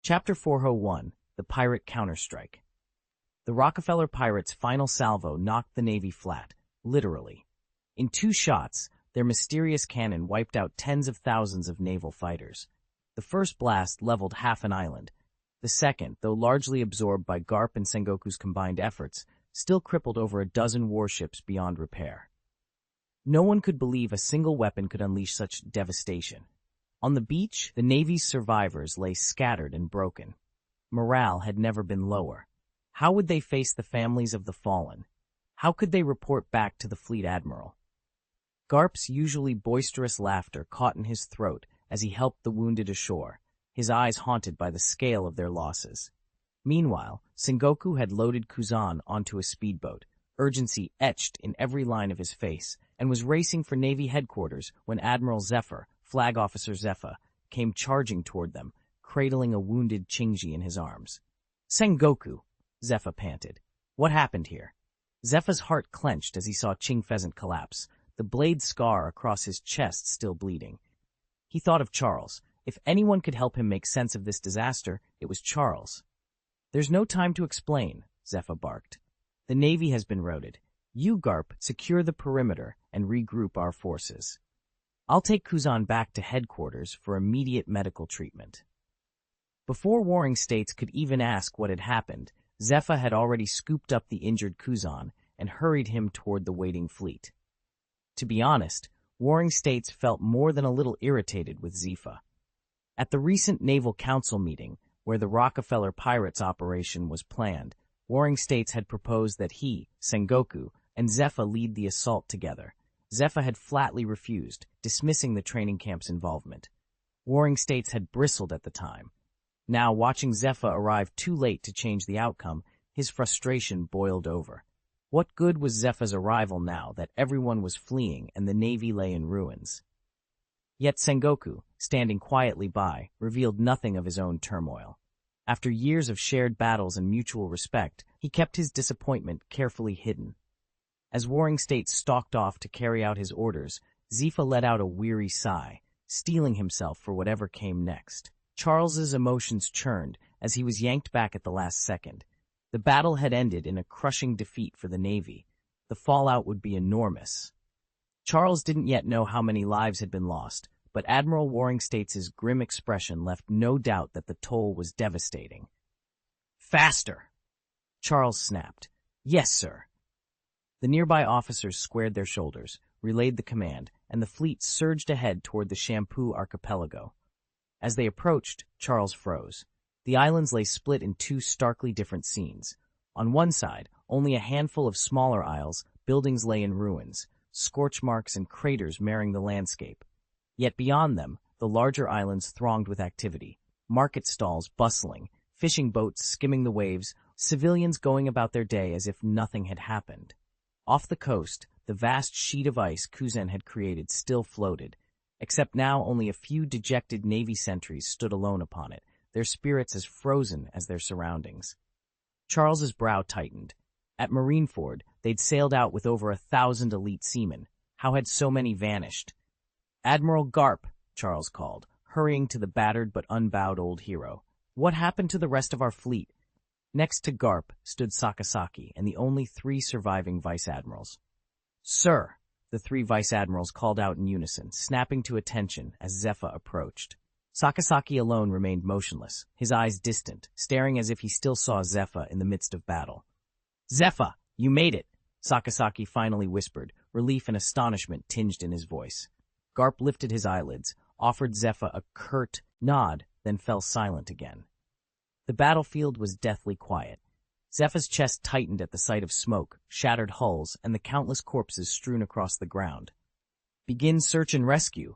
Chapter 401, The Pirate Counterstrike. The Rockefeller pirates' final salvo knocked the Navy flat, literally. In 2 shots, their mysterious cannon wiped out tens of thousands of naval fighters. The first blast leveled half an island. The second, though largely absorbed by Garp and Sengoku's combined efforts, still crippled over a dozen warships beyond repair. No one could believe a single weapon could unleash such devastation. On the beach, the Navy's survivors lay scattered and broken. Morale had never been lower. How would they face the families of the fallen? How could they report back to the fleet admiral? Garp's usually boisterous laughter caught in his throat as he helped the wounded ashore, his eyes haunted by the scale of their losses. Meanwhile, Sengoku had loaded Kuzan onto a speedboat, urgency etched in every line of his face, and was racing for Navy headquarters when Admiral Zephyr, Flag Officer Zephyr, came charging toward them, cradling a wounded Chingji in his arms. "Sengoku," Zephyr panted. "What happened here?" Zephyr's heart clenched as he saw Ching Pheasant collapse, the blade scar across his chest still bleeding. He thought of Charles. If anyone could help him make sense of this disaster, it was Charles. "There's no time to explain," Zephyr barked. "The Navy has been routed. You, Garp, secure the perimeter and regroup our forces. I'll take Kuzan back to headquarters for immediate medical treatment." Before Warring States could even ask what had happened, Zephyr had already scooped up the injured Kuzan and hurried him toward the waiting fleet. To be honest, Warring States felt more than a little irritated with Zephyr. At the recent Naval Council meeting, where the Rockefeller Pirates operation was planned, Warring States had proposed that he, Sengoku, and Zephyr lead the assault together. Zephyr had flatly refused, dismissing the training camp's involvement. Warring States had bristled at the time. Now, watching Zephyr arrive too late to change the outcome, his frustration boiled over. What good was Zephyr's arrival now that everyone was fleeing and the Navy lay in ruins? Yet Sengoku, standing quietly by, revealed nothing of his own turmoil. After years of shared battles and mutual respect, he kept his disappointment carefully hidden. As Warring States stalked off to carry out his orders, Zephyr let out a weary sigh, steeling himself for whatever came next. Charles's emotions churned as he was yanked back at the last second. The battle had ended in a crushing defeat for the Navy. The fallout would be enormous. Charles didn't yet know how many lives had been lost, but Admiral Warring States' grim expression left no doubt that the toll was devastating. "Faster!" Charles snapped. "Yes, sir." The nearby officers squared their shoulders, relayed the command, and the fleet surged ahead toward the Shampoo archipelago. As they approached, Charles froze. The islands lay split in 2 starkly different scenes. On one side, only a handful of smaller isles, buildings lay in ruins, scorch marks and craters marring the landscape. Yet beyond them, the larger islands thronged with activity, market stalls bustling, fishing boats skimming the waves, civilians going about their day as if nothing had happened. Off the coast, the vast sheet of ice Kuzan had created still floated, except now only a few dejected Navy sentries stood alone upon it, their spirits as frozen as their surroundings. Charles's brow tightened. At Marineford, they'd sailed out with over 1,000 elite seamen. How had so many vanished? "Admiral Garp," Charles called, hurrying to the battered but unbowed old hero. "What happened to the rest of our fleet?" Next to Garp stood Sakasaki and the only 3 surviving vice-admirals. "Sir," the 3 vice-admirals called out in unison, snapping to attention as Zephyr approached. Sakasaki alone remained motionless, his eyes distant, staring as if he still saw Zephyr in the midst of battle. "Zephyr, you made it," Sakasaki finally whispered, relief and astonishment tinged in his voice. Garp lifted his eyelids, offered Zephyr a curt nod, then fell silent again. The battlefield was deathly quiet. Zephyr's chest tightened at the sight of smoke, shattered hulls, and the countless corpses strewn across the ground. "Begin search and rescue,"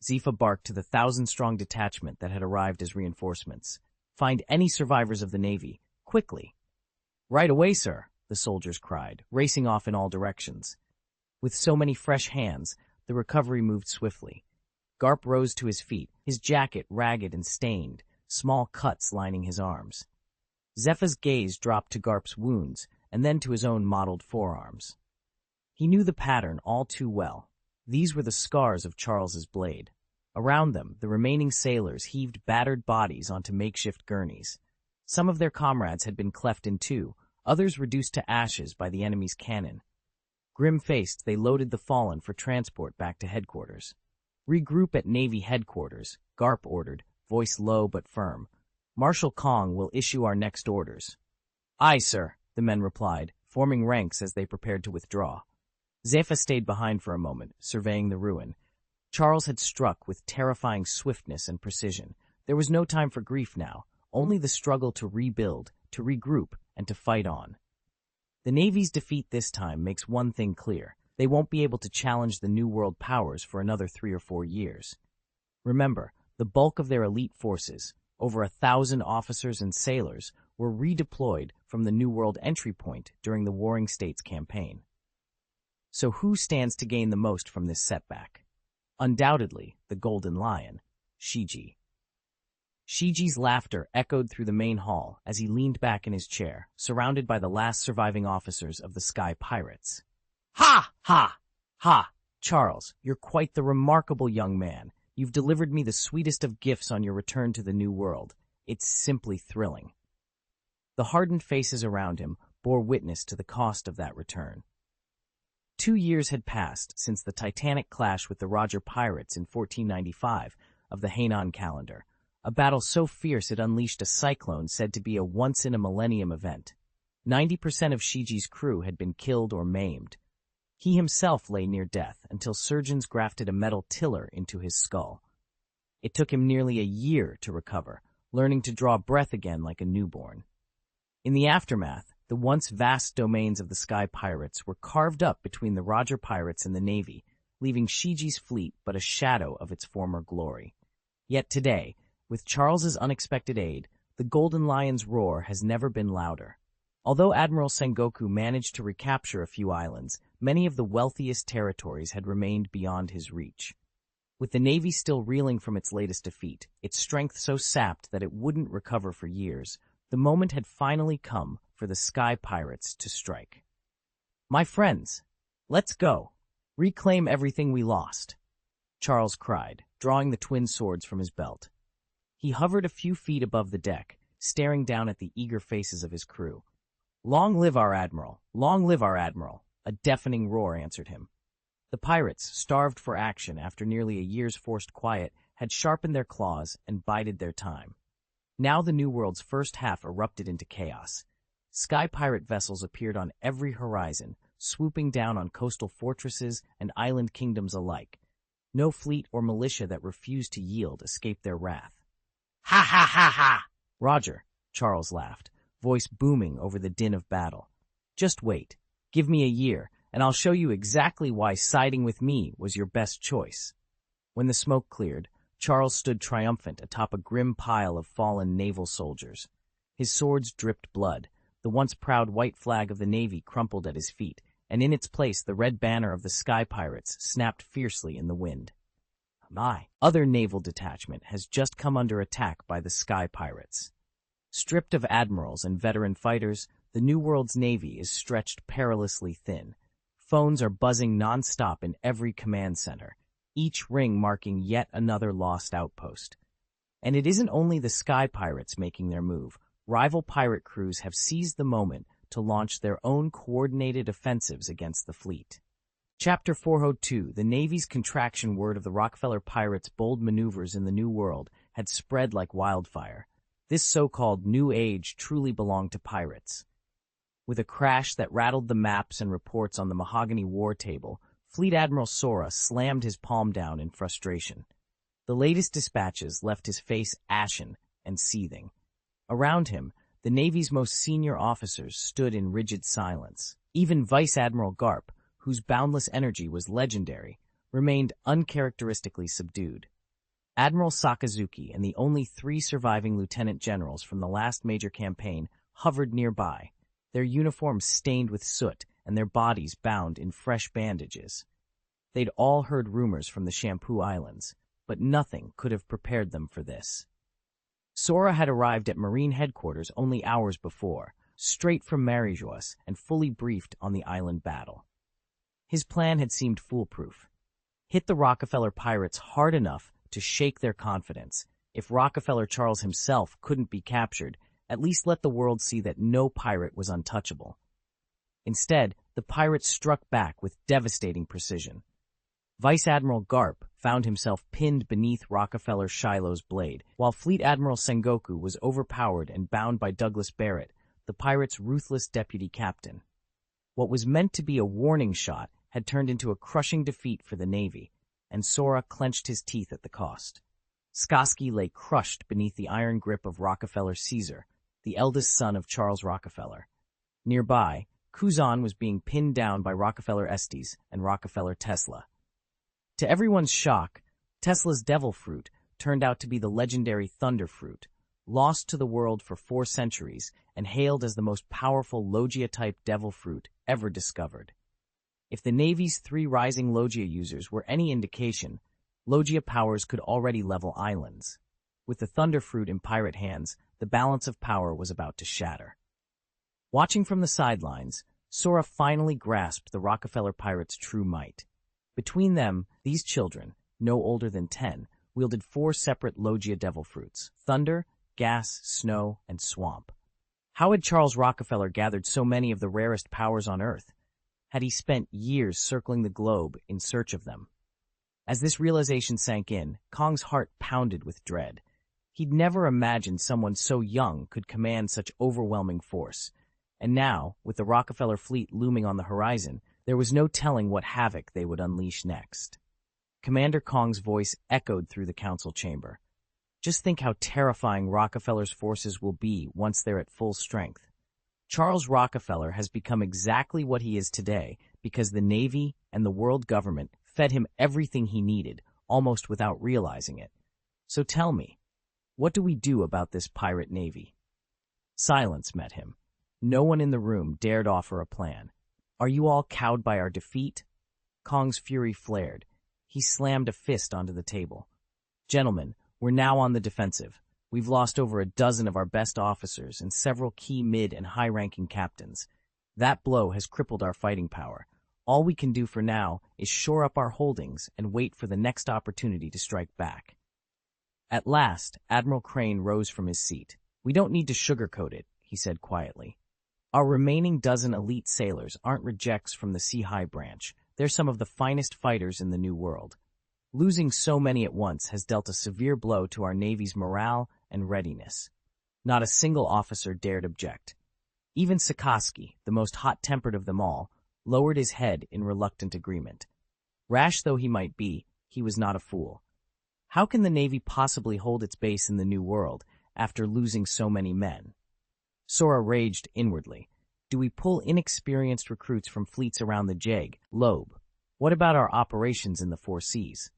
Zephyr barked to the 1,000-strong detachment that had arrived as reinforcements. "Find any survivors of the Navy, quickly." "Right away, sir," the soldiers cried, racing off in all directions. With so many fresh hands, the recovery moved swiftly. Garp rose to his feet, his jacket ragged and stained, small cuts lining his arms. Zephyr's gaze dropped to Garp's wounds, and then to his own mottled forearms. He knew the pattern all too well. These were the scars of Charles's blade. Around them, the remaining sailors heaved battered bodies onto makeshift gurneys. Some of their comrades had been cleft in two, others reduced to ashes by the enemy's cannon. Grim-faced, they loaded the fallen for transport back to headquarters. "Regroup at Navy headquarters," Garp ordered, voice low but firm. "Marshal Kong will issue our next orders." "Aye, sir," the men replied, forming ranks as they prepared to withdraw. Zephyr stayed behind for a moment, surveying the ruin. Charles had struck with terrifying swiftness and precision. There was no time for grief now, only the struggle to rebuild, to regroup, and to fight on. The Navy's defeat this time makes one thing clear. They won't be able to challenge the New World powers for another 3 or 4 years. Remember, the bulk of their elite forces, over 1,000 officers and sailors, were redeployed from the New World entry point during the Warring States campaign. So who stands to gain the most from this setback? Undoubtedly, the Golden Lion, Shiji. Shiji's laughter echoed through the main hall as he leaned back in his chair, surrounded by the last surviving officers of the Sky Pirates. "Ha! Ha! Ha! Charles, you're quite the remarkable young man. You've delivered me the sweetest of gifts on your return to the New World. It's simply thrilling." The hardened faces around him bore witness to the cost of that return. 2 years had passed since the titanic clash with the Roger pirates in 1495 of the Hainan calendar, a battle so fierce it unleashed a cyclone said to be a once-in-a-millennium event. 90% of Shiji's crew had been killed or maimed. He himself lay near death until surgeons grafted a metal tiller into his skull. It took him nearly a year to recover, learning to draw breath again like a newborn. In the aftermath, the once vast domains of the Sky Pirates were carved up between the Roger pirates and the Navy, leaving Shiji's fleet but a shadow of its former glory. Yet today, with Charles's unexpected aid, the Golden Lion's roar has never been louder. Although Admiral Sengoku managed to recapture a few islands, many of the wealthiest territories had remained beyond his reach. With the Navy still reeling from its latest defeat, its strength so sapped that it wouldn't recover for years, the moment had finally come for the Sky Pirates to strike. "My friends, let's go. Reclaim everything we lost," Charles cried, drawing the twin swords from his belt. He hovered a few feet above the deck, staring down at the eager faces of his crew. "Long live our admiral! Long live our admiral!" A deafening roar answered him. The pirates, starved for action after nearly a year's forced quiet, had sharpened their claws and bided their time. Now the New World's first half erupted into chaos. Sky pirate vessels appeared on every horizon, swooping down on coastal fortresses and island kingdoms alike. No fleet or militia that refused to yield escaped their wrath. "Ha ha ha ha! Roger," Charles laughed, voice booming over the din of battle. "Just wait. Give me a year, and I'll show you exactly why siding with me was your best choice." When the smoke cleared, Charles stood triumphant atop a grim pile of fallen naval soldiers. His swords dripped blood. The once proud white flag of the Navy crumpled at his feet, and in its place the red banner of the Sky Pirates snapped fiercely in the wind. My other naval detachment has just come under attack by the Sky Pirates. Stripped of admirals and veteran fighters, the New World's Navy is stretched perilously thin. Phones are buzzing non-stop in every command center, each ring marking yet another lost outpost. And it isn't only the Sky Pirates making their move. Rival pirate crews have seized the moment to launch their own coordinated offensives against the fleet. Chapter 402, the Navy's contraction word of the Rockefeller Pirates' bold maneuvers in the New World had spread like wildfire. This so-called New Age truly belonged to pirates. With a crash that rattled the maps and reports on the mahogany war table, Fleet Admiral Sora slammed his palm down in frustration. The latest dispatches left his face ashen and seething. Around him, the Navy's most senior officers stood in rigid silence. Even Vice Admiral Garp, whose boundless energy was legendary, remained uncharacteristically subdued. Admiral Sakazuki and the only 3 surviving lieutenant generals from the last major campaign hovered nearby, their uniforms stained with soot and their bodies bound in fresh bandages. They'd all heard rumors from the Shampoo Islands, but nothing could have prepared them for this. Sora had arrived at Marine headquarters only hours before, straight from Marijos and fully briefed on the island battle. His plan had seemed foolproof. Hit the Rockefeller pirates hard enough to shake their confidence. If Rockefeller Charles himself couldn't be captured, at least let the world see that no pirate was untouchable. Instead, the pirates struck back with devastating precision. Vice Admiral Garp found himself pinned beneath Rockefeller Shiloh's blade, while Fleet Admiral Sengoku was overpowered and bound by Douglas Barrett, the pirate's ruthless deputy captain. What was meant to be a warning shot had turned into a crushing defeat for the Navy, and Sora clenched his teeth at the cost. Skoski lay crushed beneath the iron grip of Rockefeller Caesar, the eldest son of Charles Rockefeller. Nearby, Kuzan was being pinned down by Rockefeller Estes and Rockefeller Tesla. To everyone's shock, Tesla's devil fruit turned out to be the legendary thunder fruit, lost to the world for 4 centuries and hailed as the most powerful Logia-type devil fruit ever discovered. If the Navy's 3 rising Logia users were any indication, Logia powers could already level islands. With the thunder fruit in pirate hands, the balance of power was about to shatter. Watching from the sidelines, Sora finally grasped the Rockefeller pirates' true might. Between them, these children, no older than 10, wielded 4 separate Logia devil fruits: thunder, gas, snow, and swamp. How had Charles Rockefeller gathered so many of the rarest powers on Earth? Had he spent years circling the globe in search of them? As this realization sank in, Kong's heart pounded with dread. He'd never imagined someone so young could command such overwhelming force. And now, with the Rockefeller fleet looming on the horizon, there was no telling what havoc they would unleash next. Commander Kong's voice echoed through the council chamber. Just think how terrifying Rockefeller's forces will be once they're at full strength. Charles Rockefeller has become exactly what he is today because the Navy and the world government fed him everything he needed, almost without realizing it. So tell me, what do we do about this pirate navy? Silence met him. No one in the room dared offer a plan. Are you all cowed by our defeat? Kong's fury flared. He slammed a fist onto the table. Gentlemen, we're now on the defensive. We've lost over a dozen of our best officers and several key mid- and high-ranking captains. That blow has crippled our fighting power. All we can do for now is shore up our holdings and wait for the next opportunity to strike back. At last, Admiral Crane rose from his seat. We don't need to sugarcoat it, he said quietly. Our remaining dozen elite sailors aren't rejects from the Sea High branch. They're some of the finest fighters in the New World. Losing so many at once has dealt a severe blow to our Navy's morale and readiness. Not a single officer dared object. Even Sikorsky, the most hot-tempered of them all, lowered his head in reluctant agreement. Rash though he might be, he was not a fool. How can the Navy possibly hold its base in the New World after losing so many men? Sora raged inwardly. Do we pull inexperienced recruits from fleets around the Jeg, Lobe? What about our operations in the 4 seas?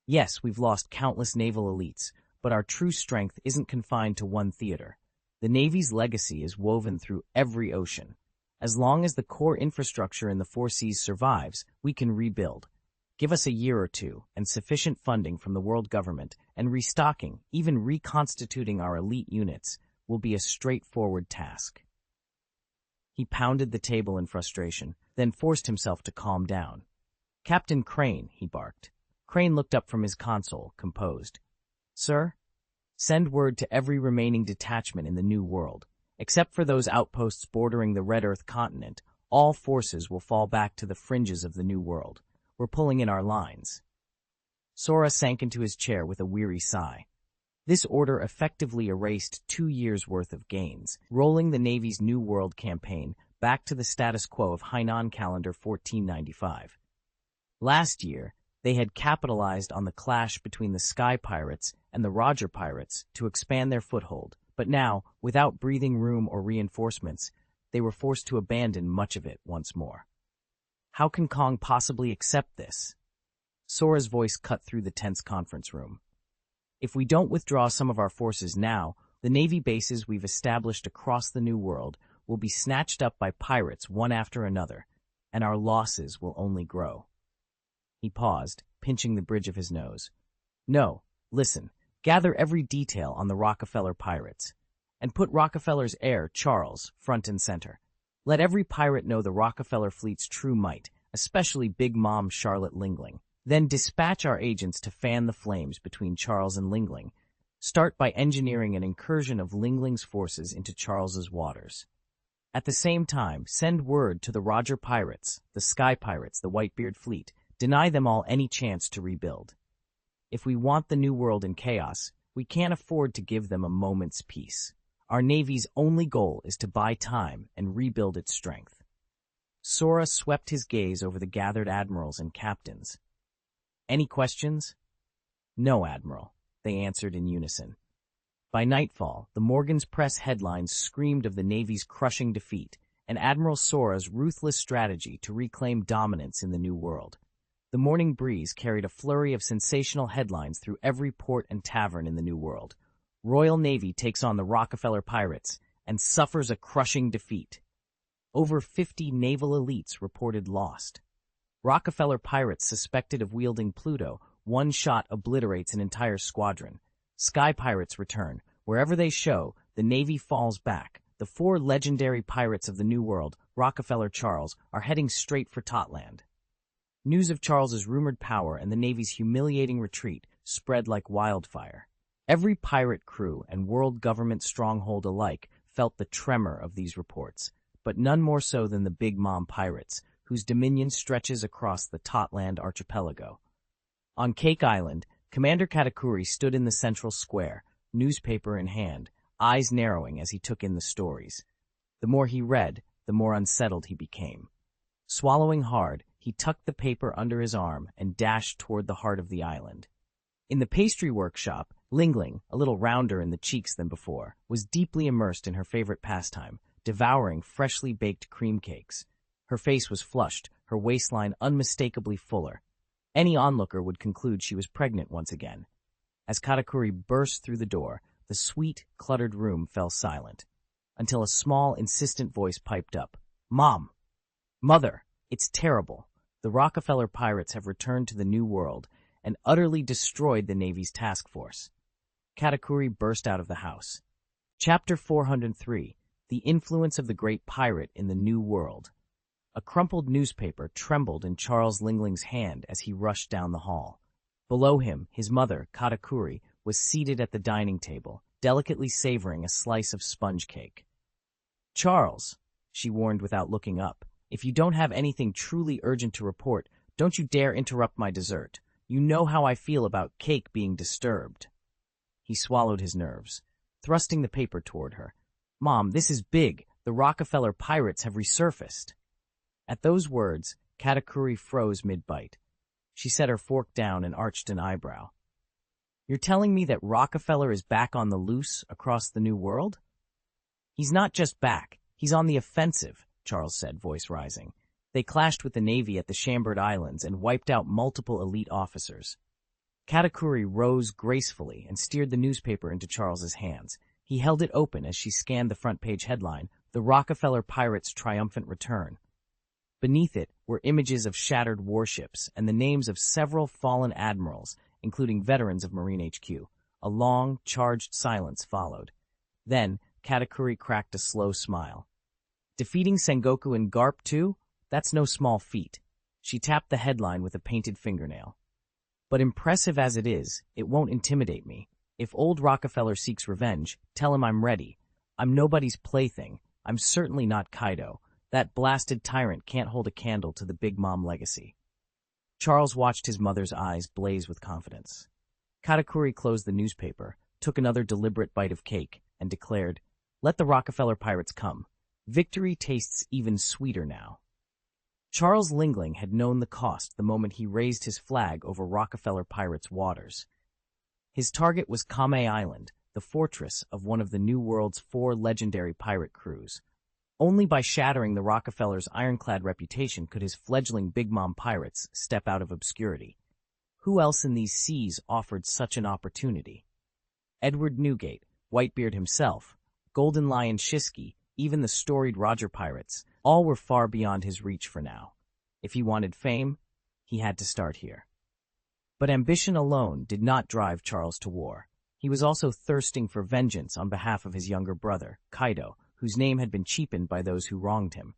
Yes, we've lost countless naval elites, but our true strength isn't confined to one theater. The Navy's legacy is woven through every ocean. As long as the core infrastructure in the 4 seas survives, we can rebuild. Give us a year or two, and sufficient funding from the world government, and restocking, even reconstituting our elite units, will be a straightforward task. He pounded the table in frustration, then forced himself to calm down. Captain Crane, he barked. Crane looked up from his console, composed. Sir? Send word to every remaining detachment in the New World. Except for those outposts bordering the Red Earth continent, all forces will fall back to the fringes of the New World. We're pulling in our lines. Sora sank into his chair with a weary sigh. This order effectively erased 2 years' worth of gains, rolling the Navy's New World campaign back to the status quo of Hainan calendar 1495. Last year, they had capitalized on the clash between the Sky Pirates and the Roger Pirates to expand their foothold, but now, without breathing room or reinforcements, they were forced to abandon much of it once more. How can Kong possibly accept this? Sora's voice cut through the tense conference room. If we don't withdraw some of our forces now, the Navy bases we've established across the New World will be snatched up by pirates one after another, and our losses will only grow. He paused, pinching the bridge of his nose. No, listen, gather every detail on the Rockefeller pirates, and put Rockefeller's heir, Charles, front and center. Let every pirate know the Rockefeller fleet's true might, especially Big Mom Charlotte Lingling. Then dispatch our agents to fan the flames between Charles and Lingling. Start by engineering an incursion of Lingling's forces into Charles's waters. At the same time, send word to the Roger pirates, the Sky Pirates, the Whitebeard fleet. Deny them all any chance to rebuild. If we want the New World in chaos, we can't afford to give them a moment's peace. Our Navy's only goal is to buy time and rebuild its strength. Sora swept his gaze over the gathered admirals and captains. Any questions? No, Admiral, they answered in unison. By nightfall, the Morgan's Press headlines screamed of the Navy's crushing defeat and Admiral Sora's ruthless strategy to reclaim dominance in the New World. The morning breeze carried a flurry of sensational headlines through every port and tavern in the New World. Royal Navy takes on the Rockefeller Pirates and suffers a crushing defeat. Over 50 naval elites reported lost. Rockefeller Pirates suspected of wielding Pluto, one shot obliterates an entire squadron. Sky Pirates return. Wherever they show, the Navy falls back. The 4 legendary pirates of the New World, Rockefeller Charles, are heading straight for Totland. News of Charles's rumored power and the Navy's humiliating retreat spread like wildfire. Every pirate crew and world government stronghold alike felt the tremor of these reports, but none more so than the Big Mom pirates, whose dominion stretches across the Totland archipelago. On Cake Island, Commander Katakuri stood in the central square, newspaper in hand, eyes narrowing as he took in the stories. The more he read, the more unsettled he became. Swallowing hard, he tucked the paper under his arm and dashed toward the heart of the island. In the pastry workshop, Lingling, a little rounder in the cheeks than before, was deeply immersed in her favorite pastime, devouring freshly baked cream cakes. Her face was flushed, her waistline unmistakably fuller. Any onlooker would conclude she was pregnant once again. As Katakuri burst through the door, the sweet, cluttered room fell silent, until a small, insistent voice piped up. "Mom! Mother! It's terrible. The Rockefeller Pirates have returned to the New World and utterly destroyed the Navy's task force." Katakuri burst out of the house. Chapter 403. The Influence of the Great Pirate in the New World. A crumpled newspaper trembled in Charles Lingling's hand as he rushed down the hall. Below him, his mother, Katakuri, was seated at the dining table, delicately savoring a slice of sponge cake. "Charles," she warned without looking up, "if you don't have anything truly urgent to report, don't you dare interrupt my dessert. You know how I feel about cake being disturbed." He swallowed his nerves, thrusting the paper toward her. "Mom, this is big. The Rockefeller Pirates have resurfaced." At those words, Katakuri froze mid-bite. She set her fork down and arched an eyebrow. "You're telling me that Rockefeller is back on the loose across the New World?" "He's not just back. He's on the offensive," Charles said, voice rising. "They clashed with the Navy at the Chambord Islands and wiped out multiple elite officers." Katakuri rose gracefully and steered the newspaper into Charles's hands. He held it open as she scanned the front-page headline, "The Rockefeller Pirates' Triumphant Return." Beneath it were images of shattered warships and the names of several fallen admirals, including veterans of Marine HQ. A long, charged silence followed. Then, Katakuri cracked a slow smile. "Defeating Sengoku and Garp, too? That's no small feat." She tapped the headline with a painted fingernail. "But impressive as it is, it won't intimidate me. If old Rockefeller seeks revenge, tell him I'm ready. I'm nobody's plaything. I'm certainly not Kaido. That blasted tyrant can't hold a candle to the Big Mom legacy." Charles watched his mother's eyes blaze with confidence. Katakuri closed the newspaper, took another deliberate bite of cake, and declared, "Let the Rockefeller Pirates come. Victory tastes even sweeter now." Charles Lingling had known the cost the moment he raised his flag over Rockefeller Pirates' waters. His target was Kame Island, the fortress of one of the New World's 4 legendary pirate crews. Only by shattering the Rockefellers' ironclad reputation could his fledgling Big Mom pirates step out of obscurity. Who else in these seas offered such an opportunity? Edward Newgate, Whitebeard himself, Golden Lion Shiski, even the storied Roger pirates, all were far beyond his reach for now. If he wanted fame, he had to start here. But ambition alone did not drive Charles to war. He was also thirsting for vengeance on behalf of his younger brother, Kaido, whose name had been cheapened by those who wronged him.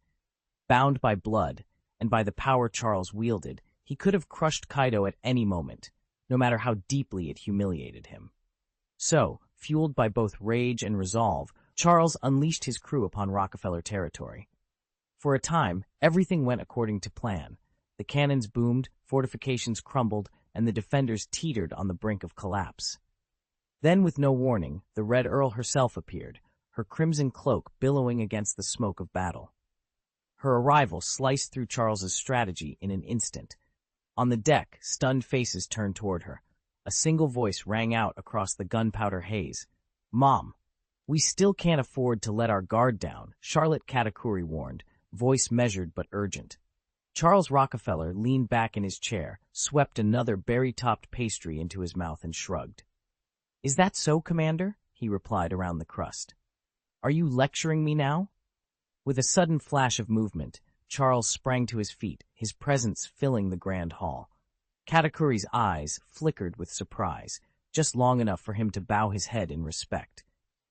Bound by blood, and by the power Charles wielded, he He could have crushed Kaido at any moment, no matter how deeply it humiliated him. So, fueled by both rage and resolve, Charles unleashed his crew upon Rockefeller territory. For a time, everything went according to plan. The cannons boomed, fortifications crumbled, and the defenders teetered on the brink of collapse. Then, with no warning, the Red Earl herself appeared, her crimson cloak billowing against the smoke of battle. Her arrival sliced through Charles's strategy in an instant. On the deck, stunned faces turned toward her. A single voice rang out across the gunpowder haze. "Mom, we still can't afford to let our guard down," Charlotte Katakuri warned, voice measured but urgent. Charles Rockefeller leaned back in his chair, swept another berry-topped pastry into his mouth and shrugged. "Is that so, Commander?" he replied around the crust. "Are you lecturing me now?" With a sudden flash of movement, Charles sprang to his feet, his presence filling the grand hall. Katakuri's eyes flickered with surprise, just long enough for him to bow his head in respect.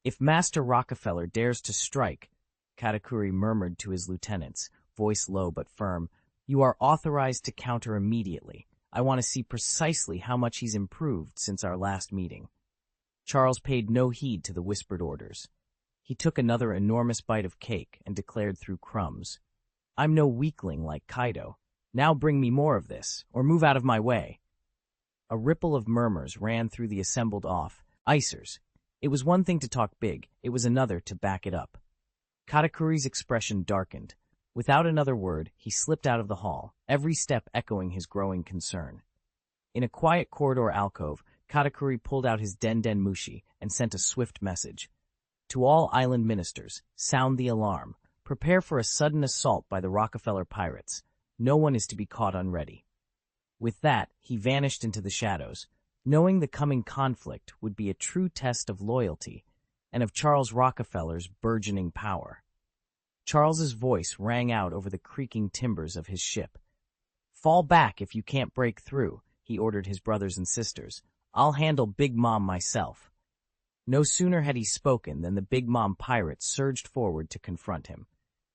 "If Master Rockefeller dares to strike," Katakuri murmured to his lieutenants, voice low but firm, "you are authorized to counter immediately. I want to see precisely how much he's improved since our last meeting." Charles paid no heed to the whispered orders. He took another enormous bite of cake and declared through crumbs, "I'm no weakling like Kaido. Now bring me more of this, or move out of my way." A ripple of murmurs ran through the assembled icers. It was one thing to talk big, it was another to back it up. Katakuri's expression darkened. Without another word, he slipped out of the hall, every step echoing his growing concern. In a quiet corridor alcove, Katakuri pulled out his Den Mushi and sent a swift message. "To all island ministers, sound the alarm. Prepare for a sudden assault by the Rockefeller pirates. No one is to be caught unready." With that, he vanished into the shadows, knowing the coming conflict would be a true test of loyalty and of Charles Rockefeller's burgeoning power. Charles's voice rang out over the creaking timbers of his ship. "Fall back if you can't break through," he ordered his brothers and sisters. "I'll handle Big Mom myself." No sooner had he spoken than the Big Mom pirates surged forward to confront him.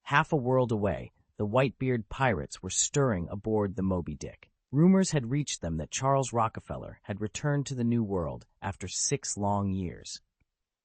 Half a world away, the Whitebeard pirates were stirring aboard the Moby Dick. Rumors had reached them that Charles Rockefeller had returned to the New World after 6 long years.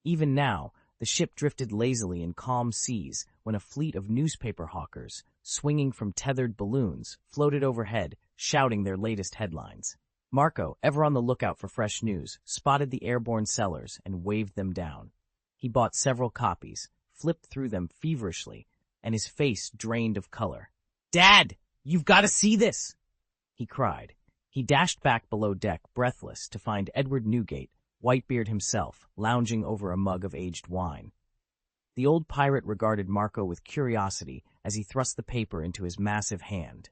Even now, the ship drifted lazily in calm seas when a fleet of newspaper hawkers, swinging from tethered balloons, floated overhead, shouting their latest headlines. Marco, ever on the lookout for fresh news, spotted the airborne sellers and waved them down. He bought several copies, flipped through them feverishly, and his face drained of color. "Dad, you've got to see this!" he cried. He dashed back below deck, breathless, to find Edward Newgate, Whitebeard himself, lounging over a mug of aged wine. The old pirate regarded Marco with curiosity as he thrust the paper into his massive hand.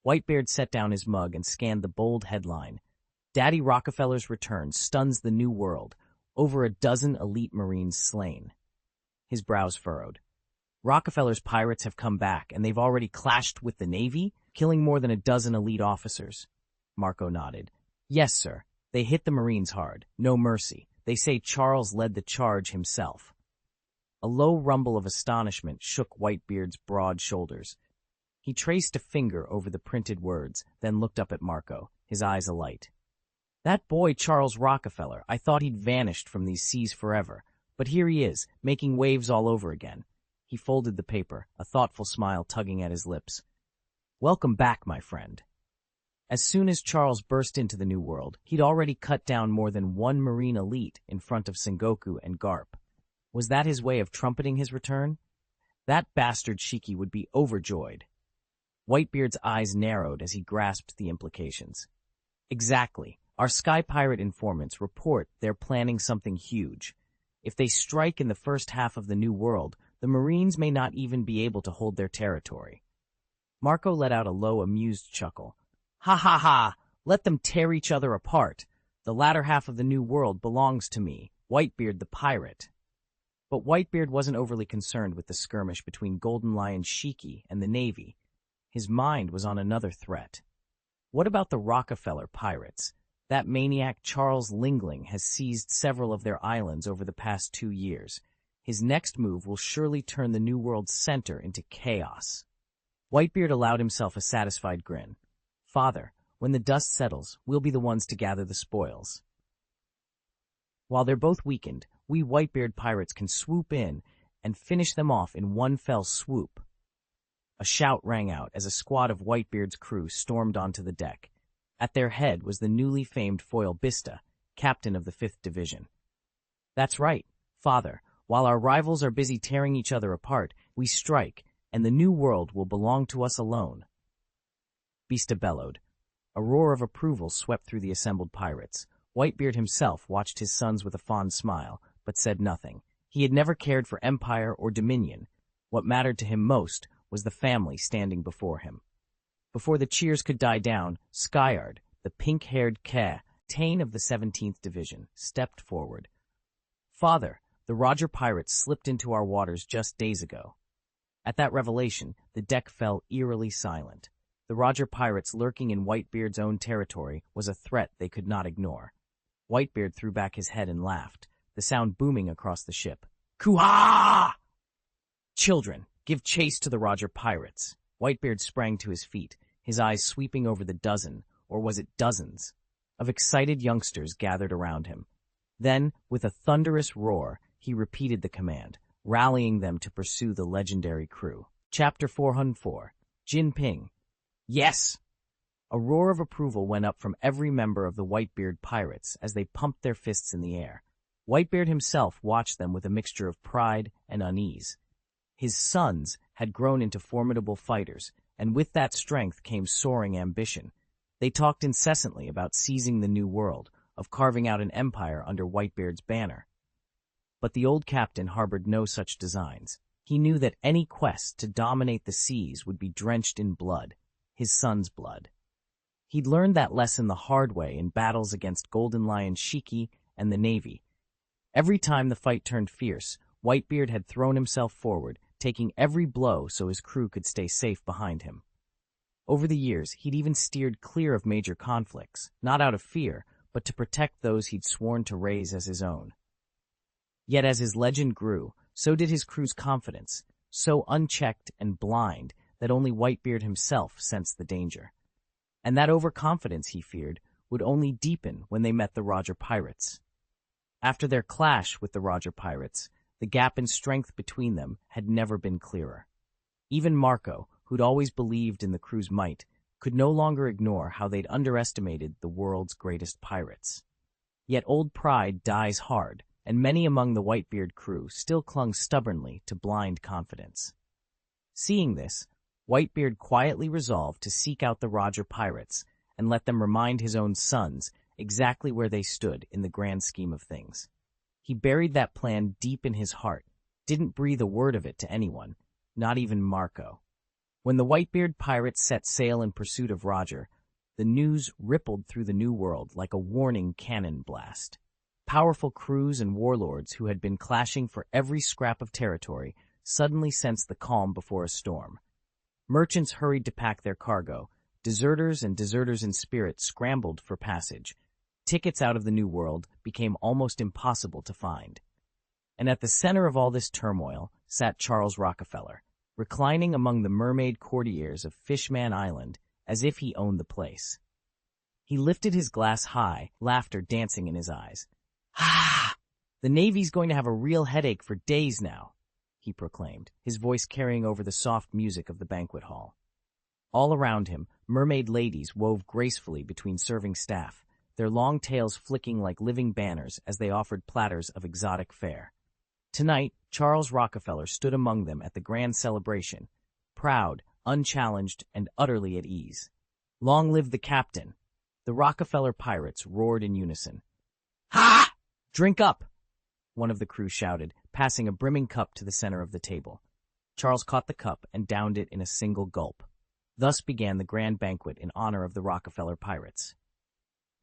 Whitebeard set down his mug and scanned the bold headline, "Daddy Rockefeller's Return Stuns the New World. Over a dozen elite Marines slain." His brows furrowed. "Rockefeller's pirates have come back, and they've already clashed with the Navy, killing more than a dozen elite officers." Marco nodded. "Yes, sir. They hit the Marines hard. No mercy. They say Charles led the charge himself." A low rumble of astonishment shook Whitebeard's broad shoulders. He traced a finger over the printed words, then looked up at Marco, his eyes alight. "That boy Charles Rockefeller, I thought he'd vanished from these seas forever, but here he is, making waves all over again." He folded the paper, a thoughtful smile tugging at his lips. "Welcome back, my friend." As soon as Charles burst into the New World, he'd already cut down more than 1 Marine elite in front of Sengoku and Garp. Was that his way of trumpeting his return? That bastard Shiki would be overjoyed. Whitebeard's eyes narrowed as he grasped the implications. "Exactly. Our sky pirate informants report they're planning something huge. If they strike in the first half of the New World, the Marines may not even be able to hold their territory." Marco let out a low, amused chuckle. "Ha ha ha! Let them tear each other apart. The latter half of the New World belongs to me, Whitebeard the pirate." But Whitebeard wasn't overly concerned with the skirmish between Golden Lion Shiki and the Navy. His mind was on another threat. What about the Rockefeller pirates? That maniac Charles Lingling has seized several of their islands over the past 2 years. His next move will surely turn the New World's center into chaos. Whitebeard allowed himself a satisfied grin. Father, when the dust settles, we'll be the ones to gather the spoils. While they're both weakened, we Whitebeard pirates can swoop in and finish them off in one fell swoop. A shout rang out as a squad of Whitebeard's crew stormed onto the deck. At their head was the newly famed foil Bista, captain of the 5th Division. That's right, Father. While our rivals are busy tearing each other apart, we strike, and the new world will belong to us alone. Bista bellowed. A roar of approval swept through the assembled pirates. Whitebeard himself watched his sons with a fond smile, but said nothing. He had never cared for empire or dominion. What mattered to him most was the family standing before him. Before the cheers could die down, Skyard, the pink-haired captain of the 17th Division, stepped forward. Father, the Roger pirates slipped into our waters just days ago. At that revelation, the deck fell eerily silent. The Roger pirates lurking in Whitebeard's own territory was a threat they could not ignore. Whitebeard threw back his head and laughed, the sound booming across the ship. Koo-ha! Children, give chase to the Roger pirates. Whitebeard sprang to his feet, his eyes sweeping over the dozen, or was it dozens, of excited youngsters gathered around him. Then, with a thunderous roar, he repeated the command, rallying them to pursue the legendary crew. Chapter 404. Jin Ping. Yes! A roar of approval went up from every member of the Whitebeard pirates as they pumped their fists in the air. Whitebeard himself watched them with a mixture of pride and unease. His sons had grown into formidable fighters, and with that strength came soaring ambition. They talked incessantly about seizing the new world, of carving out an empire under Whitebeard's banner. But the old captain harbored no such designs. He knew that any quest to dominate the seas would be drenched in blood, his son's blood. He'd learned that lesson the hard way in battles against Golden Lion Shiki and the Navy. Every time the fight turned fierce, Whitebeard had thrown himself forward, taking every blow so his crew could stay safe behind him. Over the years, he'd even steered clear of major conflicts, not out of fear, but to protect those he'd sworn to raise as his own. Yet as his legend grew, so did his crew's confidence, so unchecked and blind that only Whitebeard himself sensed the danger. And that overconfidence, he feared, would only deepen when they met the Roger pirates. After their clash with the Roger pirates, the gap in strength between them had never been clearer. Even Marco, who'd always believed in the crew's might, could no longer ignore how they'd underestimated the world's greatest pirates. Yet old pride dies hard, and many among the Whitebeard crew still clung stubbornly to blind confidence. Seeing this, Whitebeard quietly resolved to seek out the Roger pirates and let them remind his own sons exactly where they stood in the grand scheme of things. He buried that plan deep in his heart, didn't breathe a word of it to anyone, not even Marco. When the Whitebeard pirates set sail in pursuit of Roger, the news rippled through the New World like a warning cannon blast. Powerful crews and warlords who had been clashing for every scrap of territory suddenly sensed the calm before a storm. Merchants hurried to pack their cargo. Deserters and deserters in spirit scrambled for passage. Tickets out of the New World became almost impossible to find. And at the center of all this turmoil sat Charles Rockefeller, reclining among the mermaid courtiers of Fishman Island as if he owned the place. He lifted his glass high, laughter dancing in his eyes. "Ah! The Navy's going to have a real headache for days now," he proclaimed, his voice carrying over the soft music of the banquet hall. All around him, mermaid ladies wove gracefully between serving staff, their long tails flicking like living banners as they offered platters of exotic fare. Tonight, Charles Rockefeller stood among them at the grand celebration, proud, unchallenged, and utterly at ease. Long live the captain! The Rockefeller pirates roared in unison. "Ha! Drink up!" one of the crew shouted, passing a brimming cup to the center of the table. Charles caught the cup and downed it in a single gulp. Thus began the grand banquet in honor of the Rockefeller pirates.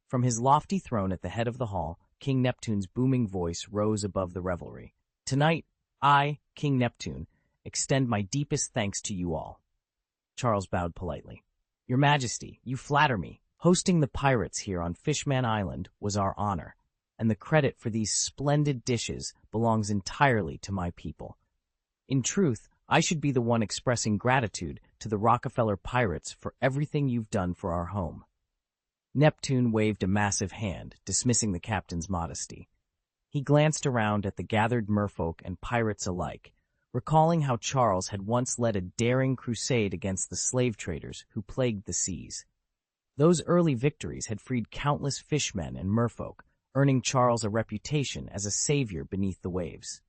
From his lofty throne at the head of the hall, King Neptune's booming voice rose above the revelry. "Tonight, I, King Neptune, extend my deepest thanks to you all." Charles bowed politely. "Your Majesty, you flatter me. Hosting the pirates here on Fishman Island was our honor, and the credit for these splendid dishes belongs entirely to my people. In truth, I should be the one expressing gratitude to to the Rockefeller pirates for everything you've done for our home." Neptune waved a massive hand, dismissing the captain's modesty. He glanced around at the gathered merfolk and pirates alike, recalling how Charles had once led a daring crusade against the slave traders who plagued the seas. Those early victories had freed countless fishmen and merfolk, earning Charles a reputation as a savior beneath the waves.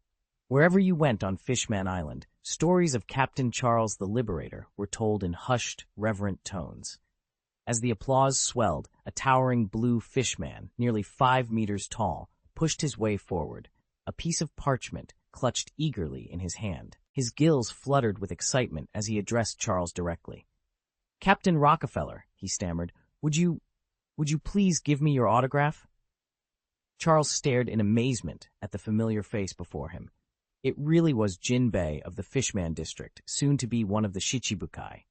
Wherever you went on Fishman Island, stories of Captain Charles the Liberator were told in hushed, reverent tones. As the applause swelled, a towering blue fishman, nearly 5 meters tall, pushed his way forward, a piece of parchment clutched eagerly in his hand. His gills fluttered with excitement as he addressed Charles directly. "Captain Rockefeller," he stammered, would you please give me your autograph?" Charles stared in amazement at the familiar face before him. It really was Jinbei of the Fishman district, soon to be one of the Shichibukai.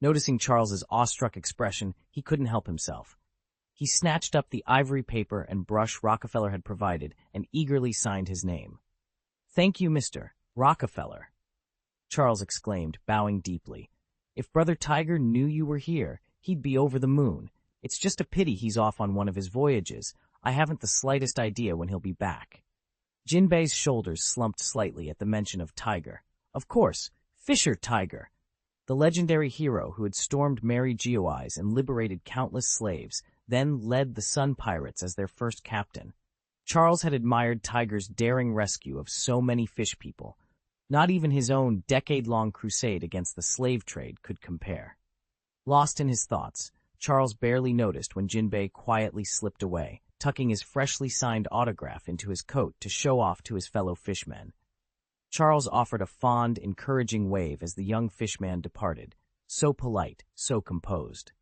Noticing Charles's awestruck expression, he couldn't help himself. He snatched up the ivory paper and brush Rockefeller had provided and eagerly signed his name. "Thank you, Mr. Rockefeller," Charles exclaimed, bowing deeply. "If Brother Tiger knew you were here, he'd be over the moon. It's just a pity he's off on one of his voyages. I haven't the slightest idea when he'll be back." Jinbei's shoulders slumped slightly at the mention of Tiger. Of course, Fisher Tiger, the legendary hero who had stormed Mary Geoise and liberated countless slaves, then led the Sun Pirates as their first captain. Charles had admired Tiger's daring rescue of so many fish people. Not even his own decade-long crusade against the slave trade could compare. Lost in his thoughts, Charles barely noticed when Jinbei quietly slipped away, tucking his freshly signed autograph into his coat to show off to his fellow fishmen. Charles offered a fond, encouraging wave as the young fishman departed, so polite, so composed.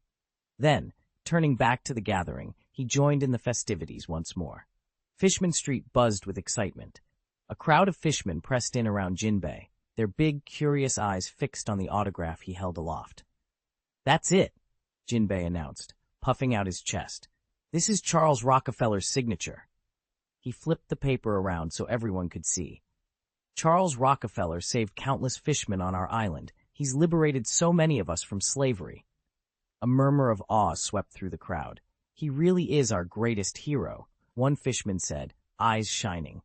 Then, turning back to the gathering, he joined in the festivities once more. Fishman Street buzzed with excitement. A crowd of fishmen pressed in around Jinbei, their big, curious eyes fixed on the autograph he held aloft. "That's it," Jinbei announced, puffing out his chest. "This is Charles Rockefeller's signature." He flipped the paper around so everyone could see. "Charles Rockefeller saved countless fishmen on our island. He's liberated so many of us from slavery." A murmur of awe swept through the crowd. "He really is our greatest hero," one fishman said, eyes shining.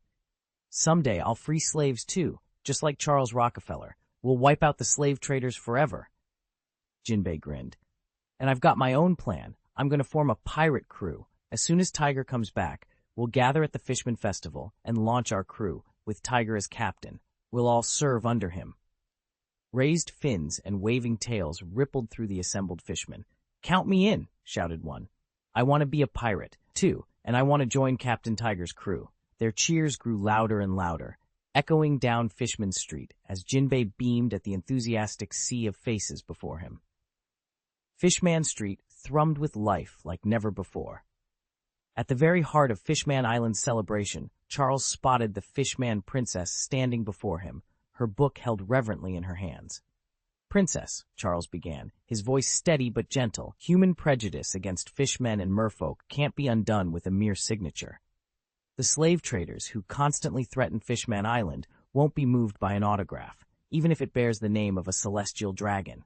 "Someday I'll free slaves too, just like Charles Rockefeller. We'll wipe out the slave traders forever." Jinbei grinned. "And I've got my own plan. I'm going to form a pirate crew. As soon as Tiger comes back, we'll gather at the Fishman Festival and launch our crew, with Tiger as captain. We'll all serve under him." Raised fins and waving tails rippled through the assembled fishmen. "Count me in," shouted one. "I want to be a pirate, too, and I want to join Captain Tiger's crew." Their cheers grew louder and louder, echoing down Fishman Street as Jinbei beamed at the enthusiastic sea of faces before him. Fishman Street thrummed with life like never before. At the very heart of Fishman Island's celebration, Charles spotted the Fishman princess standing before him, her book held reverently in her hands. "Princess," Charles began, his voice steady but gentle, "human prejudice against fishmen and merfolk can't be undone with a mere signature. The slave traders who constantly threaten Fishman Island won't be moved by an autograph, even if it bears the name of a celestial dragon.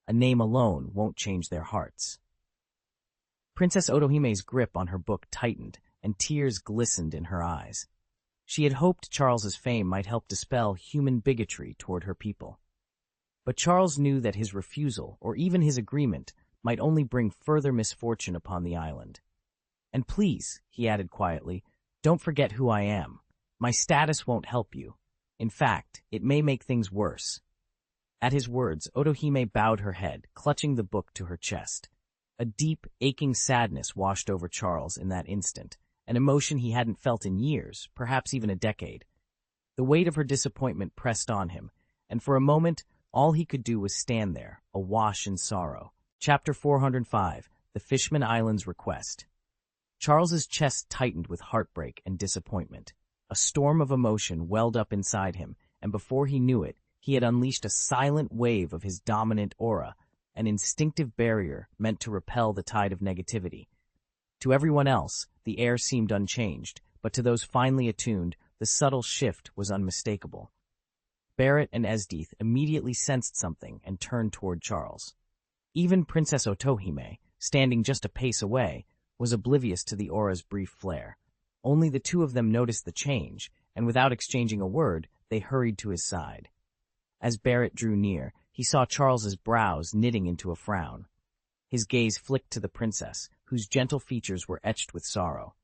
A name alone won't change their hearts." Princess Otohime's grip on her book tightened, and tears glistened in her eyes. She had hoped Charles's fame might help dispel human bigotry toward her people. But Charles knew that his refusal, or even his agreement, might only bring further misfortune upon the island. "And please," he added quietly, "don't forget who I am. My status won't help you. In fact, it may make things worse." At his words, Otohime bowed her head, clutching the book to her chest. A deep, aching sadness washed over Charles in that instant, an emotion he hadn't felt in years, perhaps even a decade. The weight of her disappointment pressed on him, and for a moment, all he could do was stand there, awash in sorrow. Chapter 405, The Fishman Island's Request. Charles's chest tightened with heartbreak and disappointment. A storm of emotion welled up inside him, and before he knew it, he had unleashed a silent wave of his dominant aura, an instinctive barrier meant to repel the tide of negativity. To everyone else, the air seemed unchanged, but to those finely attuned, the subtle shift was unmistakable. Barrett and Esdeath immediately sensed something and turned toward Charles. Even Princess Otohime, standing just a pace away, was oblivious to the aura's brief flare. Only the two of them noticed the change, and without exchanging a word, they hurried to his side. As Barrett drew near, he saw Charles's brows knitting into a frown. His gaze flicked to the princess, whose gentle features were etched with sorrow.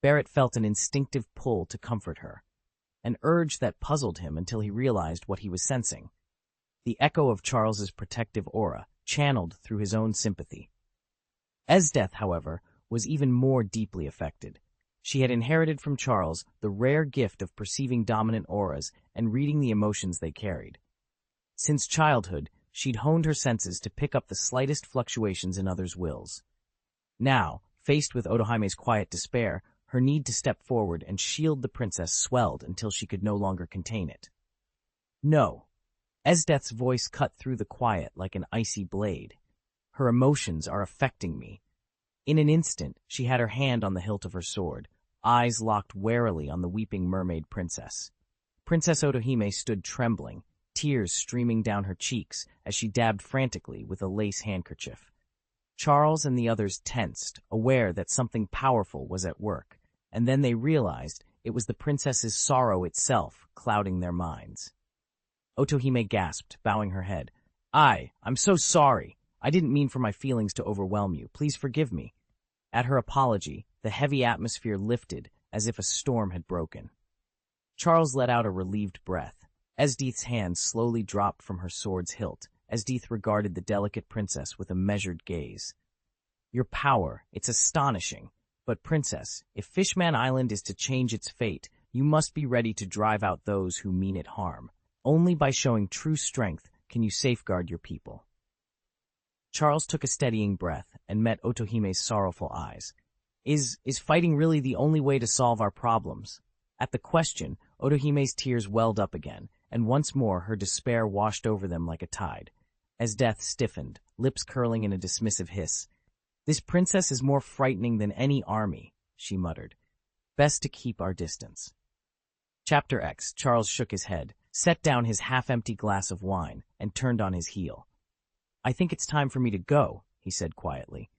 Barrett felt an instinctive pull to comfort her, an urge that puzzled him until he realized what he was sensing. The echo of Charles's protective aura, channeled through his own sympathy. Esdeath, however, was even more deeply affected. She had inherited from Charles the rare gift of perceiving dominant auras and reading the emotions they carried. Since childhood, she'd honed her senses to pick up the slightest fluctuations in others' wills. Now, faced with Otohime's quiet despair, her need to step forward and shield the princess swelled until she could no longer contain it. "No." Esdeath's voice cut through the quiet like an icy blade. "Her emotions are affecting me." In an instant, she had her hand on the hilt of her sword, eyes locked warily on the weeping mermaid princess. Princess Otohime stood trembling, tears streaming down her cheeks as she dabbed frantically with a lace handkerchief. Charles and the others tensed, aware that something powerful was at work, and then they realized it was the princess's sorrow itself clouding their minds. Otohime gasped, bowing her head. I'm so sorry. I didn't mean for my feelings to overwhelm you. Please forgive me." At her apology, the heavy atmosphere lifted as if a storm had broken. Charles let out a relieved breath. Esdeath's hand slowly dropped from her sword's hilt. Esdeath regarded the delicate princess with a measured gaze. "Your power, it's astonishing. But princess, if Fishman Island is to change its fate, you must be ready to drive out those who mean it harm. Only by showing true strength can you safeguard your people." Charles took a steadying breath and met Otohime's sorrowful eyes. Is fighting really the only way to solve our problems?" At the question, Otohime's tears welled up again, and once more her despair washed over them like a tide. Esdeath stiffened, lips curling in a dismissive hiss. "This princess is more frightening than any army," she muttered. "Best to keep our distance." Chapter X. Charles shook his head, set down his half-empty glass of wine, and turned on his heel. "I think it's time for me to go," he said quietly.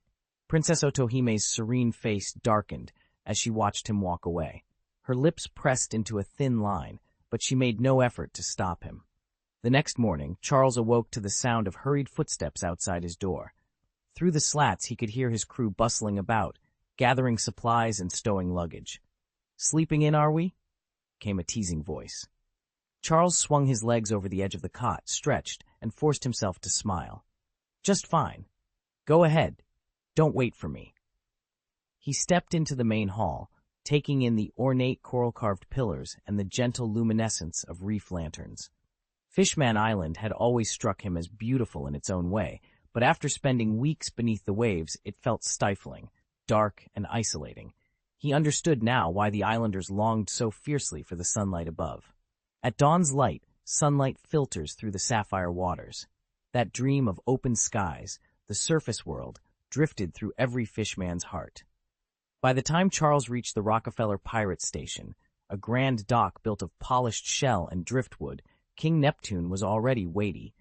Princess Otohime's serene face darkened as she watched him walk away. Her lips pressed into a thin line, but she made no effort to stop him. The next morning, Charles awoke to the sound of hurried footsteps outside his door. Through the slats he could hear his crew bustling about, gathering supplies and stowing luggage. "Sleeping in, are we?" came a teasing voice. Charles swung his legs over the edge of the cot, stretched, and forced himself to smile. "Just fine. Go ahead. Don't wait for me." He stepped into the main hall, taking in the ornate coral-carved pillars and the gentle luminescence of reef lanterns. Fishman Island had always struck him as beautiful in its own way, but after spending weeks beneath the waves, it felt stifling, dark, and isolating. He understood now why the islanders longed so fiercely for the sunlight above. At dawn's light, sunlight filters through the sapphire waters. That dream of open skies, the surface world, drifted through every fishman's heart. By the time Charles reached the Rockefeller Pirate Station, a grand dock built of polished shell and driftwood, King Neptune was already waiting.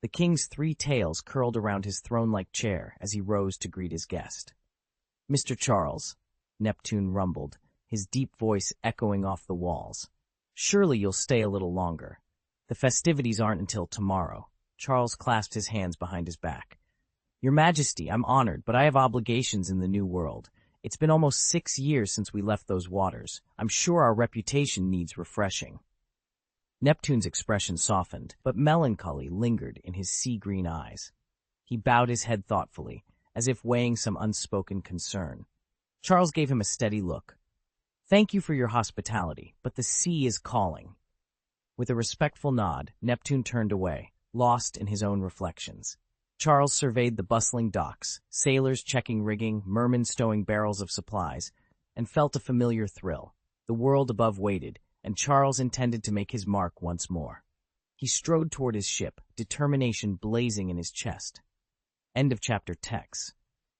The king's 3 tails curled around his throne-like chair as he rose to greet his guest. "Mr. Charles," Neptune rumbled, his deep voice echoing off the walls. "Surely you'll stay a little longer. The festivities aren't until tomorrow." Charles clasped his hands behind his back. "Your Majesty, I'm honored, but I have obligations in the New World. It's been almost 6 years since we left those waters. I'm sure our reputation needs refreshing." Neptune's expression softened, but melancholy lingered in his sea-green eyes. He bowed his head thoughtfully, as if weighing some unspoken concern. Charles gave him a steady look. "Thank you for your hospitality, but the sea is calling." With a respectful nod, Neptune turned away, lost in his own reflections. Charles surveyed the bustling docks, sailors checking rigging, mermen stowing barrels of supplies, and felt a familiar thrill. The world above waited, and Charles intended to make his mark once more. He strode toward his ship, determination blazing in his chest. End of chapter text.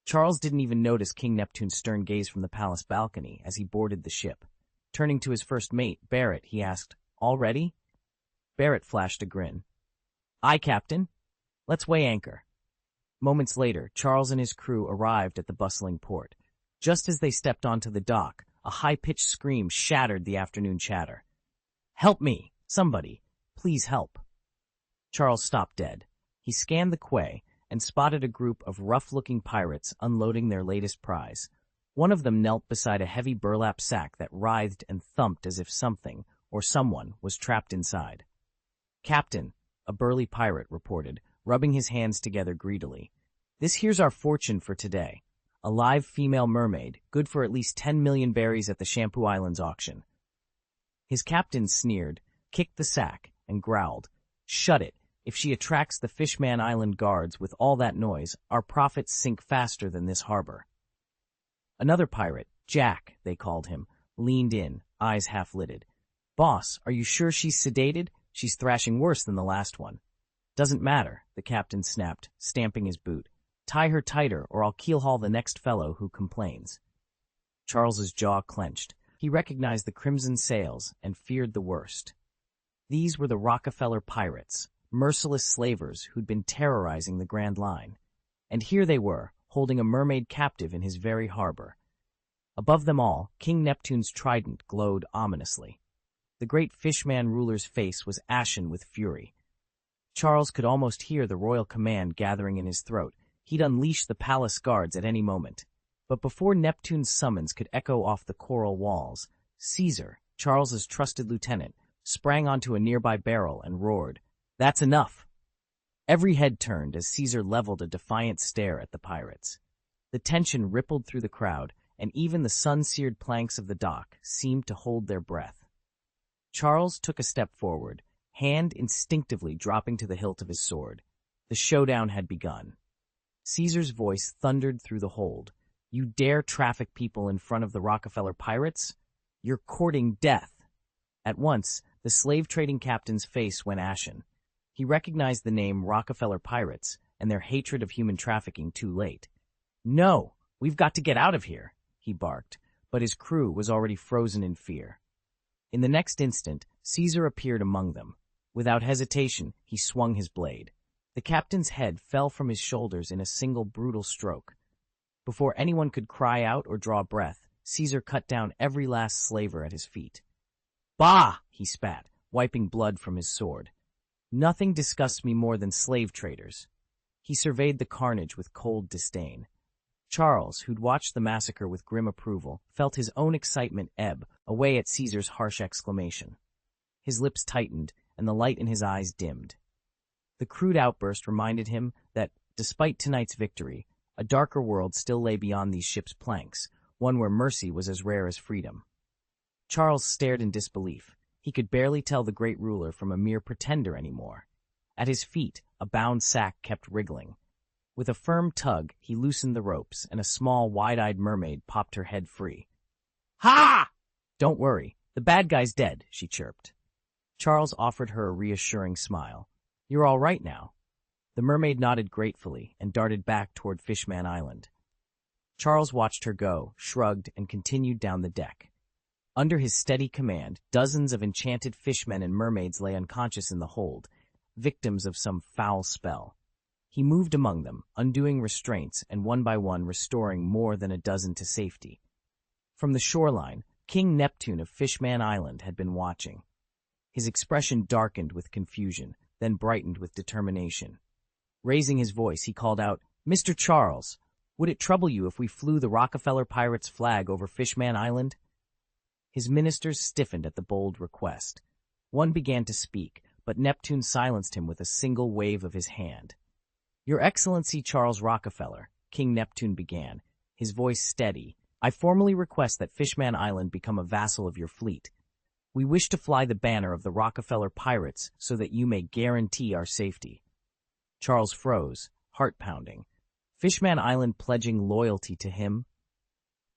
Charles didn't even notice King Neptune's stern gaze from the palace balcony as he boarded the ship. Turning to his first mate, Barrett, he asked, "All ready?" Barrett flashed a grin. "Aye, Captain. Let's weigh anchor." Moments later, Charles and his crew arrived at the bustling port. Just as they stepped onto the dock, a high-pitched scream shattered the afternoon chatter. "Help me! Somebody! Please help!" Charles stopped dead. He scanned the quay and spotted a group of rough-looking pirates unloading their latest prize. One of them knelt beside a heavy burlap sack that writhed and thumped as if something, or someone, was trapped inside. "Captain," a burly pirate reported, rubbing his hands together greedily. "This here's our fortune for today. A live female mermaid, good for at least 10 million berries at the Shampoo Islands auction." His captain sneered, kicked the sack, and growled, "Shut it. If she attracts the Fishman Island guards with all that noise, our profits sink faster than this harbor." Another pirate, Jack, they called him, leaned in, eyes half-lidded. "Boss, are you sure she's sedated? She's thrashing worse than the last one." "Doesn't matter," the captain snapped, stamping his boot. "Tie her tighter, or I'll keel-haul the next fellow who complains." Charles's jaw clenched. He recognized the crimson sails and feared the worst. These were the Rockefeller pirates, merciless slavers who'd been terrorizing the Grand Line. And here they were, holding a mermaid captive in his very harbor. Above them all, King Neptune's trident glowed ominously. The great fishman ruler's face was ashen with fury. Charles could almost hear the royal command gathering in his throat. He'd unleash the palace guards at any moment. But before Neptune's summons could echo off the coral walls, Caesar, Charles's trusted lieutenant, sprang onto a nearby barrel and roared, "That's enough!" Every head turned as Caesar leveled a defiant stare at the pirates. The tension rippled through the crowd, and even the sun-seared planks of the dock seemed to hold their breath. Charles took a step forward, hand instinctively dropping to the hilt of his sword. The showdown had begun. Caesar's voice thundered through the hold. "You dare traffic people in front of the Rockefeller pirates? You're courting death." At once, the slave-trading captain's face went ashen. He recognized the name Rockefeller Pirates and their hatred of human trafficking too late. "No, we've got to get out of here," he barked, but his crew was already frozen in fear. In the next instant, Caesar appeared among them. Without hesitation, he swung his blade. The captain's head fell from his shoulders in a single brutal stroke. Before anyone could cry out or draw breath, Caesar cut down every last slaver at his feet. "Bah!" he spat, wiping blood from his sword. "Nothing disgusts me more than slave traders." He surveyed the carnage with cold disdain. Charles, who'd watched the massacre with grim approval, felt his own excitement ebb away at Caesar's harsh exclamation. His lips tightened, and the light in his eyes dimmed. The crude outburst reminded him that, despite tonight's victory, a darker world still lay beyond these ships' planks, one where mercy was as rare as freedom. Charles stared in disbelief. He could barely tell the great ruler from a mere pretender anymore. At his feet, a bound sack kept wriggling. With a firm tug, he loosened the ropes, and a small, wide-eyed mermaid popped her head free. "Ha!" "Don't worry, the bad guy's dead," she chirped. Charles offered her a reassuring smile. "You're all right now." The mermaid nodded gratefully and darted back toward Fishman Island. Charles watched her go, shrugged, and continued down the deck. Under his steady command, dozens of enchanted fishmen and mermaids lay unconscious in the hold, victims of some foul spell. He moved among them, undoing restraints and one by one restoring more than a dozen to safety. From the shoreline, King Neptune of Fishman Island had been watching. His expression darkened with confusion, then brightened with determination. Raising his voice, he called out, "Mr. Charles, would it trouble you if we flew the Rockefeller Pirates' flag over Fishman Island?" His ministers stiffened at the bold request. One began to speak, but Neptune silenced him with a single wave of his hand. "Your Excellency Charles Rockefeller," King Neptune began, his voice steady, "I formally request that Fishman Island become a vassal of your fleet. We wish to fly the banner of the Rockefeller Pirates so that you may guarantee our safety." Charles froze, heart-pounding. Fishman Island pledging loyalty to him?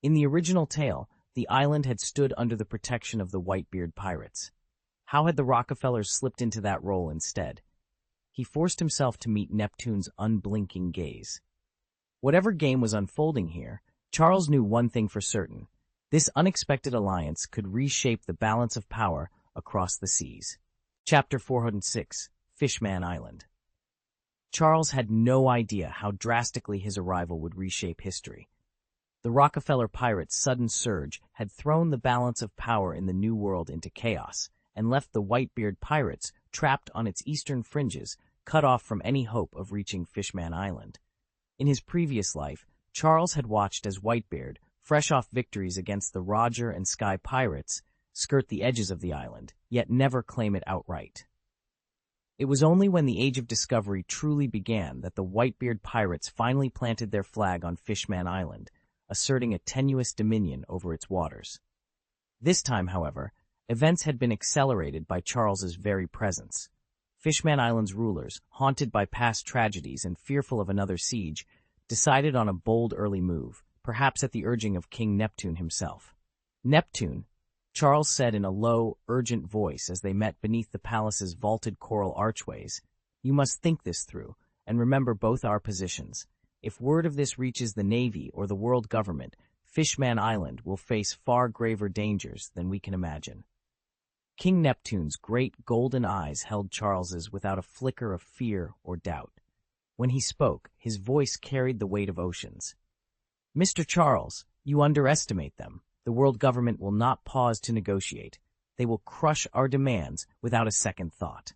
In the original tale, the island had stood under the protection of the Whitebeard pirates. How had the Rockefellers slipped into that role instead? He forced himself to meet Neptune's unblinking gaze. Whatever game was unfolding here, Charles knew one thing for certain. This unexpected alliance could reshape the balance of power across the seas. Chapter 406, Fishman Island. Charles had no idea how drastically his arrival would reshape history. The Rockefeller pirates' sudden surge had thrown the balance of power in the New World into chaos and left the Whitebeard pirates trapped on its eastern fringes, cut off from any hope of reaching Fishman Island. In his previous life, Charles had watched as Whitebeard, fresh off victories against the Roger and Sky pirates, skirt the edges of the island, yet never claim it outright. It was only when the Age of Discovery truly began that the Whitebeard pirates finally planted their flag on Fishman Island, asserting a tenuous dominion over its waters. This time, however, events had been accelerated by Charles's very presence. Fishman Island's rulers, haunted by past tragedies and fearful of another siege, decided on a bold early move, perhaps at the urging of King Neptune himself. "Neptune," Charles said in a low, urgent voice as they met beneath the palace's vaulted coral archways, "you must think this through, and remember both our positions. If word of this reaches the Navy or the world government, Fishman Island will face far graver dangers than we can imagine." King Neptune's great golden eyes held Charles's without a flicker of fear or doubt. When he spoke, his voice carried the weight of oceans. "Mr. Charles, you underestimate them. The world government will not pause to negotiate. They will crush our demands without a second thought."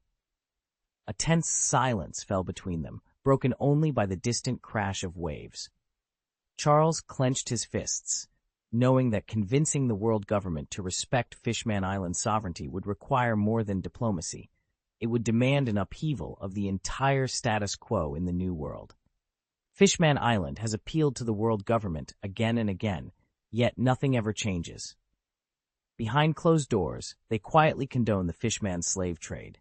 A tense silence fell between them, broken only by the distant crash of waves. Charles clenched his fists, knowing that convincing the world government to respect Fishman Island's sovereignty would require more than diplomacy. It would demand an upheaval of the entire status quo in the New World. Fishman Island has appealed to the world government again and again, yet nothing ever changes. Behind closed doors, they quietly condone the Fishman slave trade.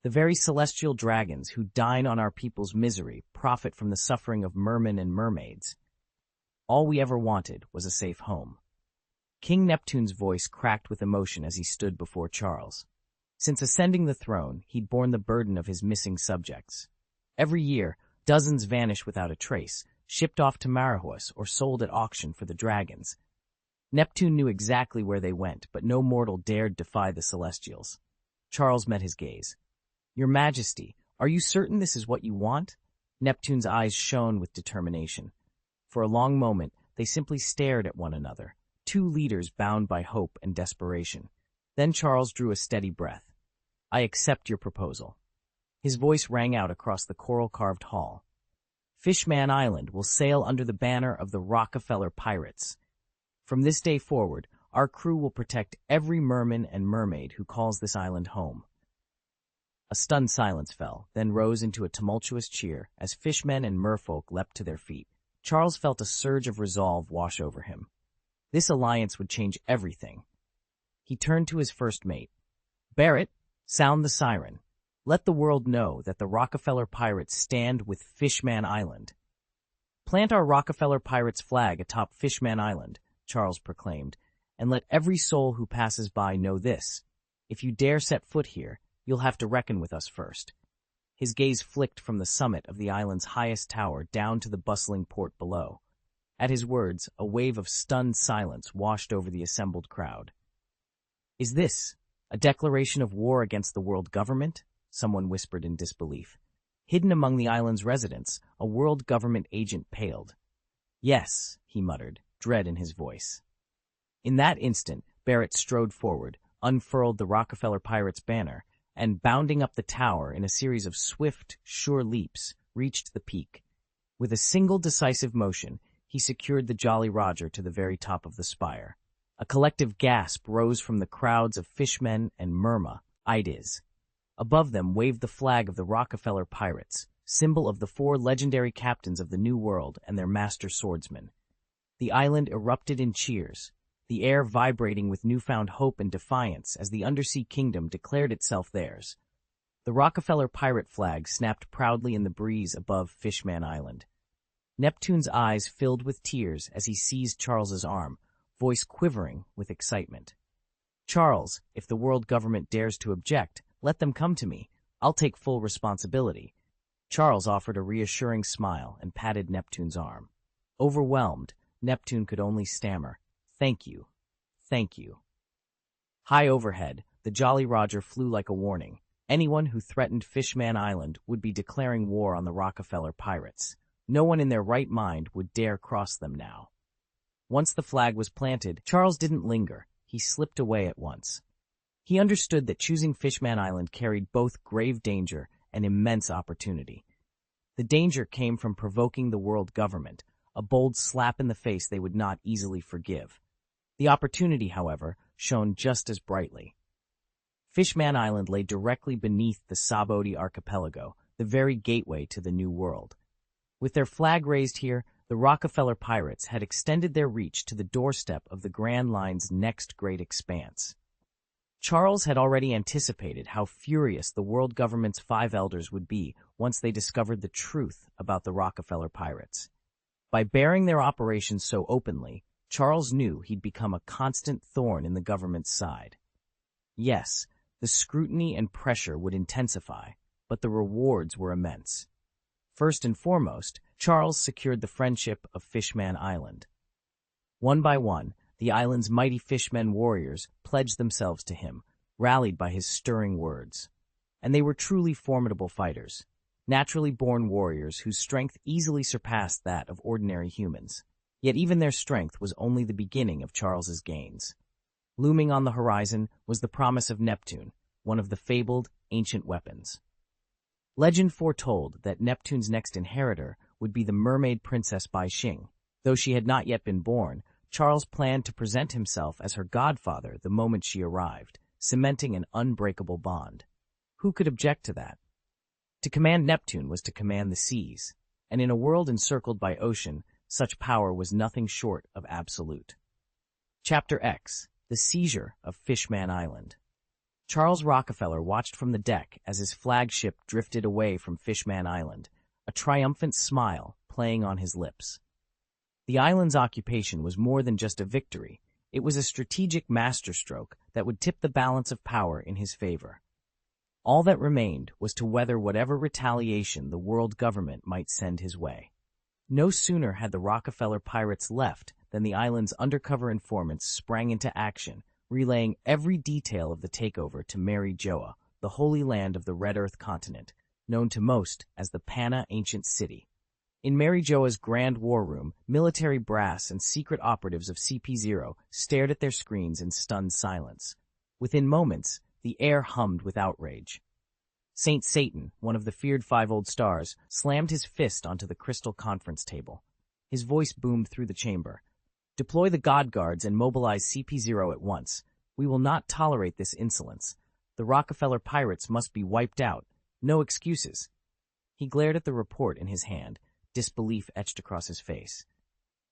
The very celestial dragons who dine on our people's misery profit from the suffering of mermen and mermaids. All we ever wanted was a safe home. King Neptune's voice cracked with emotion as he stood before Charles. Since ascending the throne, he'd borne the burden of his missing subjects. Every year, dozens vanish without a trace, shipped off to Marahus or sold at auction for the dragons. Neptune knew exactly where they went, but no mortal dared defy the Celestials. Charles met his gaze. "Your Majesty, are you certain this is what you want?" Neptune's eyes shone with determination. For a long moment, they simply stared at one another, two leaders bound by hope and desperation. Then Charles drew a steady breath. "I accept your proposal." His voice rang out across the coral-carved hall. "Fishman Island will sail under the banner of the Rockefeller pirates. From this day forward, our crew will protect every merman and mermaid who calls this island home." A stunned silence fell, then rose into a tumultuous cheer as fishmen and merfolk leapt to their feet. Charles felt a surge of resolve wash over him. This alliance would change everything. He turned to his first mate. "Barrett, sound the siren. Let the world know that the Rockefeller pirates stand with Fishman Island." "Plant our Rockefeller pirates' flag atop Fishman Island," Charles proclaimed, "and let every soul who passes by know this. If you dare set foot here, you'll have to reckon with us first." His gaze flicked from the summit of the island's highest tower down to the bustling port below. At his words, a wave of stunned silence washed over the assembled crowd. "Is this a declaration of war against the world government?" someone whispered in disbelief. Hidden among the island's residents, a world government agent paled. "Yes," he muttered, dread in his voice. In that instant, Barrett strode forward, unfurled the Rockefeller pirates' banner, and bounding up the tower in a series of swift, sure leaps, reached the peak. With a single decisive motion, he secured the Jolly Roger to the very top of the spire. A collective gasp rose from the crowds of fishmen and mermaids. Above them waved the flag of the Rockefeller pirates, symbol of the four legendary captains of the New World and their master swordsmen. The island erupted in cheers, the air vibrating with newfound hope and defiance as the undersea kingdom declared itself theirs. The Rockefeller pirate flag snapped proudly in the breeze above Fishman Island. Neptune's eyes filled with tears as he seized Charles's arm, voice quivering with excitement. "Charles, if the world government dares to object, let them come to me. I'll take full responsibility." Charles offered a reassuring smile and patted Neptune's arm. Overwhelmed, Neptune could only stammer, "Thank you. Thank you." High overhead, the Jolly Roger flew like a warning. Anyone who threatened Fishman Island would be declaring war on the Rockefeller pirates. No one in their right mind would dare cross them now. Once the flag was planted, Charles didn't linger. He slipped away at once. He understood that choosing Fishman Island carried both grave danger and immense opportunity. The danger came from provoking the world government, a bold slap in the face they would not easily forgive. The opportunity, however, shone just as brightly. Fishman Island lay directly beneath the Sabodi archipelago, the very gateway to the New World. With their flag raised here, the Rockefeller pirates had extended their reach to the doorstep of the Grand Line's next great expanse. Charles had already anticipated how furious the world government's 5 elders would be once they discovered the truth about the Rockefeller pirates. By bearing their operations so openly, Charles knew he'd become a constant thorn in the government's side. Yes, the scrutiny and pressure would intensify, but the rewards were immense. First and foremost, Charles secured the friendship of Fishman Island. One by one, the island's mighty fishmen warriors pledged themselves to him, rallied by his stirring words. And they were truly formidable fighters, naturally born warriors whose strength easily surpassed that of ordinary humans. Yet even their strength was only the beginning of Charles's gains. Looming on the horizon was the promise of Neptune, one of the fabled ancient weapons. Legend foretold that Neptune's next inheritor would be the mermaid princess Bai Xing. Though she had not yet been born, Charles planned to present himself as her godfather the moment she arrived, cementing an unbreakable bond. Who could object to that? To command Neptune was to command the seas, and in a world encircled by ocean, such power was nothing short of absolute. Chapter X: The Seizure of Fishman Island. Charles Rockefeller watched from the deck as his flagship drifted away from Fishman Island, a triumphant smile playing on his lips. The island's occupation was more than just a victory. It was a strategic masterstroke that would tip the balance of power in his favor. All that remained was to weather whatever retaliation the world government might send his way. No sooner had the Rockefeller pirates left than the island's undercover informants sprang into action, relaying every detail of the takeover to Mary Joa, the holy land of the Red Earth continent, known to most as the Pana Ancient City. In Mary Joa's grand war room, military brass and secret operatives of CP0 stared at their screens in stunned silence. Within moments, the air hummed with outrage. Saint Satan, one of the feared 5 old stars, slammed his fist onto the crystal conference table. His voice boomed through the chamber. "Deploy the God Guards and mobilize CP0 at once. We will not tolerate this insolence. The Rockefeller pirates must be wiped out. No excuses." He glared at the report in his hand, disbelief etched across his face.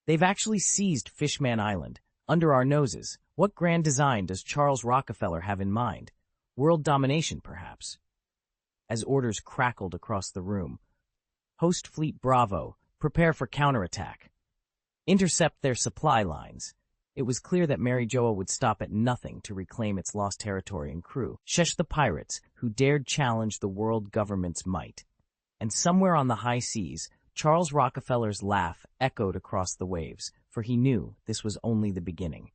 "They've actually seized Fishman Island, under our noses. What grand design does Charles Rockefeller have in mind? World domination, perhaps?" As orders crackled across the room, "Host Fleet Bravo, prepare for counterattack. Intercept their supply lines." It was clear that Mary Joa would stop at nothing to reclaim its lost territory and crew. Shush the pirates who dared challenge the world government's might. And somewhere on the high seas, Charles Rockefeller's laugh echoed across the waves, for he knew this was only the beginning.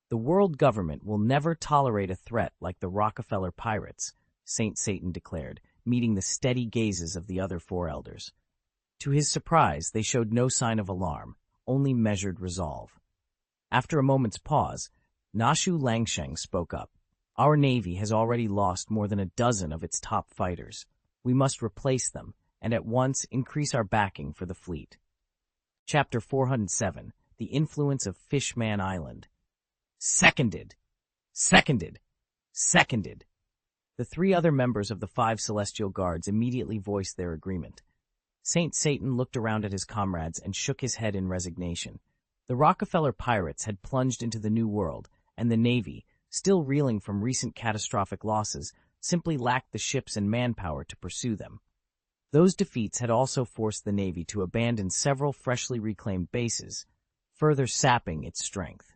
"The world government will never tolerate a threat like the Rockefeller pirates," Saint Satan declared, meeting the steady gazes of the other 4 elders. To his surprise, they showed no sign of alarm, only measured resolve. After a moment's pause, Nashu Langsheng spoke up. "Our navy has already lost more than a dozen of its top fighters. We must replace them, and at once increase our backing for the fleet." Chapter 407: The Influence of Fishman Island. Seconded! Seconded! Seconded! The 3 other members of the 5 Celestial Guards immediately voiced their agreement. Saint Satan looked around at his comrades and shook his head in resignation. The Rockefeller pirates had plunged into the New World, and the Navy, still reeling from recent catastrophic losses, simply lacked the ships and manpower to pursue them. Those defeats had also forced the Navy to abandon several freshly reclaimed bases, further sapping its strength.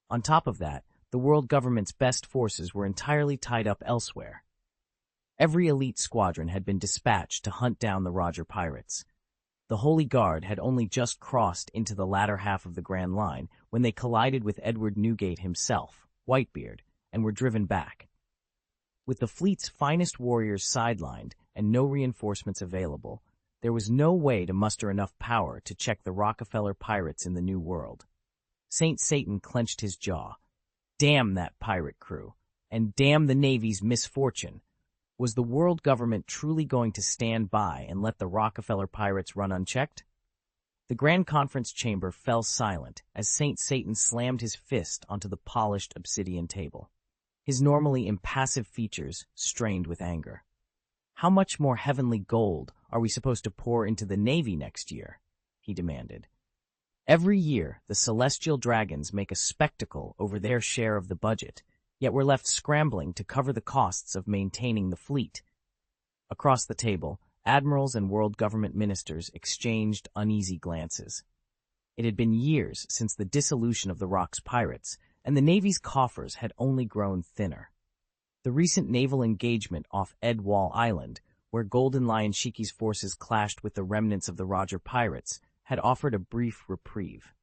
On top of that, the world government's best forces were entirely tied up elsewhere. Every elite squadron had been dispatched to hunt down the Roger pirates. The Holy Guard had only just crossed into the latter half of the Grand Line when they collided with Edward Newgate himself, Whitebeard, and were driven back. With the fleet's finest warriors sidelined and no reinforcements available, there was no way to muster enough power to check the Rockefeller pirates in the New World. Saint Satan clenched his jaw. Damn that pirate crew, and damn the Navy's misfortune. Was the world government truly going to stand by and let the Rockefeller pirates run unchecked? The Grand Conference chamber fell silent as Saint Satan slammed his fist onto the polished obsidian table. His normally impassive features strained with anger. How much more heavenly gold are we supposed to pour into the Navy next year? He demanded. Every year, the celestial dragons make a spectacle over their share of the budget, yet we're left scrambling to cover the costs of maintaining the fleet. Across the table, admirals and world government ministers exchanged uneasy glances. It had been years since the dissolution of the Rock's pirates, and the Navy's coffers had only grown thinner. The recent naval engagement off Edwall Island, where Golden Lion Shiki's forces clashed with the remnants of the Roger pirates, had offered a brief reprieve.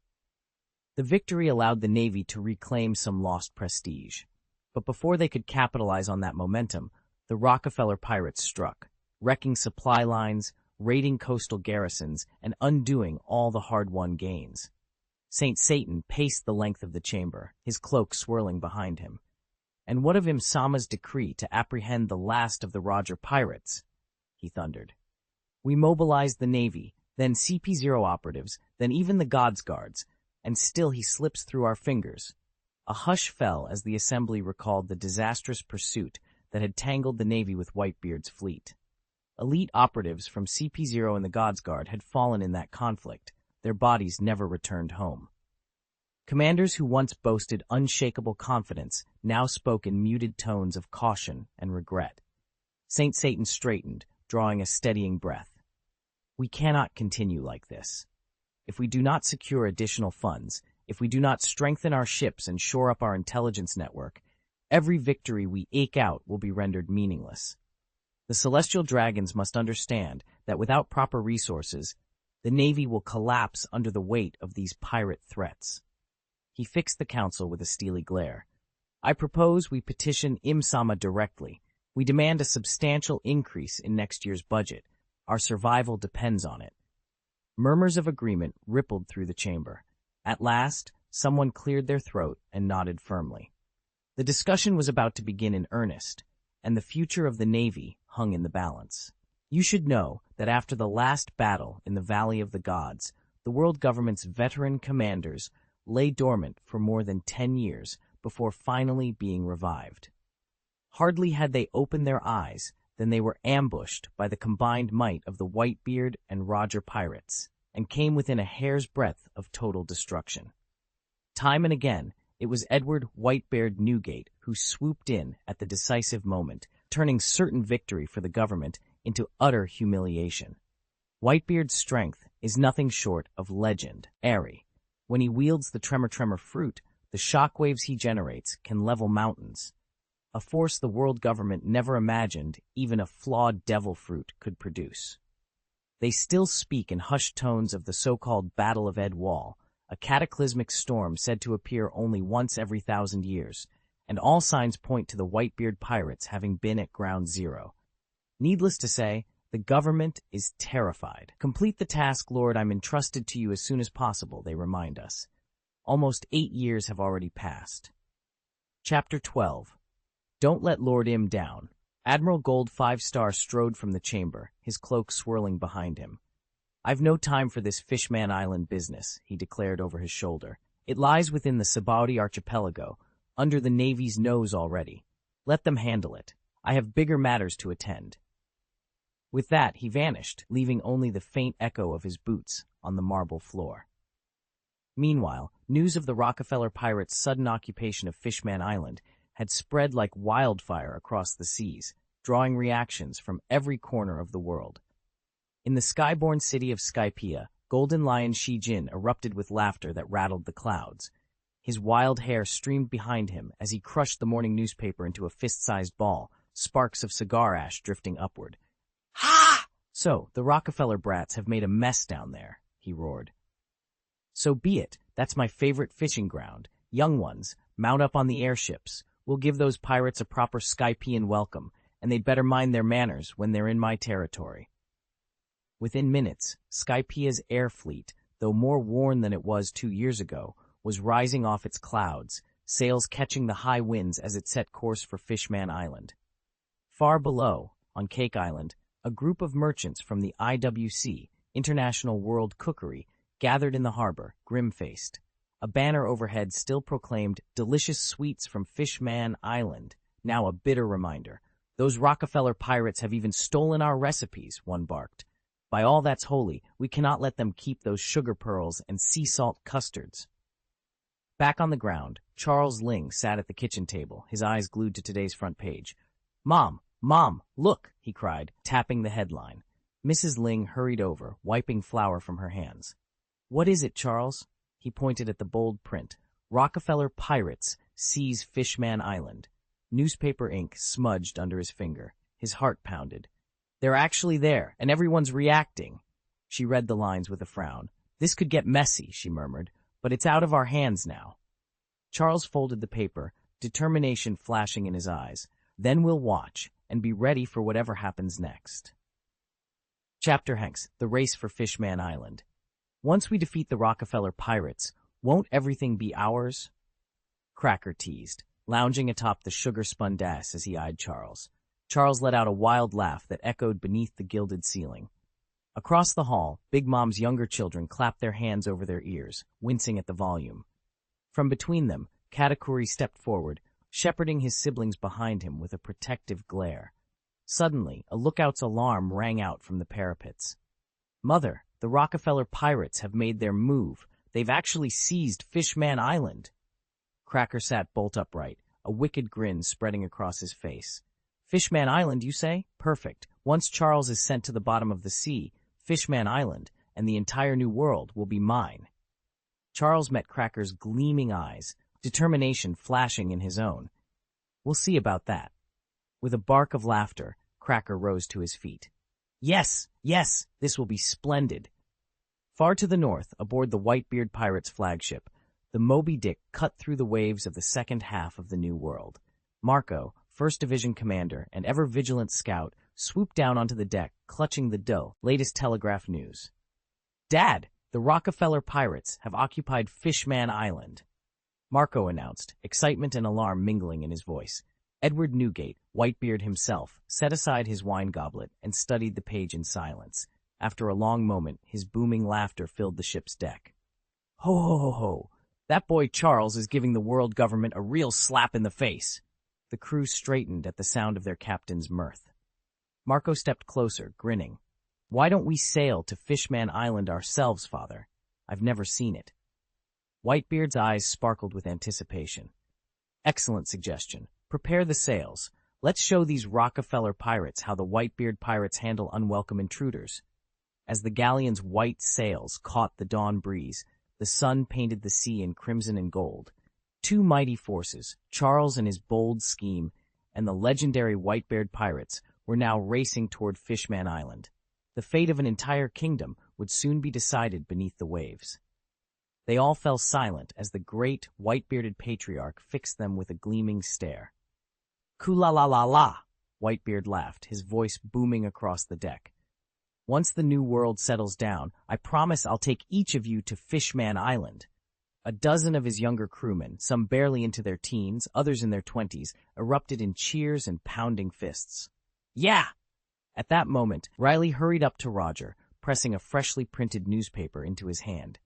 The victory allowed the Navy to reclaim some lost prestige. But before they could capitalize on that momentum, the Rockefeller pirates struck, wrecking supply lines, raiding coastal garrisons, and undoing all the hard-won gains. Saint Satan paced the length of the chamber, his cloak swirling behind him. And what of Imsama's decree to apprehend the last of the Roger pirates? He thundered. We mobilized the Navy, then CP0 operatives, then even the God's Guards, and still he slips through our fingers. A hush fell as the assembly recalled the disastrous pursuit that had tangled the Navy with Whitebeard's fleet. Elite operatives from CP0 and the God's Guard had fallen in that conflict, their bodies never returned home. Commanders who once boasted unshakable confidence now spoke in muted tones of caution and regret. Saint Satan straightened, drawing a steadying breath. We cannot continue like this. If we do not secure additional funds, if we do not strengthen our ships and shore up our intelligence network, every victory we eke out will be rendered meaningless. The Celestial Dragons must understand that without proper resources, the Navy will collapse under the weight of these pirate threats. He fixed the council with a steely glare. I propose we petition Imsama directly. We demand a substantial increase in next year's budget. Our survival depends on it. Murmurs of agreement rippled through the chamber. At last, someone cleared their throat and nodded firmly. The discussion was about to begin in earnest, and the future of the Navy hung in the balance. You should know that after the last battle in the Valley of the Gods, the world government's veteran commanders lay dormant for more than 10 years before finally being revived. Hardly had they opened their eyes than they were ambushed by the combined might of the Whitebeard and Roger pirates, and came within a hair's breadth of total destruction. Time and again, it was Edward Whitebeard Newgate who swooped in at the decisive moment, turning certain victory for the government into utter humiliation. Whitebeard's strength is nothing short of legend, airy. When he wields the tremor fruit, the shockwaves he generates can level mountains, a force the world government never imagined even a flawed devil fruit could produce. They still speak in hushed tones of the so-called Battle of Edwall, a cataclysmic storm said to appear only once every 1,000 years, and all signs point to the Whitebeard pirates having been at ground zero. Needless to say, the government is terrified. Complete the task, Lord, I'm entrusted to you as soon as possible, they remind us. Almost 8 years have already passed. Chapter 12. Don't let Lord Im down. Admiral Gold 5-star strode from the chamber, his cloak swirling behind him. I've no time for this Fishman Island business, he declared over his shoulder. It lies within the Sabaudi archipelago, under the Navy's nose already. Let them handle it. I have bigger matters to attend. With that, he vanished, leaving only the faint echo of his boots on the marble floor. Meanwhile, news of the Rockefeller pirates' sudden occupation of Fishman Island had spread like wildfire across the seas, drawing reactions from every corner of the world. In the skyborn city of Skypiea, Golden Lion Shijin erupted with laughter that rattled the clouds. His wild hair streamed behind him as he crushed the morning newspaper into a fist-sized ball, sparks of cigar ash drifting upward. Ha! So, the Rockefeller brats have made a mess down there, he roared. So be it. That's my favorite fishing ground. Young ones, mount up on the airships. We'll give those pirates a proper Skypean welcome, and they'd better mind their manners when they're in my territory. Within minutes, Skypia's air fleet, though more worn than it was 2 years ago, was rising off its clouds, sails catching the high winds as it set course for Fishman Island. Far below, on Cake Island, a group of merchants from the IWC, International World Cookery, gathered in the harbor, grim-faced. A banner overhead still proclaimed delicious sweets from Fishman Island, now a bitter reminder. Those Rockefeller pirates have even stolen our recipes, one barked. By all that's holy, we cannot let them keep those sugar pearls and sea salt custards. Back on the ground, Charles Ling sat at the kitchen table, his eyes glued to today's front page. Mom, look, he cried, tapping the headline. Mrs. Ling hurried over, wiping flour from her hands. What is it, Charles? He pointed at the bold print. Rockefeller pirates seize Fishman Island. Newspaper ink smudged under his finger. His heart pounded. They're actually there, and everyone's reacting. She read the lines with a frown. This could get messy, she murmured, but it's out of our hands now. Charles folded the paper, determination flashing in his eyes. Then we'll watch, and be ready for whatever happens next. Chapter Hanks, The Race for Fishman Island. Once we defeat the Rockefeller pirates, won't everything be ours? Cracker teased, lounging atop the sugar-spun desk as he eyed Charles. Charles let out a wild laugh that echoed beneath the gilded ceiling. Across the hall, Big Mom's younger children clapped their hands over their ears, wincing at the volume. From between them, Katakuri stepped forward, shepherding his siblings behind him with a protective glare. Suddenly, a lookout's alarm rang out from the parapets. Mother, the Rockefeller pirates have made their move. They've actually seized Fishman Island. Cracker sat bolt upright, a wicked grin spreading across his face. Fishman Island, you say? Perfect. Once Charles is sent to the bottom of the sea, Fishman Island, and the entire new world will be mine. Charles met Cracker's gleaming eyes, determination flashing in his own. We'll see about that. With a bark of laughter, Cracker rose to his feet. Yes, this will be splendid. Far to the north, aboard the Whitebeard pirates' flagship, the Moby Dick cut through the waves of the second half of the New World. Marco, 1st Division commander and ever-vigilant scout, swooped down onto the deck, clutching the latest telegraph news. Dad, the Rockefeller pirates have occupied Fishman Island. Marco announced, excitement and alarm mingling in his voice. Edward Newgate, Whitebeard himself, set aside his wine goblet and studied the page in silence. After a long moment, his booming laughter filled the ship's deck. Ho, ho, ho, ho! That boy Charles is giving the world government a real slap in the face. The crew straightened at the sound of their captain's mirth. Marco stepped closer, grinning. Why don't we sail to Fishman Island ourselves, Father? I've never seen it. Whitebeard's eyes sparkled with anticipation. Excellent suggestion. Prepare the sails. Let's show these Rockefeller pirates how the Whitebeard pirates handle unwelcome intruders. As the galleon's white sails caught the dawn breeze, the sun painted the sea in crimson and gold. Two mighty forces, Charles and his bold scheme, and the legendary Whitebeard pirates, were now racing toward Fishman Island. The fate of an entire kingdom would soon be decided beneath the waves. They all fell silent as the great, white-bearded patriarch fixed them with a gleaming stare. "Ku-la-la-la-la!" Whitebeard laughed, his voice booming across the deck. "Once the new world settles down, I promise I'll take each of you to Fishman Island." A dozen of his younger crewmen, some barely into their teens, others in their 20s, erupted in cheers and pounding fists. Yeah! At that moment, Riley hurried up to Roger, pressing a freshly printed newspaper into his hand.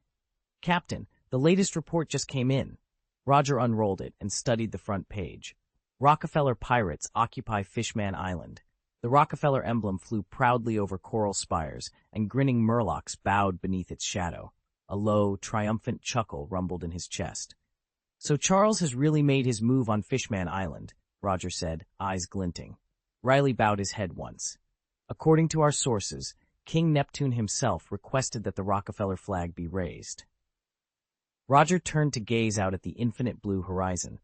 "Captain, the latest report just came in." Roger unrolled it and studied the front page. Rockefeller pirates occupy Fishman Island. The Rockefeller emblem flew proudly over coral spires, and grinning murlocs bowed beneath its shadow. A low, triumphant chuckle rumbled in his chest. "So Charles has really made his move on Fishman Island," Roger said, eyes glinting. Riley bowed his head once. "According to our sources, King Neptune himself requested that the Rockefeller flag be raised." Roger turned to gaze out at the infinite blue horizon.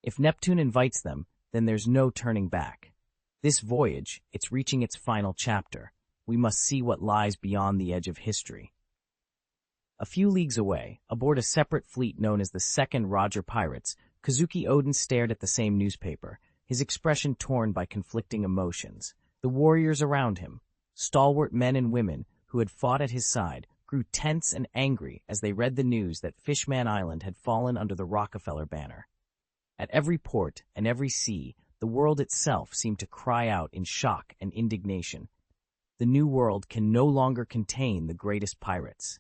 If Neptune invites them, then there's no turning back. This voyage, it's reaching its final chapter. We must see what lies beyond the edge of history. A few leagues away, aboard a separate fleet known as the 2nd Roger Pirates, Kazuki Oden stared at the same newspaper, his expression torn by conflicting emotions. The warriors around him, stalwart men and women who had fought at his side, grew tense and angry as they read the news that Fishman Island had fallen under the Rockefeller banner. At every port and every sea, the world itself seemed to cry out in shock and indignation. The New World can no longer contain the greatest pirates.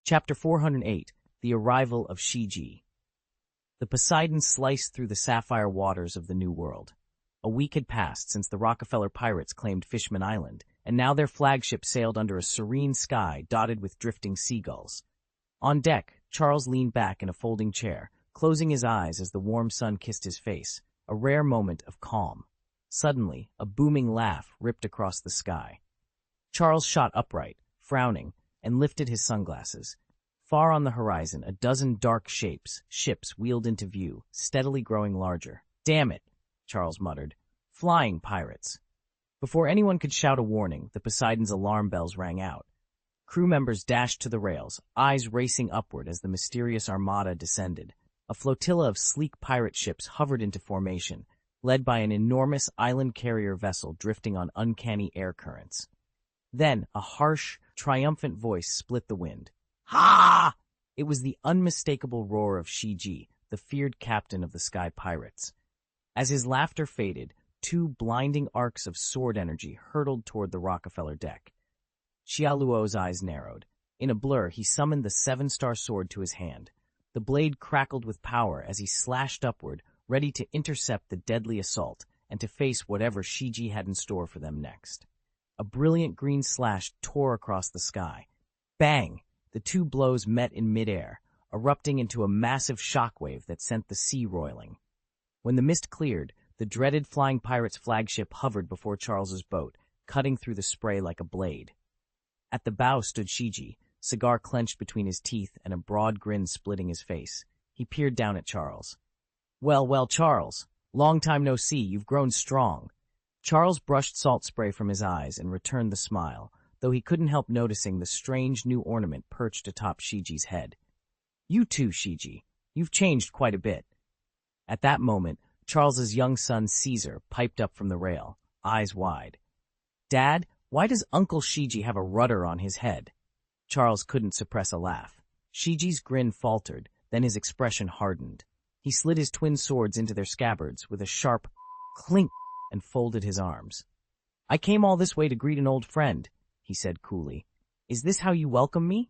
Chapter 408, The Arrival of Shiji. The Poseidon sliced through the sapphire waters of the New World. A week had passed since the Rockefeller pirates claimed Fishman Island, and now their flagship sailed under a serene sky dotted with drifting seagulls. On deck, Charles leaned back in a folding chair, closing his eyes as the warm sun kissed his face, a rare moment of calm. Suddenly, a booming laugh ripped across the sky. Charles shot upright, frowning, and lifted his sunglasses. Far on the horizon, a dozen dark ships wheeled into view, steadily growing larger. "Damn it," Charles muttered. "Flying pirates." Before anyone could shout a warning, the Poseidon's alarm bells rang out. Crew members dashed to the rails, eyes racing upward as the mysterious armada descended. A flotilla of sleek pirate ships hovered into formation, led by an enormous island carrier vessel drifting on uncanny air currents. Then, a harsh, triumphant voice split the wind. "Ha!" It was the unmistakable roar of Shiji, the feared captain of the Sky Pirates. As his laughter faded, two blinding arcs of sword energy hurtled toward the Rockefeller deck. Xiaoluo's eyes narrowed. In a blur, he summoned the seven-star sword to his hand. The blade crackled with power as he slashed upward, ready to intercept the deadly assault and to face whatever Shiji had in store for them next. A brilliant green slash tore across the sky. Bang! The two blows met in midair, erupting into a massive shockwave that sent the sea roiling. When the mist cleared, the dreaded flying pirate's flagship hovered before Charles's boat, cutting through the spray like a blade. At the bow stood Shiji, cigar clenched between his teeth and a broad grin splitting his face. He peered down at Charles. Well, Charles. Long time no see, you've grown strong." Charles brushed salt spray from his eyes and returned the smile, though he couldn't help noticing the strange new ornament perched atop Shiji's head. "You too, Shiji. You've changed quite a bit." At that moment, Charles's young son Caesar piped up from the rail, eyes wide. "Dad, why does Uncle Shiji have a rudder on his head?" Charles couldn't suppress a laugh. Shiji's grin faltered, then his expression hardened. He slid his twin swords into their scabbards with a sharp clink and folded his arms. "I came all this way to greet an old friend," he said coolly. "Is this how you welcome me?"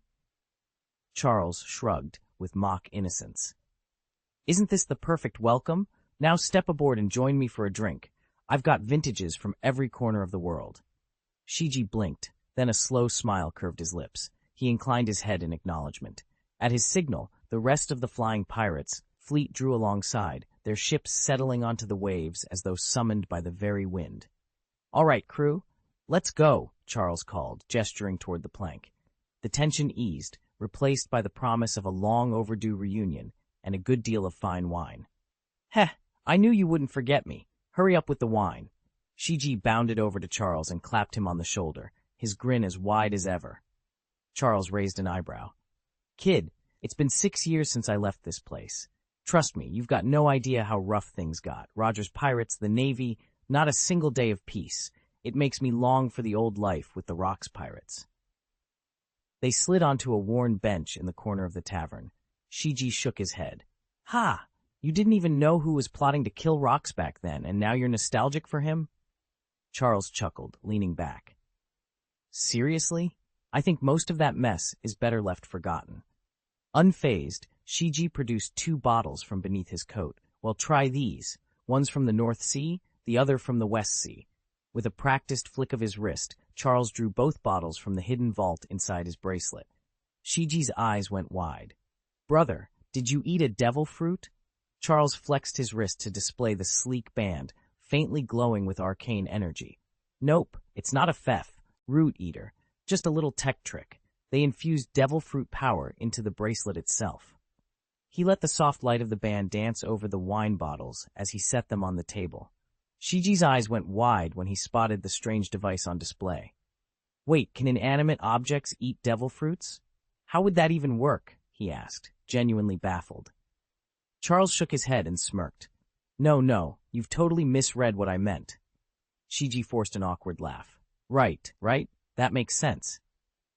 Charles shrugged with mock innocence. "Isn't this the perfect welcome? Now step aboard and join me for a drink. I've got vintages from every corner of the world." Shiji blinked, then a slow smile curved his lips. He inclined his head in acknowledgement. At his signal, the rest of the flying pirates' fleet drew alongside, their ships settling onto the waves as though summoned by the very wind. "All right, crew, let's go," Charles called, gesturing toward the plank. The tension eased, replaced by the promise of a long-overdue reunion and a good deal of fine wine. "Heh, I knew you wouldn't forget me. Hurry up with the wine." Shiji bounded over to Charles and clapped him on the shoulder, his grin as wide as ever. Charles raised an eyebrow. "Kid, it's been 6 years since I left this place. Trust me, you've got no idea how rough things got. Roger's pirates, the Navy, not a single day of peace. It makes me long for the old life with the Rocks pirates." They slid onto a worn bench in the corner of the tavern. Shiji shook his head. "Ha! You didn't even know who was plotting to kill Rocks back then, and now you're nostalgic for him?" Charles chuckled, leaning back. "Seriously? I think most of that mess is better left forgotten." Unfazed, Shiji produced 2 bottles from beneath his coat. "Well, try these. One's from the North Sea, the other from the West Sea." With a practiced flick of his wrist, Charles drew both bottles from the hidden vault inside his bracelet. Shiji's eyes went wide. "Brother, did you eat a devil fruit?" Charles flexed his wrist to display the sleek band, faintly glowing with arcane energy. "Nope, it's not a Fef, root eater, just a little tech trick. They infused devil fruit power into the bracelet itself." He let the soft light of the band dance over the wine bottles as he set them on the table. Shiji's eyes went wide when he spotted the strange device on display. "Wait, can inanimate objects eat devil fruits? How would that even work?" he asked, genuinely baffled. Charles shook his head and smirked. No, you've totally misread what I meant. Shiji forced an awkward laugh. Right, that makes sense.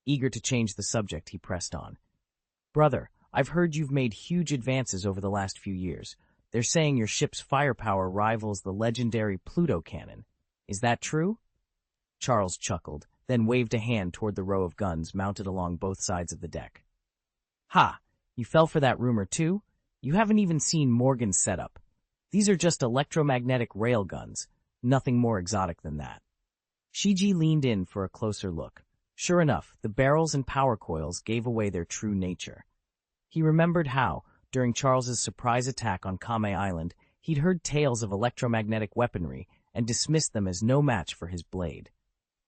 Eager to change the subject, he pressed on. Brother, I've heard you've made huge advances over the last few years. They're saying your ship's firepower rivals the legendary Pluto cannon. Is that true? Charles chuckled, then waved a hand toward the row of guns mounted along both sides of the deck. Ha! You fell for that rumor too? You haven't even seen Morgan's setup. These are just electromagnetic railguns, nothing more exotic than that. Shiji leaned in for a closer look. Sure enough, the barrels and power coils gave away their true nature. He remembered how, during Charles's surprise attack on Kame Island, he'd heard tales of electromagnetic weaponry and dismissed them as no match for his blade.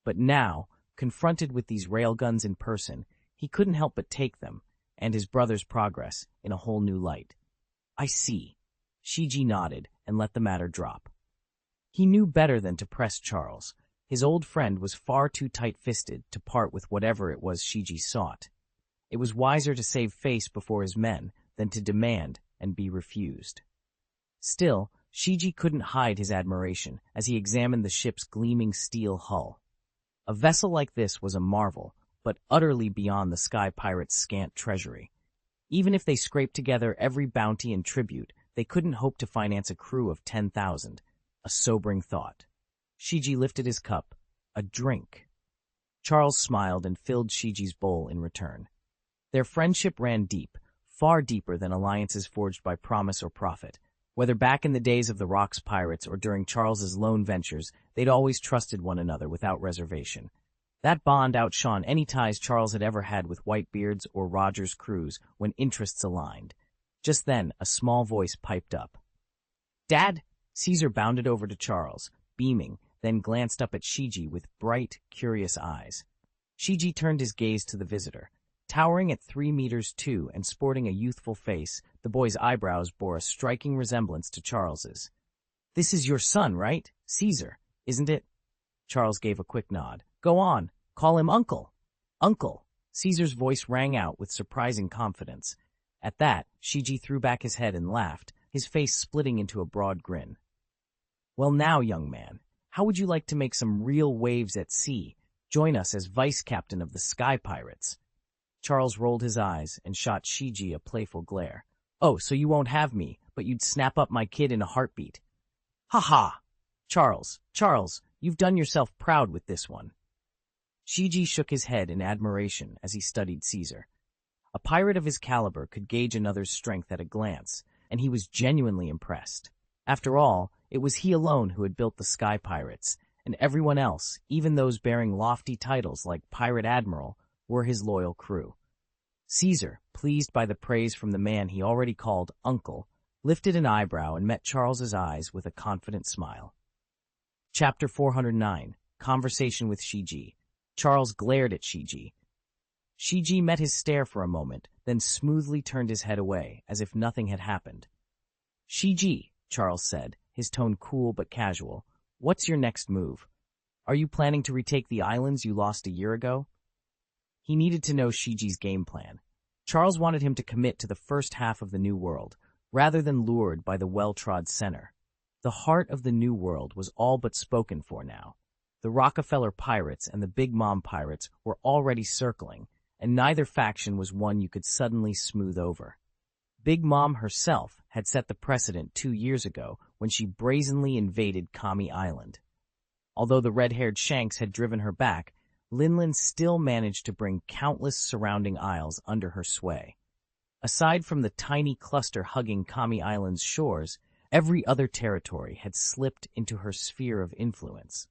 But now, confronted with these railguns in person, he couldn't help but take them, and his brother's progress, in a whole new light. I see. Shiji nodded and let the matter drop. He knew better than to press Charles. His old friend was far too tight-fisted to part with whatever it was Shiji sought. It was wiser to save face before his men than to demand and be refused. Still, Shiji couldn't hide his admiration as he examined the ship's gleaming steel hull. A vessel like this was a marvel, but utterly beyond the Sky Pirates' scant treasury. Even if they scraped together every bounty and tribute, they couldn't hope to finance a crew of 10,000. A sobering thought. Shiji lifted his cup. A drink. Charles smiled and filled Shiji's bowl in return. Their friendship ran deep, far deeper than alliances forged by promise or profit. Whether back in the days of the Rocks Pirates or during Charles's lone ventures, they'd always trusted one another without reservation. That bond outshone any ties Charles had ever had with Whitebeard's or Roger's crews when interests aligned. Just then, a small voice piped up. Dad! Caesar bounded over to Charles, beaming, then glanced up at Shiji with bright, curious eyes. Shiji turned his gaze to the visitor. Towering at 3 meters 2 and sporting a youthful face, the boy's eyebrows bore a striking resemblance to Charles's. This is your son, right? Caesar, isn't it? Charles gave a quick nod. Go on, call him Uncle. Uncle. Caesar's voice rang out with surprising confidence. At that, Shiji threw back his head and laughed, his face splitting into a broad grin. Well now, young man, how would you like to make some real waves at sea? Join us as vice-captain of the Sky Pirates. Charles rolled his eyes and shot Shiji a playful glare. Oh, so you won't have me, but you'd snap up my kid in a heartbeat. Ha ha! Charles, you've done yourself proud with this one. Shiji shook his head in admiration as he studied Caesar. A pirate of his caliber could gauge another's strength at a glance, and he was genuinely impressed. After all, it was he alone who had built the Sky Pirates, and everyone else, even those bearing lofty titles like Pirate Admiral, were his loyal crew. Caesar, pleased by the praise from the man he already called Uncle, lifted an eyebrow and met Charles's eyes with a confident smile. Chapter 409, Conversation with Shiji. Charles glared at Shiji. Shiji met his stare for a moment, then smoothly turned his head away, as if nothing had happened. Shiji, Charles said, his tone cool but casual, what's your next move? Are you planning to retake the islands you lost a year ago? He needed to know Shiji's game plan. Charles wanted him to commit to the first half of the New World, rather than lured by the well-trod center. The heart of the New World was all but spoken for now. The Rockefeller Pirates and the Big Mom Pirates were already circling, and neither faction was one you could suddenly smooth over. Big Mom herself had set the precedent 2 years ago when she brazenly invaded Kami Island. Although the red-haired Shanks had driven her back, Linlin still managed to bring countless surrounding isles under her sway. Aside from the tiny cluster hugging Kami Island's shores, every other territory had slipped into her sphere of influence.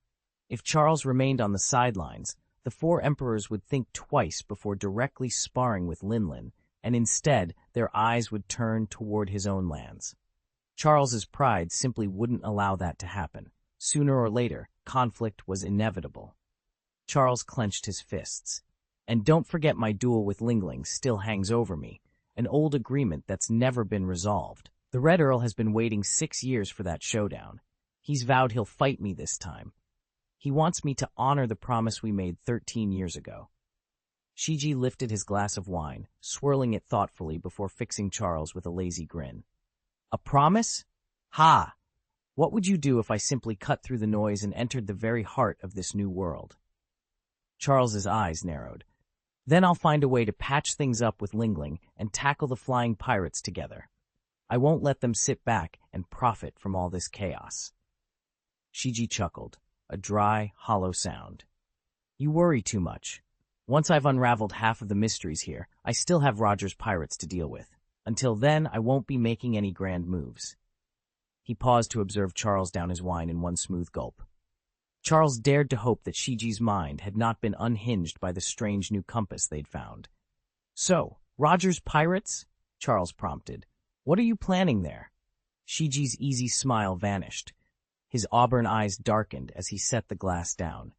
If Charles remained on the sidelines, the 4 emperors would think twice before directly sparring with Linlin, and instead their eyes would turn toward his own lands. Charles's pride simply wouldn't allow that to happen. Sooner or later, conflict was inevitable. Charles clenched his fists. And don't forget my duel with Lingling still hangs over me, an old agreement that's never been resolved. The Red Earl has been waiting 6 years for that showdown. He's vowed he'll fight me this time. He wants me to honor the promise we made 13 years ago. Shiji lifted his glass of wine, swirling it thoughtfully before fixing Charles with a lazy grin. A promise? Ha! What would you do if I simply cut through the noise and entered the very heart of this new world? Charles's eyes narrowed. Then I'll find a way to patch things up with Lingling and tackle the flying pirates together. I won't let them sit back and profit from all this chaos. Shiji chuckled, a dry, hollow sound. You worry too much. Once I've unraveled half of the mysteries here, I still have Roger's pirates to deal with. Until then, I won't be making any grand moves. He paused to observe Charles down his wine in one smooth gulp. Charles dared to hope that Shiji's mind had not been unhinged by the strange new compass they'd found. So, Roger's pirates? Charles prompted. What are you planning there? Shiji's easy smile vanished. His auburn eyes darkened as he set the glass down.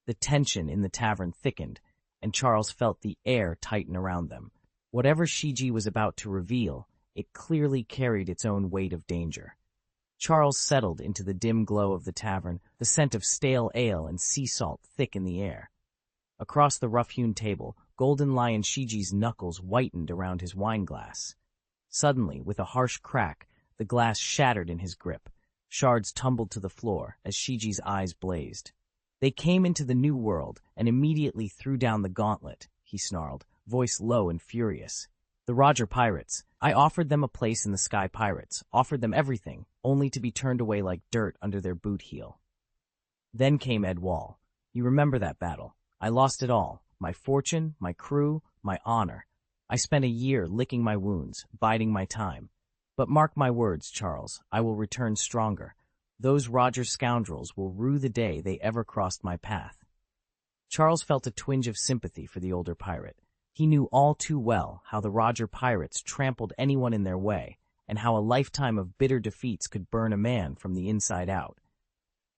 The tension in the tavern thickened, and Charles felt the air tighten around them. Whatever Shiji was about to reveal, it clearly carried its own weight of danger. Charles settled into the dim glow of the tavern, the scent of stale ale and sea salt thick in the air. Across the rough-hewn table, Golden Lion Shiji's knuckles whitened around his wineglass. Suddenly, with a harsh crack, the glass shattered in his grip. Shards tumbled to the floor as Shiji's eyes blazed. They came into the new world and immediately threw down the gauntlet, he snarled, voice low and furious. The Roger pirates. I offered them a place in the Sky Pirates, offered them everything, only to be turned away like dirt under their boot heel. Then came Ed Wall. You remember that battle. I lost it all. My fortune, my crew, my honor. I spent a year licking my wounds, biding my time. But mark my words, Charles, I will return stronger. Those Roger scoundrels will rue the day they ever crossed my path. Charles felt a twinge of sympathy for the older pirate. He knew all too well how the Roger pirates trampled anyone in their way, and how a lifetime of bitter defeats could burn a man from the inside out.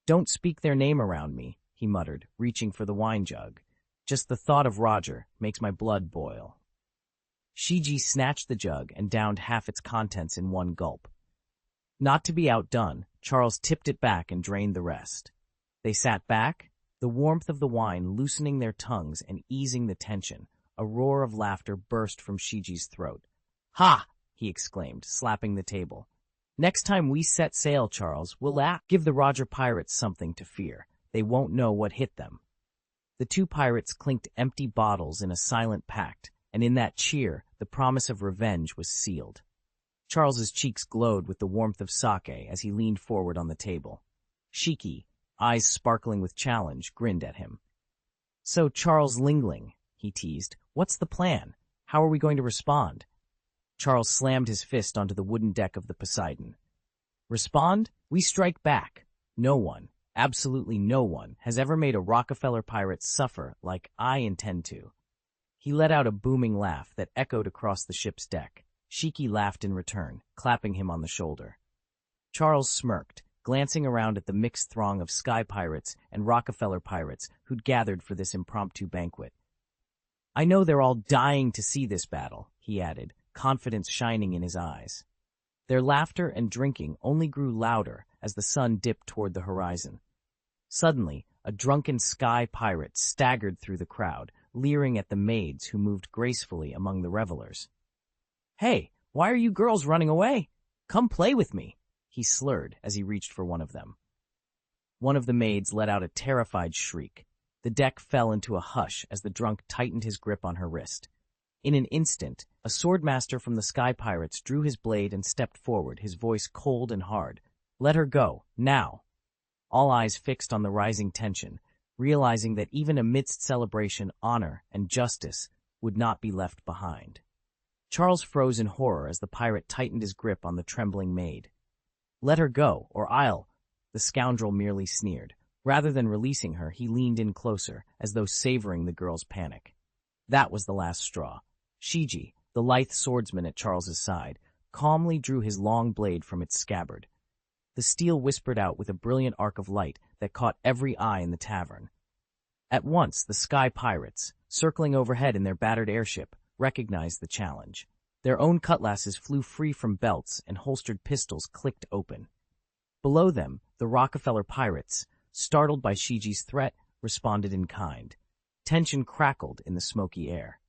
Don't speak their name around me, he muttered, reaching for the wine jug. Just the thought of Roger makes my blood boil. Shiji snatched the jug and downed half its contents in one gulp. Not to be outdone, Charles tipped it back and drained the rest. They sat back, the warmth of the wine loosening their tongues and easing the tension. A roar of laughter burst from Shiji's throat. Ha! He exclaimed, slapping the table. Next time we set sail, Charles, we'll give the Roger pirates something to fear. They won't know what hit them. The two pirates clinked empty bottles in a silent pact, and in that cheer, the promise of revenge was sealed. Charles's cheeks glowed with the warmth of sake as he leaned forward on the table. Shiki, eyes sparkling with challenge, grinned at him. So, Charles Lingling, he teased, what's the plan? How are we going to respond? Charles slammed his fist onto the wooden deck of the Poseidon. Respond? We strike back. No one, absolutely no one, has ever made a Rockefeller pirate suffer like I intend to. He let out a booming laugh that echoed across the ship's deck. Shiki laughed in return, clapping him on the shoulder. Charles smirked, glancing around at the mixed throng of Sky Pirates and Rockefeller pirates who'd gathered for this impromptu banquet. I know they're all dying to see this battle, he added, confidence shining in his eyes. Their laughter and drinking only grew louder as the sun dipped toward the horizon. Suddenly, a drunken Sky pirate staggered through the crowd, leering at the maids who moved gracefully among the revelers. Hey, why are you girls running away? Come play with me, he slurred as he reached for one of them. One of the maids let out a terrified shriek. The deck fell into a hush as the drunk tightened his grip on her wrist. In an instant, a swordmaster from the Sky Pirates drew his blade and stepped forward, his voice cold and hard. Let her go, now. All eyes fixed on the rising tension, realizing that even amidst celebration, honor and justice would not be left behind. Charles froze in horror as the pirate tightened his grip on the trembling maid. Let her go, or I'll, the scoundrel merely sneered. Rather than releasing her, he leaned in closer, as though savoring the girl's panic. That was the last straw. Shiji, the lithe swordsman at Charles's side, calmly drew his long blade from its scabbard. The steel whispered out with a brilliant arc of light that caught every eye in the tavern. At once, the Sky Pirates, circling overhead in their battered airship, recognized the challenge. Their own cutlasses flew free from belts and holstered pistols clicked open. Below them, the Rockefeller pirates, startled by Shiji's threat, responded in kind. Tension crackled in the smoky air.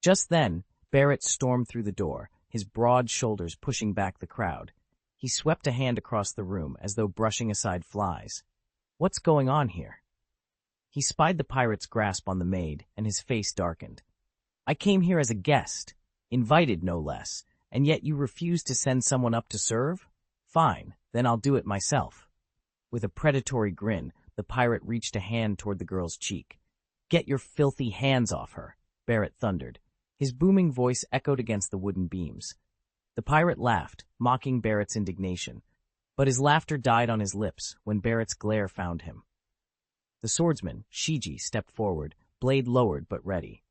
Just then, Barrett stormed through the door, his broad shoulders pushing back the crowd. He swept a hand across the room as though brushing aside flies. What's going on here? He spied the pirate's grasp on the maid, and his face darkened. I came here as a guest, invited no less, and yet you refuse to send someone up to serve? Fine, then I'll do it myself. With a predatory grin, the pirate reached a hand toward the girl's cheek. Get your filthy hands off her, Barrett thundered. His booming voice echoed against the wooden beams. The pirate laughed, mocking Barrett's indignation, but his laughter died on his lips when Barrett's glare found him. The swordsman, Shiji, stepped forward, blade lowered but ready.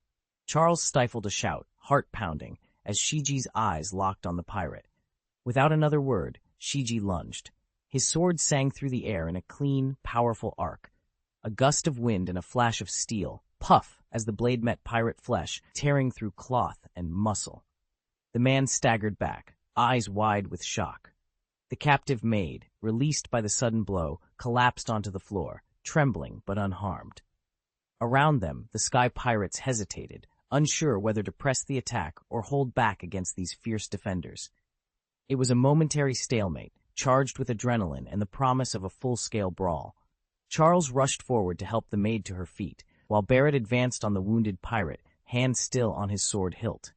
Charles stifled a shout, heart pounding, as Shiji's eyes locked on the pirate. Without another word, Shiji lunged. His sword sang through the air in a clean, powerful arc. A gust of wind and a flash of steel, puff, as the blade met pirate flesh, tearing through cloth and muscle. The man staggered back, eyes wide with shock. The captive maid, released by the sudden blow, collapsed onto the floor, trembling but unharmed. Around them, the sky pirates hesitated, unsure whether to press the attack or hold back against these fierce defenders. It was a momentary stalemate, charged with adrenaline and the promise of a full-scale brawl. Charles rushed forward to help the maid to her feet, while Barrett advanced on the wounded pirate, hand still on his sword hilt.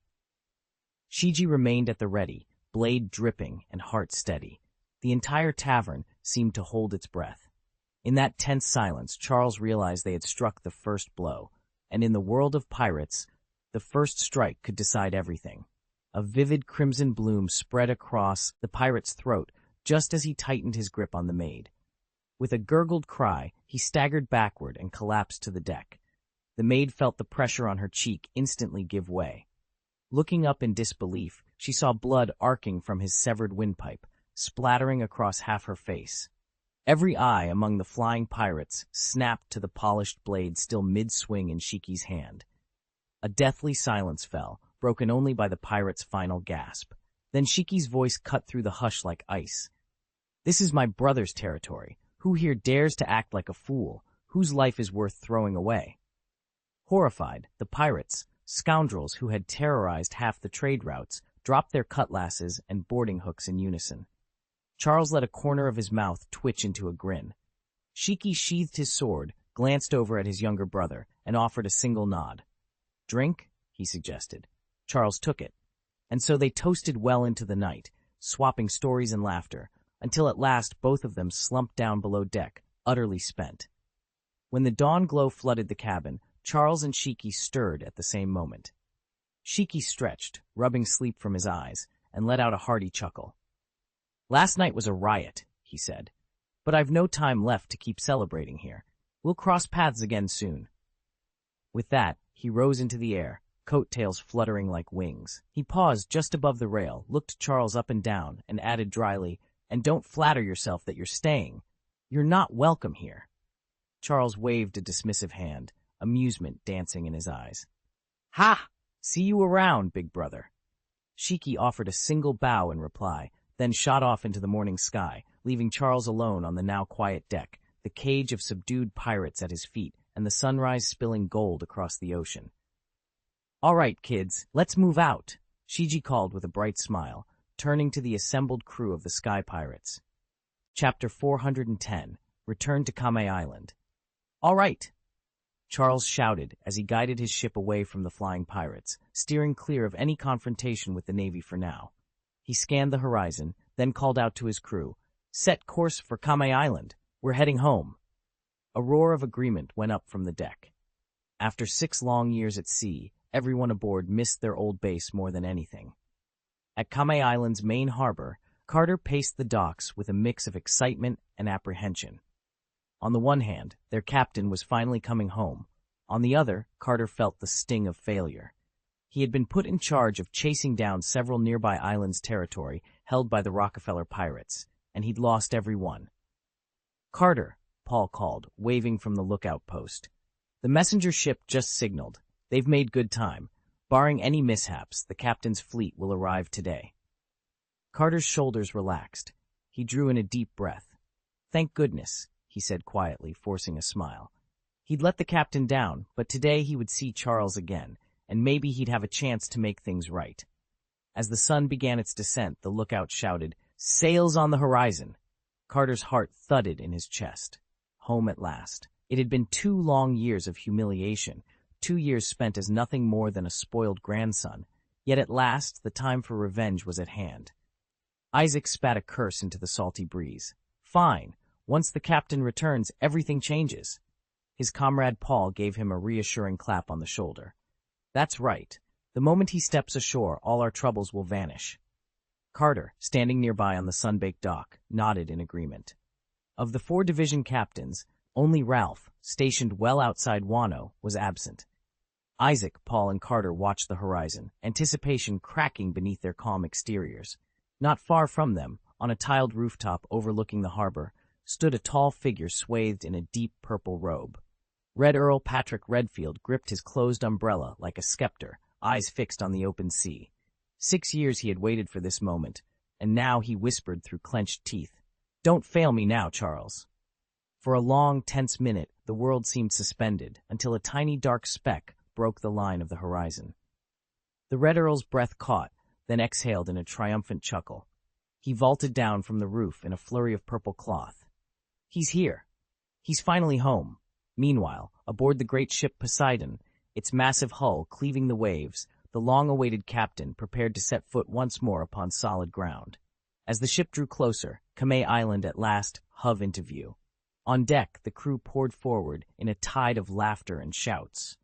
Shiji remained at the ready, blade dripping and heart steady. The entire tavern seemed to hold its breath. In that tense silence, Charles realized they had struck the first blow, and in the world of pirates, the first strike could decide everything. A vivid crimson bloom spread across the pirate's throat just as he tightened his grip on the maid. With a gurgled cry, he staggered backward and collapsed to the deck. The maid felt the pressure on her cheek instantly give way. Looking up in disbelief, she saw blood arcing from his severed windpipe, splattering across half her face. Every eye among the flying pirates snapped to the polished blade still mid-swing in Shiki's hand. A deathly silence fell, broken only by the pirate's final gasp. Then Shiki's voice cut through the hush like ice. This is my brother's territory. Who here dares to act like a fool? Whose life is worth throwing away? Horrified, the pirates, scoundrels who had terrorized half the trade routes, dropped their cutlasses and boarding hooks in unison. Charles let a corner of his mouth twitch into a grin. Shiki sheathed his sword, glanced over at his younger brother, and offered a single nod. Drink? He suggested. Charles took it. And so they toasted well into the night, swapping stories and laughter, until at last both of them slumped down below deck, utterly spent. When the dawn glow flooded the cabin, Charles and Shiki stirred at the same moment. Shiki stretched, rubbing sleep from his eyes, and let out a hearty chuckle. Last night was a riot, he said, but I've no time left to keep celebrating here. We'll cross paths again soon. With that, he rose into the air, coattails fluttering like wings. He paused just above the rail, looked Charles up and down, and added dryly, and don't flatter yourself that you're staying. You're not welcome here. Charles waved a dismissive hand, amusement dancing in his eyes. Ha! See you around, big brother. Shiki offered a single bow in reply, then shot off into the morning sky, leaving Charles alone on the now quiet deck, the cage of subdued pirates at his feet, and the sunrise spilling gold across the ocean. All right, kids, let's move out, Shiji called with a bright smile, turning to the assembled crew of the Sky Pirates. Chapter 410, Return to Kame Island. All right, Charles shouted as he guided his ship away from the flying pirates, steering clear of any confrontation with the Navy for now. He scanned the horizon, then called out to his crew, Set course for Kame Island. We're heading home. A roar of agreement went up from the deck. After 6 long years at sea, everyone aboard missed their old base more than anything. At Kame Island's main harbor, Carter paced the docks with a mix of excitement and apprehension. On the one hand, their captain was finally coming home. On the other, Carter felt the sting of failure. He had been put in charge of chasing down several nearby islands' territory held by the Rockefeller pirates, and he'd lost every one. Carter, Paul called, waving from the lookout post. The messenger ship just signaled. They've made good time. Barring any mishaps, the captain's fleet will arrive today. Carter's shoulders relaxed. He drew in a deep breath. Thank goodness, he said quietly, forcing a smile. He'd let the captain down, but today he would see Charles again, and maybe he'd have a chance to make things right. As the sun began its descent, the lookout shouted, Sails on the horizon. Carter's heart thudded in his chest. Home at last. It had been 2 long years of humiliation, 2 years spent as nothing more than a spoiled grandson, yet at last the time for revenge was at hand. Isaac spat a curse into the salty breeze. Fine. Once the captain returns, everything changes. His comrade Paul gave him a reassuring clap on the shoulder. That's right. The moment he steps ashore, all our troubles will vanish. Carter, standing nearby on the sun-baked dock, nodded in agreement. Of the 4 division captains, only Ralph, stationed well outside Wano, was absent. Isaac, Paul, and Carter watched the horizon, anticipation cracking beneath their calm exteriors. Not far from them, on a tiled rooftop overlooking the harbor, stood a tall figure swathed in a deep purple robe. Red Earl Patrick Redfield gripped his closed umbrella like a scepter, eyes fixed on the open sea. 6 years he had waited for this moment, and now he whispered through clenched teeth, "Don't fail me now, Charles." For a long, tense minute, the world seemed suspended, until a tiny dark speck broke the line of the horizon. The Red Earl's breath caught, then exhaled in a triumphant chuckle. He vaulted down from the roof in a flurry of purple cloth. He's here. He's finally home. Meanwhile, aboard the great ship Poseidon, its massive hull cleaving the waves, the long-awaited captain prepared to set foot once more upon solid ground. As the ship drew closer, Kame Island at last hove into view. On deck, the crew poured forward in a tide of laughter and shouts.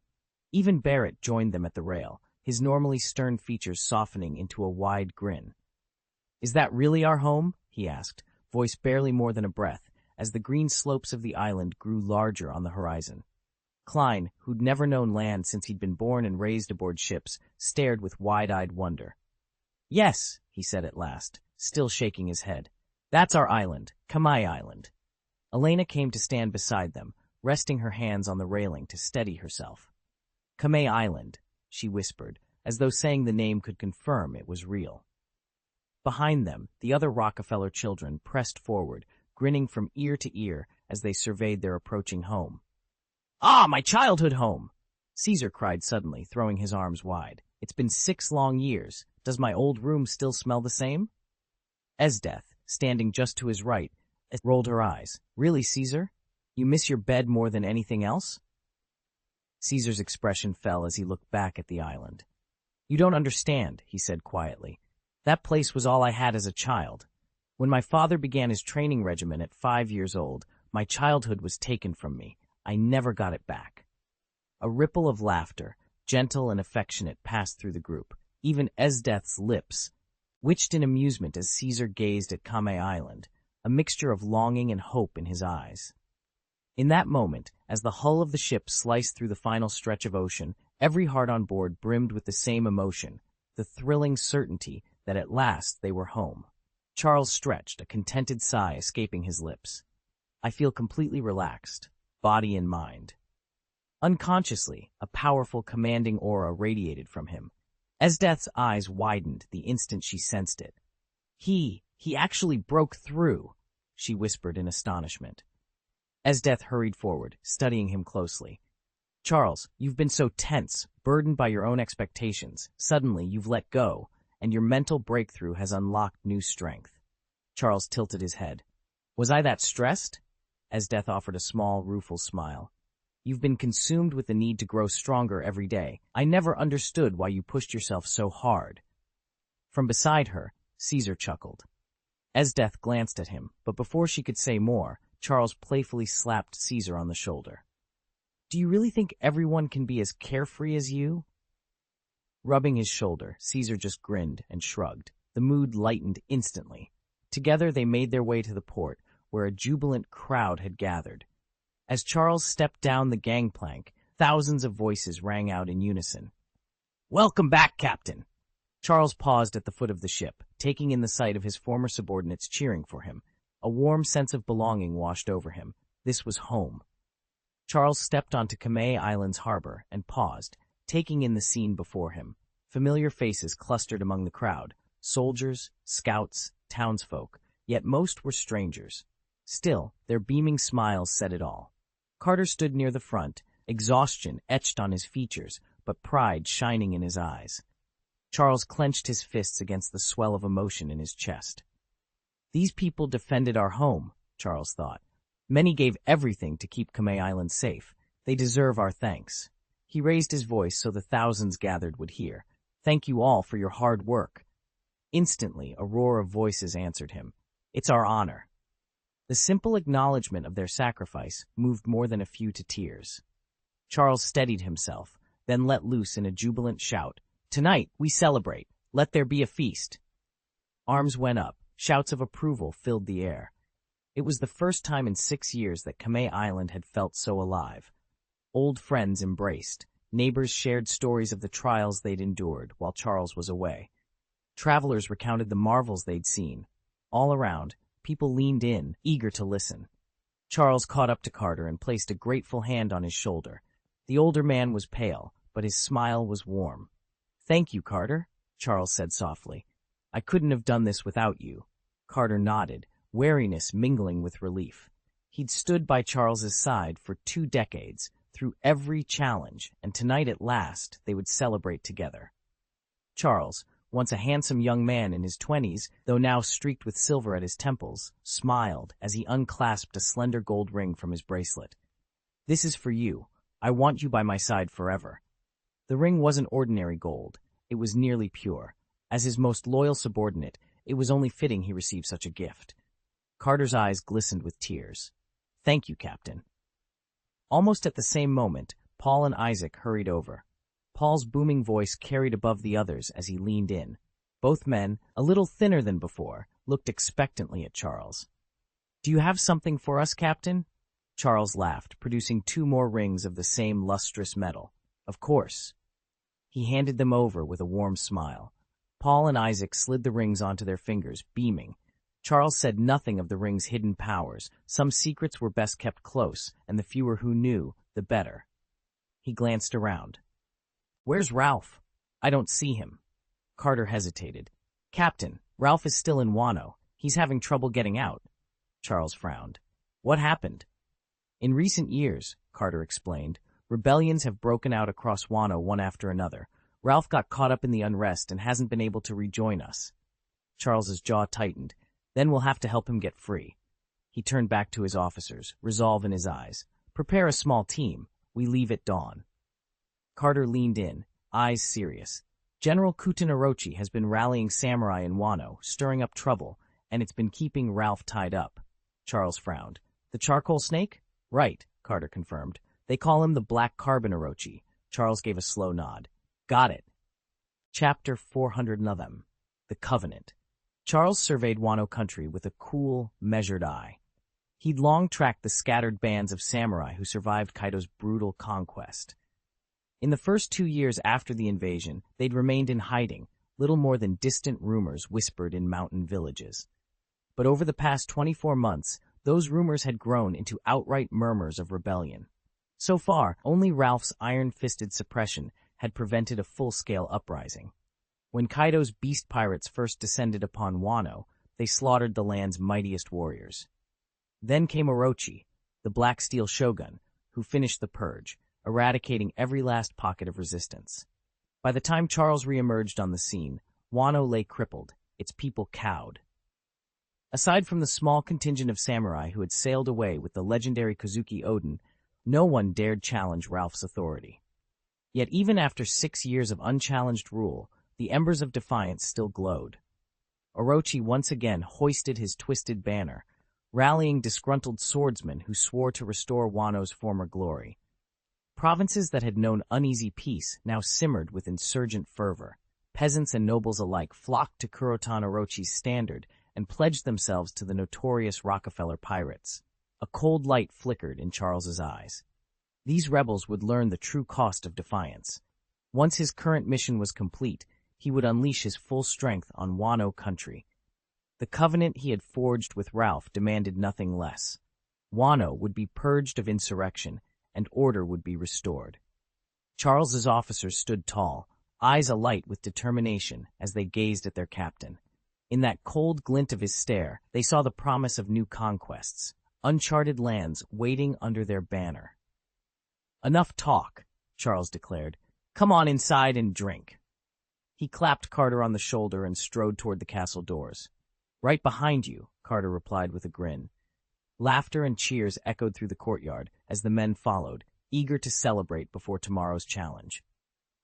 Even Barrett joined them at the rail, his normally stern features softening into a wide grin. "Is that really our home?" he asked, voice barely more than a breath, as the green slopes of the island grew larger on the horizon. Klein, who'd never known land since he'd been born and raised aboard ships, stared with wide-eyed wonder. "Yes," he said at last, still shaking his head. "That's our island, Kamai Island." Elena came to stand beside them, resting her hands on the railing to steady herself. "Kamai Island," she whispered, as though saying the name could confirm it was real. Behind them, the other Rockefeller children pressed forward, grinning from ear to ear as they surveyed their approaching home. "Ah, my childhood home!" Caesar cried suddenly, throwing his arms wide. "It's been 6 long years. Does my old room still smell the same?" Esdeath, standing just to his right, rolled her eyes. "Really, Caesar? You miss your bed more than anything else?" Caesar's expression fell as he looked back at the island. "You don't understand," he said quietly. "That place was all I had as a child. When my father began his training regimen at 5 years old, my childhood was taken from me. I never got it back." A ripple of laughter, gentle and affectionate, passed through the group. Even Esdeath's lips twitched in amusement as Caesar gazed at Kame Island, a mixture of longing and hope in his eyes. In that moment, as the hull of the ship sliced through the final stretch of ocean, every heart on board brimmed with the same emotion, the thrilling certainty that at last they were home. Charles stretched, a contented sigh escaping his lips. "I feel completely relaxed, body and mind." Unconsciously, a powerful, commanding aura radiated from him. Esdeath's eyes widened the instant she sensed it. He actually broke through," she whispered in astonishment. Esdeath hurried forward, studying him closely. "Charles, you've been so tense, burdened by your own expectations. Suddenly, you've let go, and your mental breakthrough has unlocked new strength." Charles tilted his head. "Was I that stressed?" Esdeath offered a small, rueful smile. "You've been consumed with the need to grow stronger every day. I never understood why you pushed yourself so hard." From beside her, Caesar chuckled. Esdeath glanced at him, but before she could say more, Charles playfully slapped Caesar on the shoulder. "Do you really think everyone can be as carefree as you?" Rubbing his shoulder, Caesar just grinned and shrugged. The mood lightened instantly. Together they made their way to the port, where a jubilant crowd had gathered. As Charles stepped down the gangplank, thousands of voices rang out in unison. "Welcome back, Captain!" Charles paused at the foot of the ship, taking in the sight of his former subordinates cheering for him. A warm sense of belonging washed over him. This was home. Charles stepped onto Kame Island's harbor and paused, taking in the scene before him. Familiar faces clustered among the crowd, soldiers, scouts, townsfolk, yet most were strangers. Still, their beaming smiles said it all. Carter stood near the front, exhaustion etched on his features, but pride shining in his eyes. Charles clenched his fists against the swell of emotion in his chest. These people defended our home, Charles thought. Many gave everything to keep Kame Island safe. They deserve our thanks. He raised his voice so the thousands gathered would hear. Thank you all for your hard work. Instantly, a roar of voices answered him. It's our honor. The simple acknowledgement of their sacrifice moved more than a few to tears. Charles steadied himself, then let loose in a jubilant shout. Tonight, we celebrate. Let there be a feast. Arms went up. Shouts of approval filled the air. It was the first time in 6 years that Kame Island had felt so alive. Old friends embraced. Neighbors shared stories of the trials they'd endured while Charles was away. Travelers recounted the marvels they'd seen. All around, people leaned in, eager to listen. Charles caught up to Carter and placed a grateful hand on his shoulder. The older man was pale, but his smile was warm. Thank you, Carter, Charles said softly. I couldn't have done this without you. Carter nodded, wariness mingling with relief. He'd stood by Charles's side for 2 decades, through every challenge, and tonight at last they would celebrate together. Charles, once a handsome young man in his 20s, though now streaked with silver at his temples, smiled as he unclasped a slender gold ring from his bracelet. This is for you. I want you by my side forever. The ring wasn't ordinary gold. It was nearly pure. As his most loyal subordinate, it was only fitting he received such a gift. Carter's eyes glistened with tears. Thank you, Captain. Almost at the same moment, Paul and Isaac hurried over. Paul's booming voice carried above the others as he leaned in. Both men, a little thinner than before, looked expectantly at Charles. Do you have something for us, Captain? Charles laughed, producing 2 more rings of the same lustrous metal. Of course. He handed them over with a warm smile. Paul and Isaac slid the rings onto their fingers, beaming. Charles said nothing of the ring's hidden powers. Some secrets were best kept close, and the fewer who knew, the better. He glanced around. Where's Ralph? I don't see him. Carter hesitated. Captain, Ralph is still in Wano. He's having trouble getting out. Charles frowned. What happened? In recent years, Carter explained, rebellions have broken out across Wano one after another. Ralph got caught up in the unrest and hasn't been able to rejoin us. Charles's jaw tightened. Then we'll have to help him get free. He turned back to his officers, resolve in his eyes. Prepare a small team. We leave at dawn. Carter leaned in, eyes serious. General Kutan Orochi has been rallying samurai in Wano, stirring up trouble, and it's been keeping Ralph tied up. Charles frowned. The charcoal snake? Right, Carter confirmed. They call him the Black Carbon Orochi. Charles gave a slow nod. Got it. Chapter 411. The Covenant. Charles surveyed Wano country with a cool, measured eye. He'd long tracked the scattered bands of samurai who survived Kaido's brutal conquest. In the first 2 years after the invasion, they'd remained in hiding, little more than distant rumors whispered in mountain villages. But over the past 24 months, those rumors had grown into outright murmurs of rebellion. So far, only Ralph's iron-fisted suppression had prevented a full-scale uprising. When Kaido's beast pirates first descended upon Wano, they slaughtered the land's mightiest warriors. Then came Orochi, the Black Steel Shogun, who finished the purge, eradicating every last pocket of resistance. By the time Charles re-emerged on the scene, Wano lay crippled, its people cowed. Aside from the small contingent of samurai who had sailed away with the legendary Kozuki Oden, no one dared challenge Ralph's authority. Yet even after 6 years of unchallenged rule, the embers of defiance still glowed. Orochi once again hoisted his twisted banner, rallying disgruntled swordsmen who swore to restore Wano's former glory. Provinces that had known uneasy peace now simmered with insurgent fervor. Peasants and nobles alike flocked to Kurotan Orochi's standard and pledged themselves to the notorious Rockefeller pirates. A cold light flickered in Charles's eyes. These rebels would learn the true cost of defiance. Once his current mission was complete, he would unleash his full strength on Wano country. The covenant he had forged with Ralph demanded nothing less. Wano would be purged of insurrection, and order would be restored. Charles's officers stood tall, eyes alight with determination as they gazed at their captain. In that cold glint of his stare, they saw the promise of new conquests, uncharted lands waiting under their banner. Enough talk, Charles declared. Come on inside and drink. He clapped Carter on the shoulder and strode toward the castle doors. Right behind you, Carter replied with a grin. Laughter and cheers echoed through the courtyard as the men followed, eager to celebrate before tomorrow's challenge.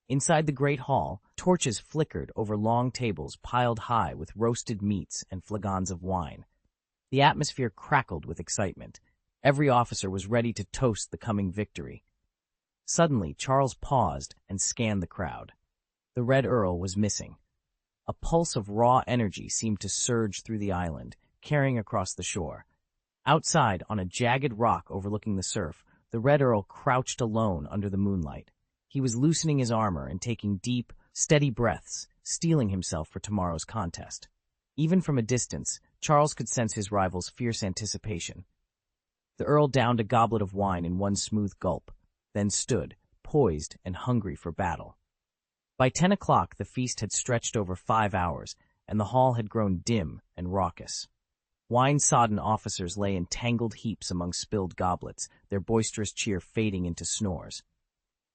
Inside the great hall, torches flickered over long tables piled high with roasted meats and flagons of wine. The atmosphere crackled with excitement. Every officer was ready to toast the coming victory. Suddenly, Charles paused and scanned the crowd. The Red Earl was missing. A pulse of raw energy seemed to surge through the island, carrying across the shore. Outside, on a jagged rock overlooking the surf, the Red Earl crouched alone under the moonlight. He was loosening his armor and taking deep, steady breaths, steeling himself for tomorrow's contest. Even from a distance, Charles could sense his rival's fierce anticipation. The Earl downed a goblet of wine in one smooth gulp, then stood, poised and hungry for battle. By 10 o'clock, the feast had stretched over 5 hours, and the hall had grown dim and raucous. Wine-sodden officers lay in tangled heaps among spilled goblets, their boisterous cheer fading into snores.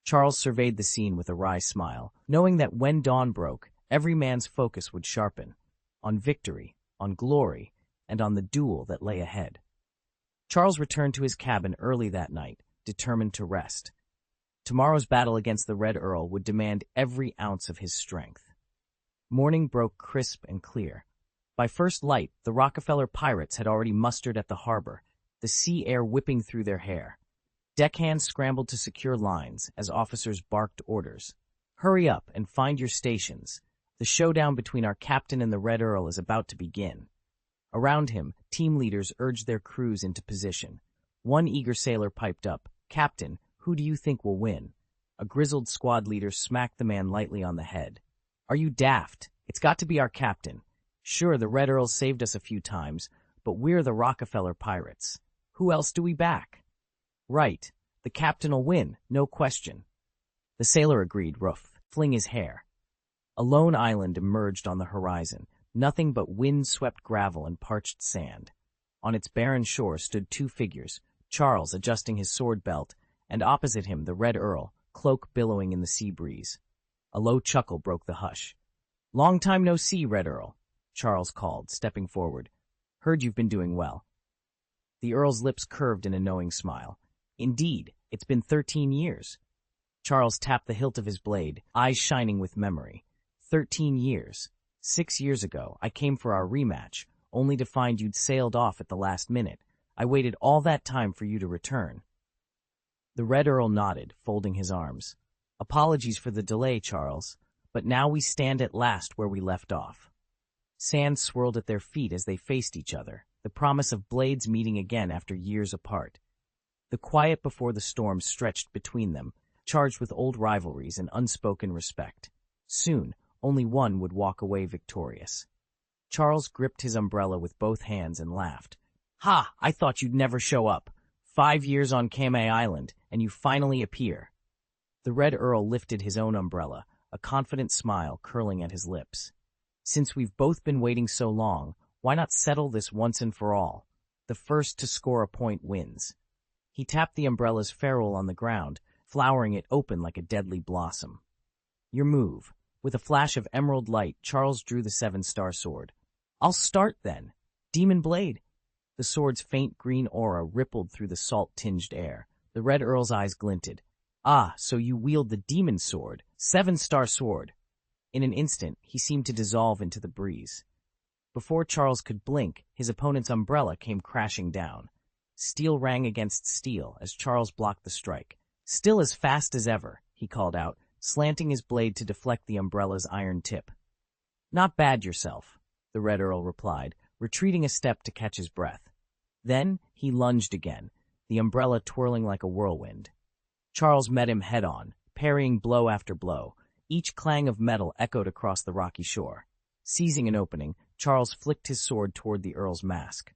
Charles surveyed the scene with a wry smile, knowing that when dawn broke, every man's focus would sharpen, on victory, on glory, and on the duel that lay ahead. Charles returned to his cabin early that night, determined to rest. Tomorrow's battle against the Red Earl would demand every ounce of his strength. Morning broke crisp and clear. By first light, the Rockefeller pirates had already mustered at the harbor, the sea air whipping through their hair. Deckhands scrambled to secure lines as officers barked orders. "Hurry up and find your stations. The showdown between our captain and the Red Earl is about to begin." Around him, team leaders urged their crews into position. One eager sailor piped up, "Captain, who do you think will win?" A grizzled squad leader smacked the man lightly on the head. "Are you daft? It's got to be our captain. Sure, the Red Earl saved us a few times, but we're the Rockefeller pirates. Who else do we back?" "Right. The captain'll win, no question." The sailor agreed, fling his hair. A lone island emerged on the horizon, nothing but wind-swept gravel and parched sand. On its barren shore stood two figures, Charles adjusting his sword belt, and opposite him the Red Earl, cloak billowing in the sea breeze. A low chuckle broke the hush. "Long time no see, Red Earl," Charles called, stepping forward. "Heard you've been doing well." The Earl's lips curved in a knowing smile. "Indeed, it's been 13 years. Charles tapped the hilt of his blade, eyes shining with memory. 13 years. 6 years ago, I came for our rematch, only to find you'd sailed off at the last minute. I waited all that time for you to return." The Red Earl nodded, folding his arms. "Apologies for the delay, Charles, but now we stand at last where we left off." Sand swirled at their feet as they faced each other, the promise of blades meeting again after years apart. The quiet before the storm stretched between them, charged with old rivalries and unspoken respect. Soon, only one would walk away victorious. Charles gripped his umbrella with both hands and laughed. "Ha! I thought you'd never show up. 5 years on Kamei Island, and you finally appear." The Red Earl lifted his own umbrella, a confident smile curling at his lips. "Since we've both been waiting so long, why not settle this once and for all? The first to score a point wins." He tapped the umbrella's ferrule on the ground, flowering it open like a deadly blossom. "Your move." With a flash of emerald light, Charles drew the 7-star sword. "I'll start, then. Demon blade." The sword's faint green aura rippled through the salt-tinged air. The Red Earl's eyes glinted. "Ah, so you wield the demon sword, 7-star sword." In an instant, he seemed to dissolve into the breeze. Before Charles could blink, his opponent's umbrella came crashing down. Steel rang against steel as Charles blocked the strike. "Still as fast as ever," he called out, slanting his blade to deflect the umbrella's iron tip. "Not bad yourself," the Red Earl replied, retreating a step to catch his breath. Then he lunged again, the umbrella twirling like a whirlwind. Charles met him head-on, parrying blow after blow. Each clang of metal echoed across the rocky shore. Seizing an opening, Charles flicked his sword toward the Earl's mask.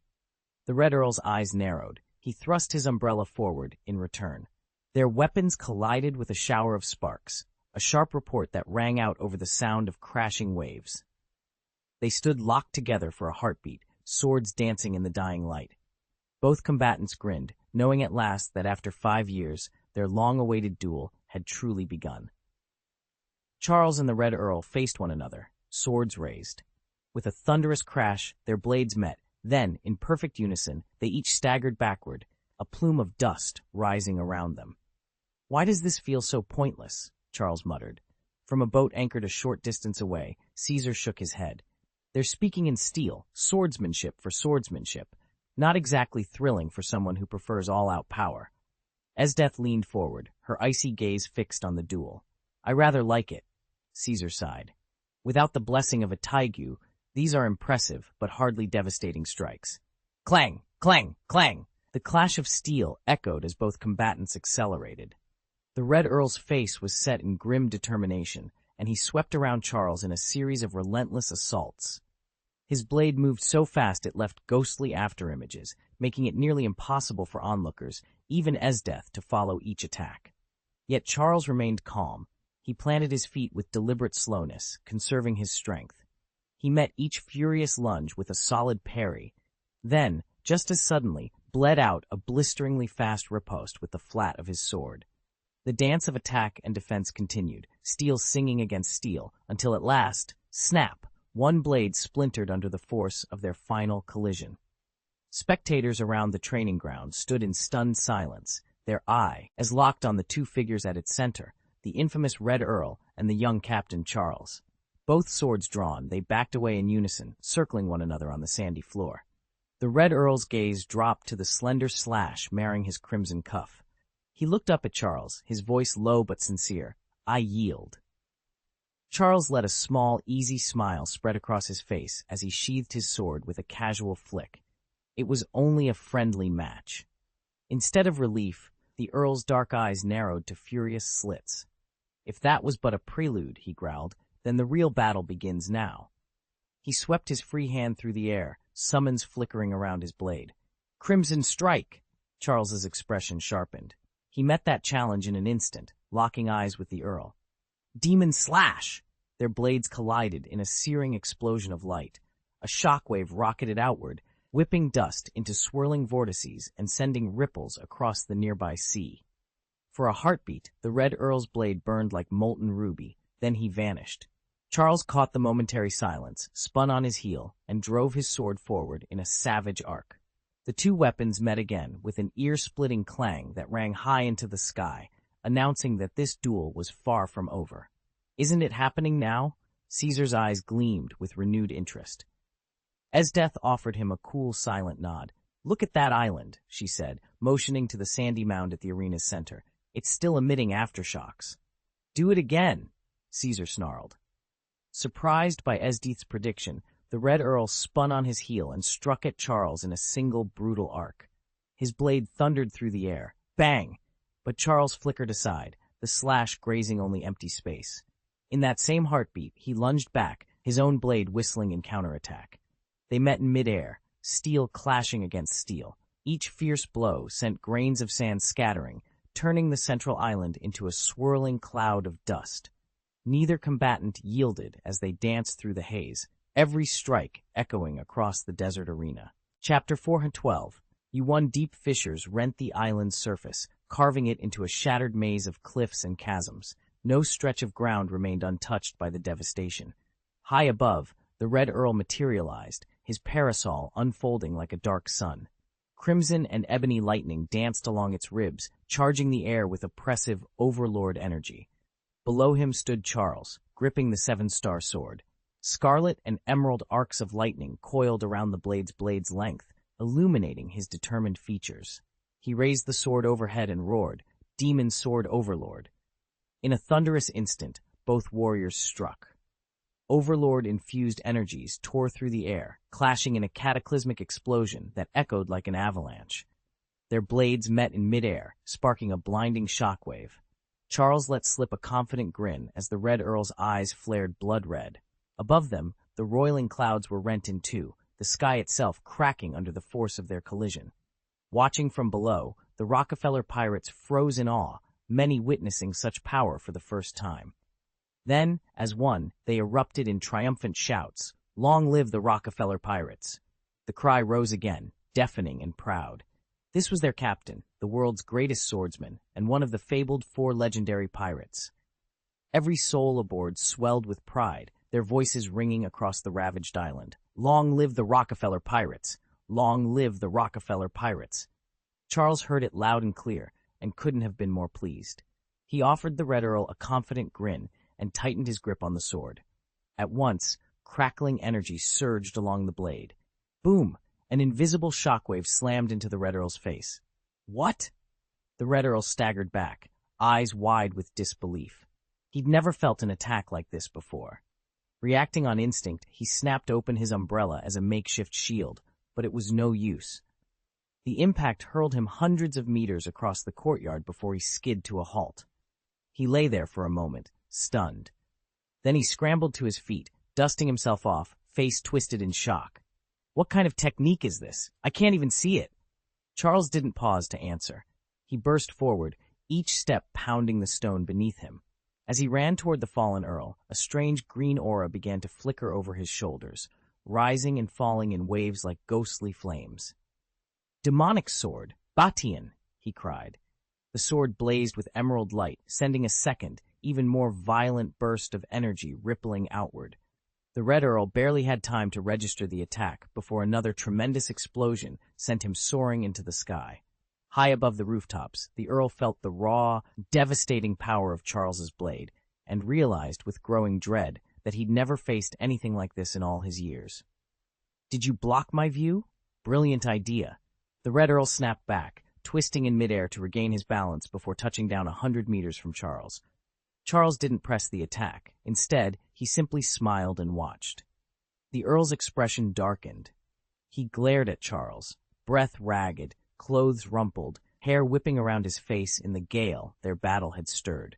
The Red Earl's eyes narrowed. He thrust his umbrella forward in return. Their weapons collided with a shower of sparks, a sharp report that rang out over the sound of crashing waves. They stood locked together for a heartbeat, swords dancing in the dying light. Both combatants grinned, knowing at last that after 5 years, their long-awaited duel had truly begun. Charles and the Red Earl faced one another, swords raised. With a thunderous crash, their blades met, Then, in perfect unison, they each staggered backward, a plume of dust rising around them. "Why does this feel so pointless?" Charles muttered. From a boat anchored a short distance away, Caesar shook his head. "They're speaking in steel, swordsmanship for swordsmanship. Not exactly thrilling for someone who prefers all-out power." Esdeath leaned forward, her icy gaze fixed on the duel. "I rather like it," Caesar sighed. "Without the blessing of a Taigyu, these are impressive but hardly devastating strikes." Clang! Clang! Clang! The clash of steel echoed as both combatants accelerated. The Red Earl's face was set in grim determination, and he swept around Charles in a series of relentless assaults. His blade moved so fast it left ghostly afterimages, making it nearly impossible for onlookers, even Esdeath, to follow each attack. Yet Charles remained calm. He planted his feet with deliberate slowness, conserving his strength. He met each furious lunge with a solid parry, then, just as suddenly, bled out a blisteringly fast riposte with the flat of his sword. The dance of attack and defense continued, steel singing against steel, until at last, snap, one blade splintered under the force of their final collision. Spectators around the training ground stood in stunned silence, their eye as locked on the two figures at its center, the infamous Red Earl and the young Captain Charles. Both swords drawn, they backed away in unison, circling one another on the sandy floor. The Red Earl's gaze dropped to the slender slash marring his crimson cuff. He looked up at Charles, his voice low but sincere. "I yield." Charles let a small, easy smile spread across his face as he sheathed his sword with a casual flick. It was only a friendly match. Instead of relief, the Earl's dark eyes narrowed to furious slits. "If that was but a prelude," he growled, "then the real battle begins now." He swept his free hand through the air, summons flickering around his blade. "Crimson Strike!" Charles's expression sharpened. He met that challenge in an instant, locking eyes with the Earl. "Demon Slash!" Their blades collided in a searing explosion of light. A shockwave rocketed outward, whipping dust into swirling vortices and sending ripples across the nearby sea. For a heartbeat, the Red Earl's blade burned like molten ruby, then he vanished. Charles caught the momentary silence, spun on his heel, and drove his sword forward in a savage arc. The two weapons met again with an ear-splitting clang that rang high into the sky, announcing that this duel was far from over. "Isn't it happening now?" Caesar's eyes gleamed with renewed interest. Esdeath offered him a cool, silent nod. "Look at that island," she said, motioning to the sandy mound at the arena's center. "It's still emitting aftershocks." "Do it again," Caesar snarled. Surprised by Esdeath's prediction, the Red Earl spun on his heel and struck at Charles in a single brutal arc. His blade thundered through the air. Bang! But Charles flickered aside, the slash grazing only empty space. In that same heartbeat, he lunged back, his own blade whistling in counterattack. They met in midair, steel clashing against steel. Each fierce blow sent grains of sand scattering, turning the central island into a swirling cloud of dust. Neither combatant yielded as they danced through the haze, every strike echoing across the desert arena. Chapter 412. Yuan deep fissures rent the island's surface, carving it into a shattered maze of cliffs and chasms. No stretch of ground remained untouched by the devastation. High above, the Red Earl materialized, his parasol unfolding like a dark sun. Crimson and ebony lightning danced along its ribs, charging the air with oppressive, overlord energy. Below him stood Charles, gripping the seven-star sword. Scarlet and emerald arcs of lightning coiled around the blade's length, illuminating his determined features. He raised the sword overhead and roared, "Demon Sword Overlord." In a thunderous instant, both warriors struck. Overlord-infused energies tore through the air, clashing in a cataclysmic explosion that echoed like an avalanche. Their blades met in midair, sparking a blinding shockwave. Charles let slip a confident grin as the Red Earl's eyes flared blood red. Above them, the roiling clouds were rent in two, the sky itself cracking under the force of their collision. Watching from below, the Rockefeller pirates froze in awe, many witnessing such power for the first time. Then, as one, they erupted in triumphant shouts, "Long live the Rockefeller pirates!" The cry rose again, deafening and proud. This was their captain, the world's greatest swordsman, and one of the fabled 4 legendary pirates. Every soul aboard swelled with pride, their voices ringing across the ravaged island. "Long live the Rockefeller pirates! Long live the Rockefeller pirates. Charles heard it loud and clear, and couldn't have been more pleased. He offered the Red Earl a confident grin and tightened his grip on the sword. At once, crackling energy surged along the blade. Boom! An invisible shockwave slammed into the Red Earl's face. What? The Red Earl staggered back, eyes wide with disbelief. He'd never felt an attack like this before. Reacting on instinct, he snapped open his umbrella as a makeshift shield, but it was no use. The impact hurled him hundreds of meters across the courtyard before he skid to a halt. He lay there for a moment, stunned. Then he scrambled to his feet, dusting himself off, face twisted in shock. What kind of technique is this? I can't even see it. Charles didn't pause to answer. He burst forward, each step pounding the stone beneath him. As he ran toward the fallen Earl, a strange green aura began to flicker over his shoulders, rising and falling in waves like ghostly flames. Demonic sword, Batian, he cried. The sword blazed with emerald light, sending a second, even more violent burst of energy rippling outward. The Red Earl barely had time to register the attack before another tremendous explosion sent him soaring into the sky. High above the rooftops, the Earl felt the raw, devastating power of Charles's blade and realized with growing dread that he'd never faced anything like this in all his years. Did you block my view? Brilliant idea. The Red Earl snapped back, twisting in midair to regain his balance before touching down 100 meters from Charles. Charles didn't press the attack. Instead, he simply smiled and watched. The Earl's expression darkened. He glared at Charles, breath ragged, clothes rumpled, hair whipping around his face in the gale their battle had stirred.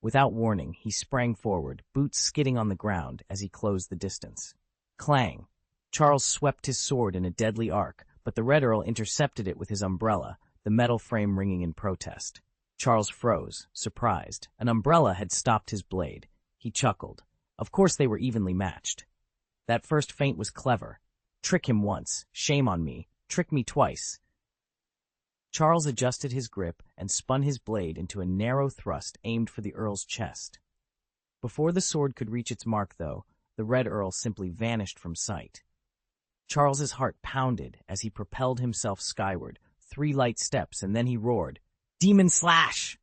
Without warning, he sprang forward, boots skidding on the ground as he closed the distance. Clang! Charles swept his sword in a deadly arc, but the Red Earl intercepted it with his umbrella, the metal frame ringing in protest. Charles froze, surprised. An umbrella had stopped his blade. He chuckled. Of course they were evenly matched. That first feint was clever. Trick him once, shame on me. Trick me twice. Charles adjusted his grip and spun his blade into a narrow thrust aimed for the Earl's chest. Before the sword could reach its mark, though, the Red Earl simply vanished from sight. Charles's heart pounded as he propelled himself skyward, 3 light steps, and then he roared, "Demon Slash!"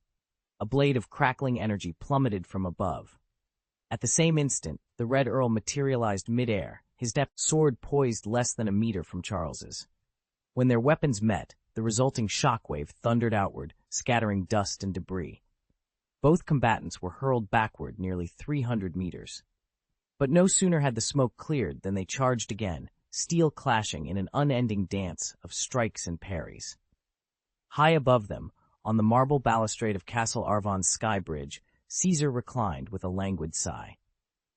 A blade of crackling energy plummeted from above. At the same instant, the Red Earl materialized midair, his sword poised less than a meter from Charles's. When their weapons met, the resulting shockwave thundered outward, scattering dust and debris. Both combatants were hurled backward nearly 300 meters. But no sooner had the smoke cleared than they charged again, steel clashing in an unending dance of strikes and parries. High above them, on the marble balustrade of Castle Arvon's sky bridge, Caesar reclined with a languid sigh.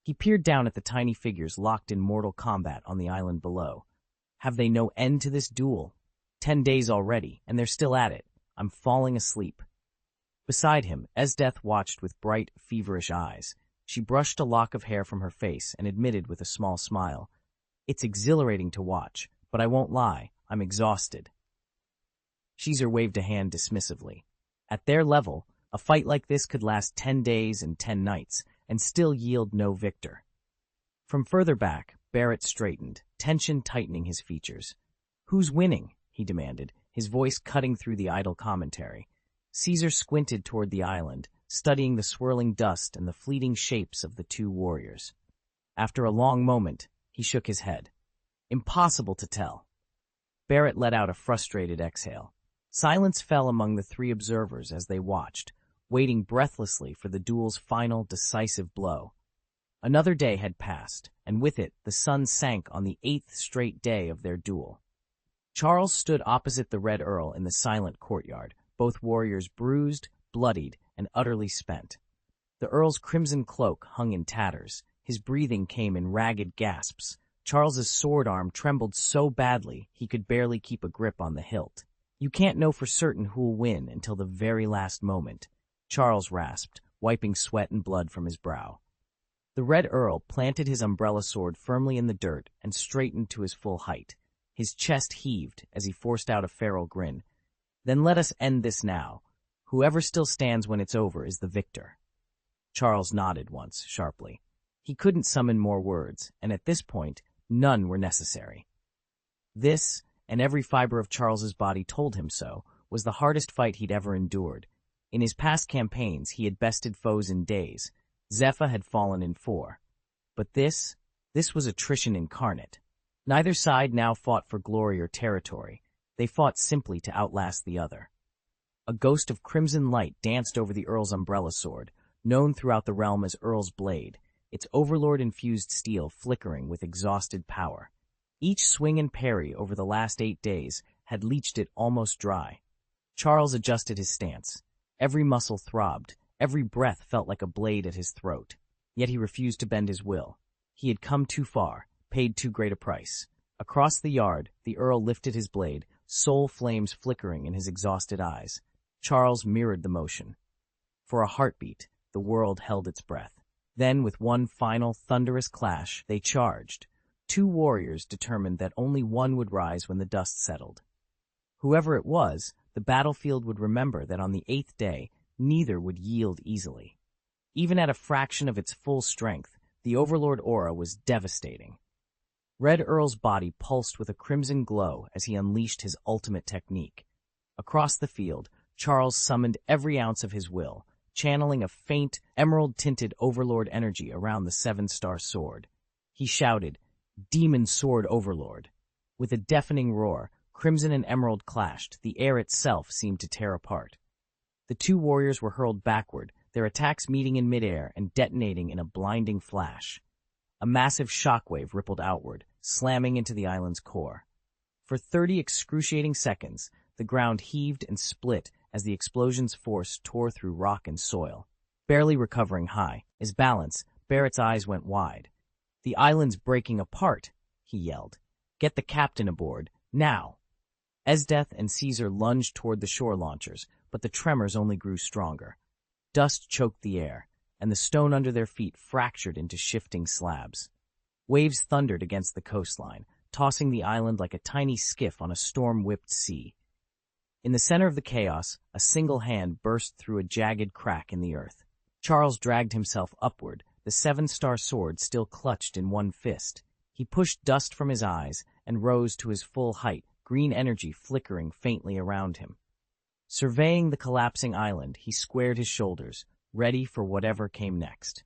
He peered down at the tiny figures locked in mortal combat on the island below. Have they no end to this duel? 10 days already, and they're still at it. I'm falling asleep. Beside him, Esdeath watched with bright, feverish eyes. She brushed a lock of hair from her face and admitted with a small smile, "It's exhilarating to watch, but I won't lie, I'm exhausted." Caesar waved a hand dismissively. At their level, a fight like this could last 10 days and 10 nights, and still yield no victor. From further back, Barrett straightened, tension tightening his features. "Who's winning?" he demanded, his voice cutting through the idle commentary. Caesar squinted toward the island, studying the swirling dust and the fleeting shapes of the 2 warriors. After a long moment, he shook his head. "Impossible to tell." Barrett let out a frustrated exhale. Silence fell among the 3 observers as they watched, waiting breathlessly for the duel's final, decisive blow. Another day had passed, and with it, the sun sank on the 8th straight day of their duel. Charles stood opposite the Red Earl in the silent courtyard, both warriors bruised, bloodied, and utterly spent. The Earl's crimson cloak hung in tatters. His breathing came in ragged gasps. Charles's sword arm trembled so badly he could barely keep a grip on the hilt. "You can't know for certain who'll win until the very last moment," Charles rasped, wiping sweat and blood from his brow. The Red Earl planted his umbrella sword firmly in the dirt and straightened to his full height. His chest heaved as he forced out a feral grin. "Then let us end this now. Whoever still stands when it's over is the victor." Charles nodded once, sharply. He couldn't summon more words, and at this point, none were necessary. This, and every fiber of Charles's body told him so, was the hardest fight he'd ever endured. In his past campaigns, he had bested foes in days. Zephyr had fallen in 4. But this was attrition incarnate. Neither side now fought for glory or territory. They fought simply to outlast the other. A ghost of crimson light danced over the Earl's umbrella sword, known throughout the realm as Earl's Blade, its overlord-infused steel flickering with exhausted power. Each swing and parry over the last 8 days had leached it almost dry. Charles adjusted his stance. Every muscle throbbed, every breath felt like a blade at his throat. Yet he refused to bend his will. He had come too far, paid too great a price. Across the yard, the Earl lifted his blade, soul flames flickering in his exhausted eyes. Charles mirrored the motion. For a heartbeat, the world held its breath. Then, with one final, thunderous clash, they charged. 2 warriors determined that only one would rise when the dust settled. Whoever it was, the battlefield would remember that on the 8th day, neither would yield easily. Even at a fraction of its full strength, the Overlord aura was devastating. Red Earl's body pulsed with a crimson glow as he unleashed his ultimate technique. Across the field, Charles summoned every ounce of his will, channeling a faint, emerald-tinted Overlord energy around the 7-star sword. He shouted, "Demon Sword Overlord!" With a deafening roar, crimson and emerald clashed. The air itself seemed to tear apart. The 2 warriors were hurled backward, their attacks meeting in midair and detonating in a blinding flash. A massive shockwave rippled outward, slamming into the island's core. For 30 excruciating seconds, the ground heaved and split as the explosion's force tore through rock and soil. Barely recovering high, his balance, Barrett's eyes went wide. "The island's breaking apart," he yelled. "Get the captain aboard, now!" Esdeath and Caesar lunged toward the shore launchers, but the tremors only grew stronger. Dust choked the air, and the stone under their feet fractured into shifting slabs. Waves thundered against the coastline, tossing the island like a tiny skiff on a storm-whipped sea. In the center of the chaos, a single hand burst through a jagged crack in the earth. Charles dragged himself upward, the 7-star sword still clutched in one fist. He pushed dust from his eyes and rose to his full height, green energy flickering faintly around him. Surveying the collapsing island, he squared his shoulders, ready for whatever came next.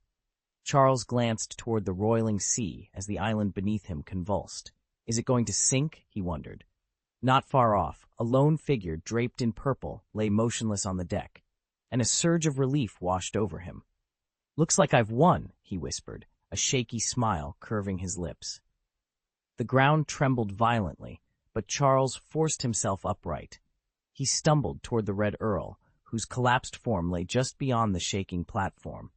Charles glanced toward the roiling sea as the island beneath him convulsed. Is it going to sink? He wondered. Not far off, a lone figure draped in purple lay motionless on the deck, and a surge of relief washed over him. "Looks like I've won," he whispered, a shaky smile curving his lips. The ground trembled violently, but Charles forced himself upright. He stumbled toward the Red Earl, whose collapsed form lay just beyond the shaking platform.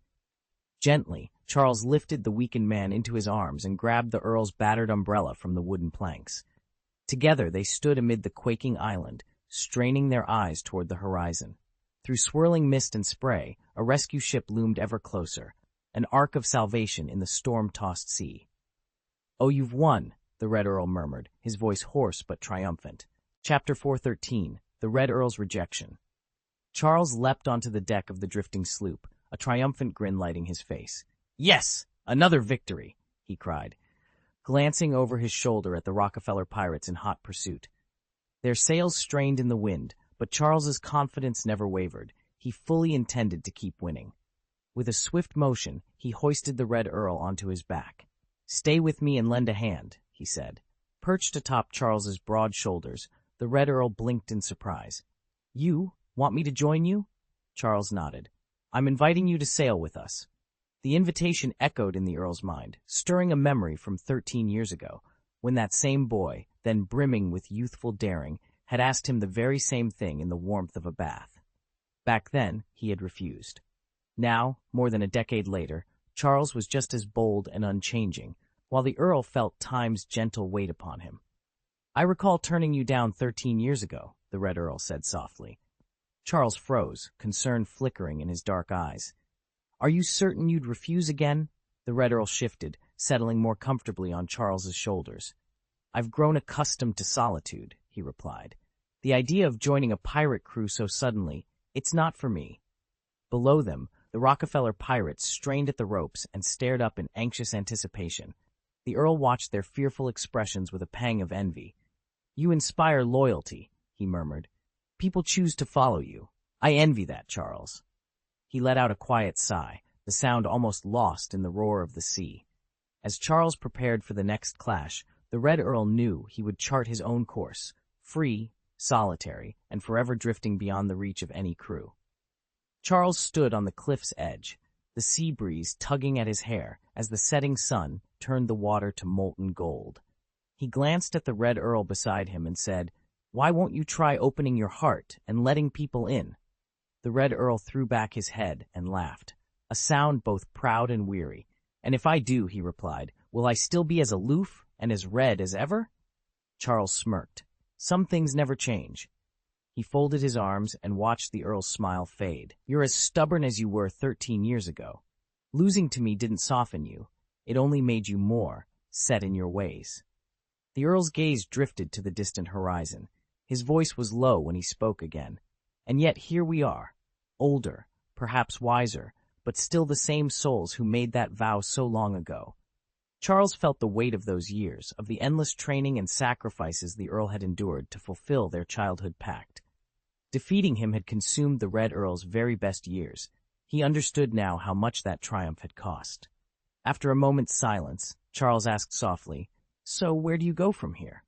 Gently, Charles lifted the weakened man into his arms and grabbed the Earl's battered umbrella from the wooden planks. Together they stood amid the quaking island, straining their eyes toward the horizon. Through swirling mist and spray, a rescue ship loomed ever closer, an ark of salvation in the storm-tossed sea. "Oh, you've won," the Red Earl murmured, his voice hoarse but triumphant. Chapter 413, The Red Earl's Rejection. Charles leapt onto the deck of the drifting sloop, a triumphant grin lighting his face. "Yes! Another victory!" he cried, glancing over his shoulder at the Rockefeller pirates in hot pursuit. Their sails strained in the wind, but Charles's confidence never wavered. He fully intended to keep winning. With a swift motion, he hoisted the Red Earl onto his back. "Stay with me and lend a hand," he said. Perched atop Charles's broad shoulders, the Red Earl blinked in surprise. "You want me to join you?" Charles nodded. "I'm inviting you to sail with us." The invitation echoed in the Earl's mind, stirring a memory from 13 years ago, when that same boy, then brimming with youthful daring, had asked him the very same thing in the warmth of a bath. Back then, he had refused. Now, more than a decade later, Charles was just as bold and unchanging, while the Earl felt time's gentle weight upon him. "I recall turning you down 13 years ago," the Red Earl said softly. Charles froze, concern flickering in his dark eyes. "Are you certain you'd refuse again?" The Red Earl shifted, settling more comfortably on Charles's shoulders. "I've grown accustomed to solitude," he replied. "The idea of joining a pirate crew so suddenly, it's not for me." Below them, the Rockefeller pirates strained at the ropes and stared up in anxious anticipation. The Earl watched their fearful expressions with a pang of envy. You inspire loyalty, he murmured. People choose to follow you. I envy that, Charles. He let out a quiet sigh, the sound almost lost in the roar of the sea. As Charles prepared for the next clash, the Red Earl knew he would chart his own course, free, solitary, and forever drifting beyond the reach of any crew. Charles stood on the cliff's edge, the sea breeze tugging at his hair as the setting sun turned the water to molten gold. He glanced at the Red Earl beside him and said, "Why won't you try opening your heart and letting people in?" The Red Earl threw back his head and laughed, a sound both proud and weary. "And if I do," he replied, "will I still be as aloof and as red as ever?" Charles smirked. Some things never change. He folded his arms and watched the Earl's smile fade. "You're as stubborn as you were 13 years ago. Losing to me didn't soften you. It only made you more set in your ways." The Earl's gaze drifted to the distant horizon. His voice was low when he spoke again. "And yet here we are, older, perhaps wiser, but still the same souls who made that vow so long ago." Charles felt the weight of those years, of the endless training and sacrifices the Earl had endured to fulfill their childhood pact. Defeating him had consumed the Red Earl's very best years. He understood now how much that triumph had cost. After a moment's silence, Charles asked softly, "So where do you go from here?"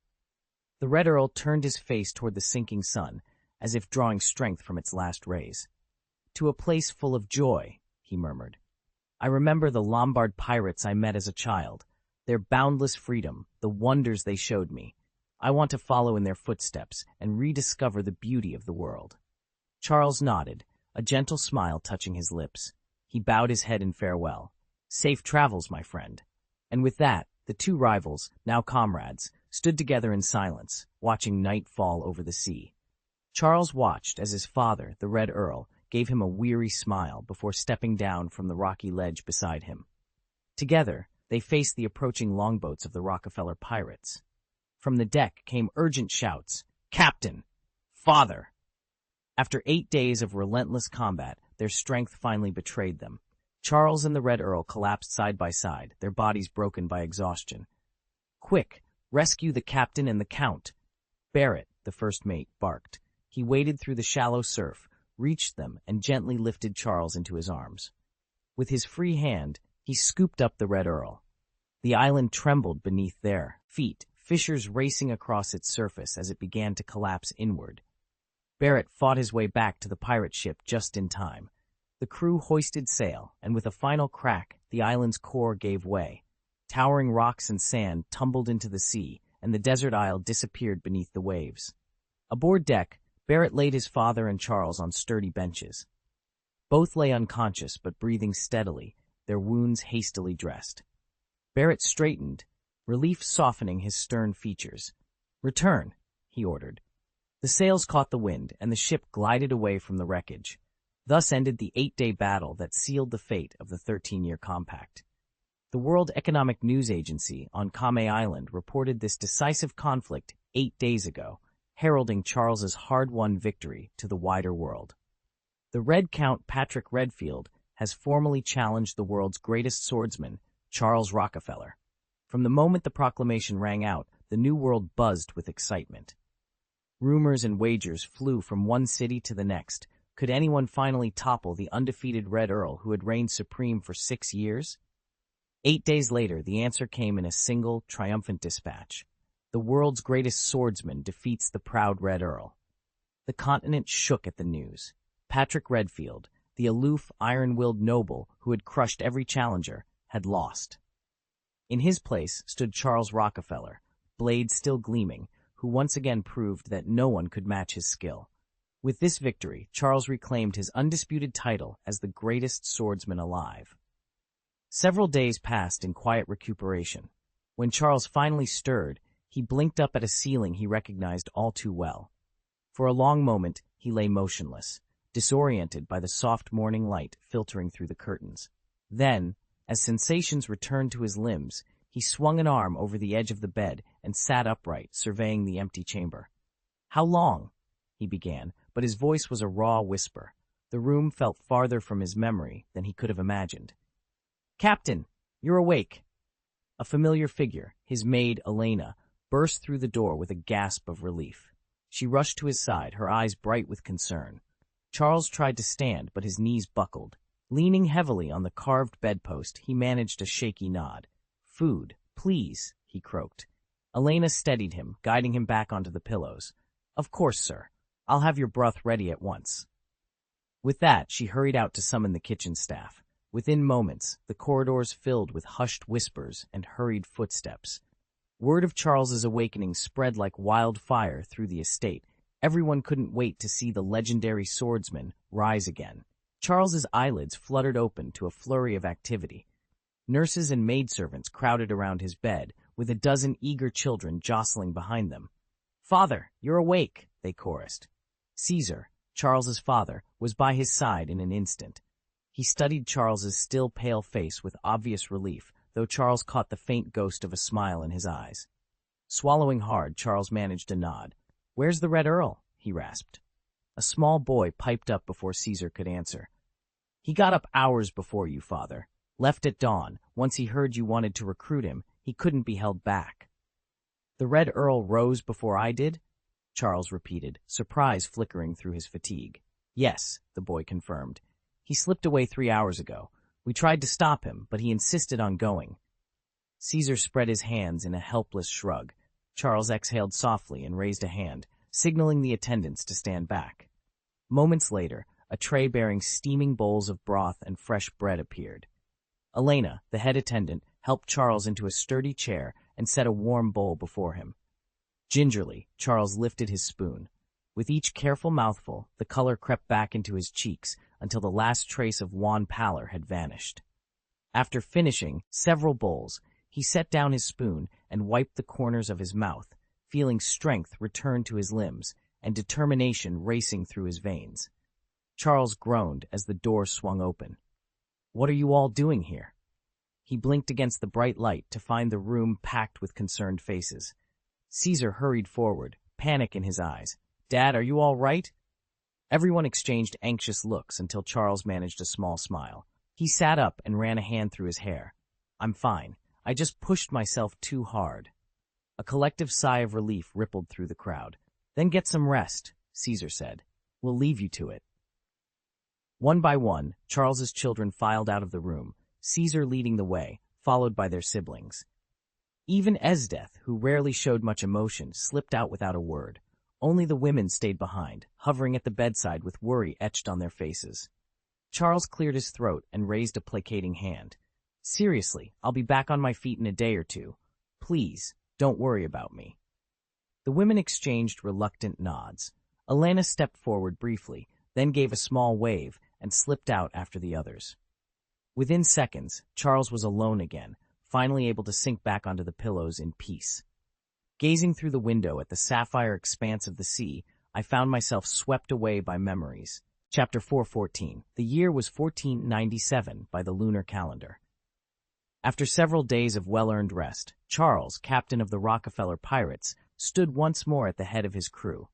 The Red Earl turned his face toward the sinking sun, as if drawing strength from its last rays. "To a place full of joy," he murmured. "I remember the Lombard pirates I met as a child, their boundless freedom, the wonders they showed me. I want to follow in their footsteps and rediscover the beauty of the world." Charles nodded, a gentle smile touching his lips. He bowed his head in farewell. "Safe travels, my friend." And with that, the two rivals, now comrades, stood together in silence, watching night fall over the sea. Charles watched as his father, the Red Earl, gave him a weary smile before stepping down from the rocky ledge beside him. Together, they faced the approaching longboats of the Rockefeller pirates. From the deck came urgent shouts, "Captain! Father!" After 8 days of relentless combat, their strength finally betrayed them. Charles and the Red Earl collapsed side by side, their bodies broken by exhaustion. "Quick! Rescue the captain and the count!" Barrett, the first mate, barked. He waded through the shallow surf, reached them, and gently lifted Charles into his arms. With his free hand, he scooped up the Red Earl. The island trembled beneath their feet, fissures racing across its surface as it began to collapse inward. Barrett fought his way back to the pirate ship just in time. The crew hoisted sail, and with a final crack, the island's core gave way. Towering rocks and sand tumbled into the sea, and the desert isle disappeared beneath the waves. Aboard deck, Barrett laid his father and Charles on sturdy benches. Both lay unconscious but breathing steadily, their wounds hastily dressed. Barrett straightened, relief softening his stern features. "Return," he ordered. The sails caught the wind, and the ship glided away from the wreckage. Thus ended the 8-day battle that sealed the fate of the 13-year compact. The World Economic News Agency on Kame Island reported this decisive conflict 8 days ago, heralding Charles's hard-won victory to the wider world. The Red Count Patrick Redfield has formally challenged the world's greatest swordsman, Charles Rockefeller. From the moment the proclamation rang out, the New World buzzed with excitement. Rumors and wagers flew from one city to the next. Could anyone finally topple the undefeated Red Earl who had reigned supreme for 6 years? 8 days later, the answer came in a single, triumphant dispatch. The world's greatest swordsman defeats the proud Red Earl. The continent shook at the news. Patrick Redfield, the aloof, iron-willed noble who had crushed every challenger, had lost. In his place stood Charles Rockefeller, blade still gleaming, who once again proved that no one could match his skill. With this victory, Charles reclaimed his undisputed title as the greatest swordsman alive. Several days passed in quiet recuperation. When Charles finally stirred, he blinked up at a ceiling he recognized all too well. For a long moment, he lay motionless, disoriented by the soft morning light filtering through the curtains. Then, as sensations returned to his limbs, he swung an arm over the edge of the bed and sat upright, surveying the empty chamber. "How long?" he began, but his voice was a raw whisper. The room felt farther from his memory than he could have imagined. "Captain, you're awake." A familiar figure, his maid, Elena, burst through the door with a gasp of relief. She rushed to his side, her eyes bright with concern. Charles tried to stand, but his knees buckled. Leaning heavily on the carved bedpost, he managed a shaky nod. "Food, please," he croaked. Elena steadied him, guiding him back onto the pillows. "Of course, sir. I'll have your broth ready at once." With that, she hurried out to summon the kitchen staff. Within moments, the corridors filled with hushed whispers and hurried footsteps. Word of Charles's awakening spread like wildfire through the estate. Everyone couldn't wait to see the legendary swordsman rise again. Charles's eyelids fluttered open to a flurry of activity. Nurses and maidservants crowded around his bed, with a dozen eager children jostling behind them. "Father, you're awake," they chorused. Caesar, Charles's father, was by his side in an instant. He studied Charles's still pale face with obvious relief, though Charles caught the faint ghost of a smile in his eyes. Swallowing hard, Charles managed a nod. "Where's the Red Earl?" he rasped. A small boy piped up before Caesar could answer. "He got up hours before you, father. Left at dawn. Once he heard you wanted to recruit him, he couldn't be held back." "The Red Earl rose before I did?" Charles repeated, surprise flickering through his fatigue. "Yes," the boy confirmed. "He slipped away 3 hours ago. We tried to stop him, but he insisted on going." Caesar spread his hands in a helpless shrug. Charles exhaled softly and raised a hand, signaling the attendants to stand back. Moments later, a tray bearing steaming bowls of broth and fresh bread appeared. Elena, the head attendant, helped Charles into a sturdy chair and set a warm bowl before him. Gingerly, Charles lifted his spoon. With each careful mouthful, the color crept back into his cheeks until the last trace of wan pallor had vanished. After finishing several bowls, he set down his spoon and wiped the corners of his mouth, feeling strength return to his limbs and determination racing through his veins. Charles groaned as the door swung open. "What are you all doing here?" He blinked against the bright light to find the room packed with concerned faces. Caesar hurried forward, panic in his eyes. "Dad, are you all right?" Everyone exchanged anxious looks until Charles managed a small smile. He sat up and ran a hand through his hair. "I'm fine. I just pushed myself too hard." A collective sigh of relief rippled through the crowd. "Then get some rest," Caesar said. "We'll leave you to it." One by one, Charles's children filed out of the room, Caesar leading the way, followed by their siblings. Even Esdeth, who rarely showed much emotion, slipped out without a word. Only the women stayed behind, hovering at the bedside with worry etched on their faces. Charles cleared his throat and raised a placating hand. "Seriously, I'll be back on my feet in a day or two. Please, don't worry about me." The women exchanged reluctant nods. Elena stepped forward briefly, then gave a small wave and slipped out after the others. Within seconds, Charles was alone again, finally able to sink back onto the pillows in peace. Gazing through the window at the sapphire expanse of the sea, I found myself swept away by memories. Chapter 414. The year was 1497 by the lunar calendar. After several days of well-earned rest, Charles, captain of the Rockefeller Pirates, stood once more at the head of his crew.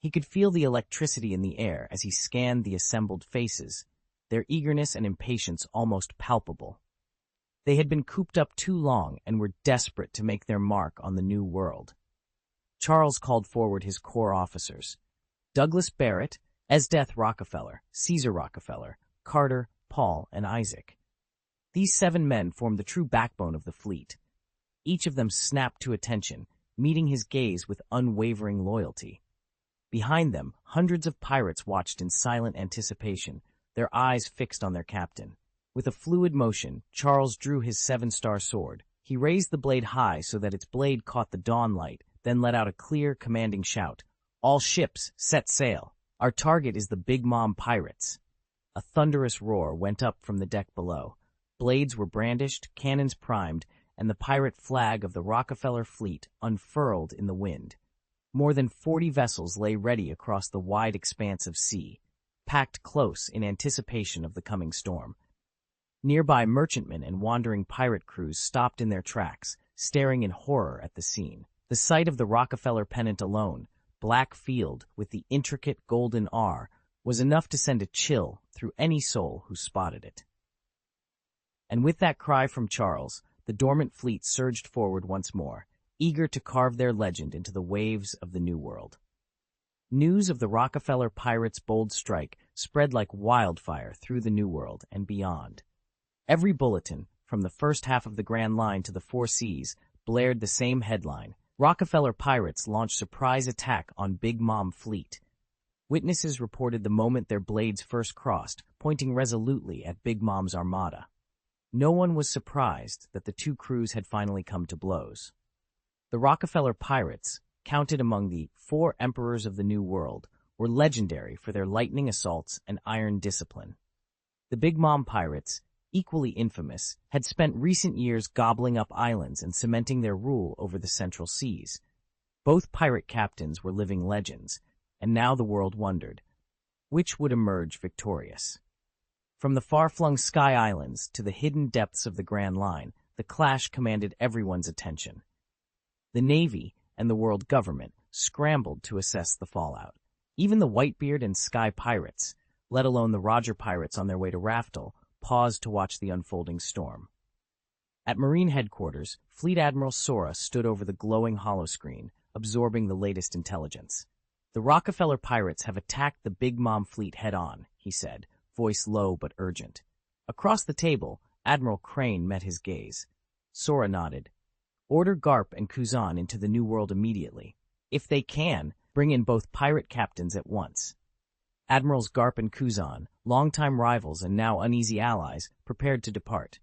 He could feel the electricity in the air as he scanned the assembled faces, their eagerness and impatience almost palpable. They had been cooped up too long and were desperate to make their mark on the new world. Charles called forward his core officers: Douglas Barrett, Esdeth Rockefeller, Caesar Rockefeller, Carter, Paul, and Isaac. These 7 men formed the true backbone of the fleet. Each of them snapped to attention, meeting his gaze with unwavering loyalty. Behind them, hundreds of pirates watched in silent anticipation, their eyes fixed on their captain. With a fluid motion, Charles drew his 7-star sword. He raised the blade high so that its blade caught the dawn light, then let out a clear, commanding shout. "All ships, set sail! Our target is the Big Mom pirates." A thunderous roar went up from the deck below. Blades were brandished, cannons primed, and the pirate flag of the Rockefeller fleet unfurled in the wind. More than 40 vessels lay ready across the wide expanse of sea, packed close in anticipation of the coming storm. Nearby merchantmen and wandering pirate crews stopped in their tracks, staring in horror at the scene. The sight of the Rockefeller pennant alone, black field with the intricate golden R, was enough to send a chill through any soul who spotted it. And with that cry from Charles, the dormant fleet surged forward once more, eager to carve their legend into the waves of the New World. News of the Rockefeller pirates' bold strike spread like wildfire through the New World and beyond. Every bulletin, from the first half of the Grand Line to the Four Seas, blared the same headline: Rockefeller pirates launch surprise attack on Big Mom fleet. Witnesses reported the moment their blades first crossed, pointing resolutely at Big Mom's armada. No one was surprised that the two crews had finally come to blows. The Rockefeller pirates, counted among the 4 emperors of the New World, were legendary for their lightning assaults and iron discipline. The Big Mom pirates, equally infamous, had spent recent years gobbling up islands and cementing their rule over the Central Seas. Both pirate captains were living legends, and now the world wondered, which would emerge victorious? From the far-flung Sky Islands to the hidden depths of the Grand Line, the clash commanded everyone's attention. The Navy and the world government scrambled to assess the fallout. Even the Whitebeard and Sky pirates, let alone the Roger pirates on their way to Raftel, paused to watch the unfolding storm. At Marine headquarters, Fleet Admiral Sora stood over the glowing holoscreen, absorbing the latest intelligence. The Rockefeller pirates have attacked the Big Mom fleet head-on, he said, voice low but urgent. Across the table, Admiral Crane met his gaze. Sora nodded. Order Garp and Kuzan into the New World immediately. If they can, bring in both pirate captains at once. Admirals Garp and Kuzan, longtime rivals and now uneasy allies, prepared to depart.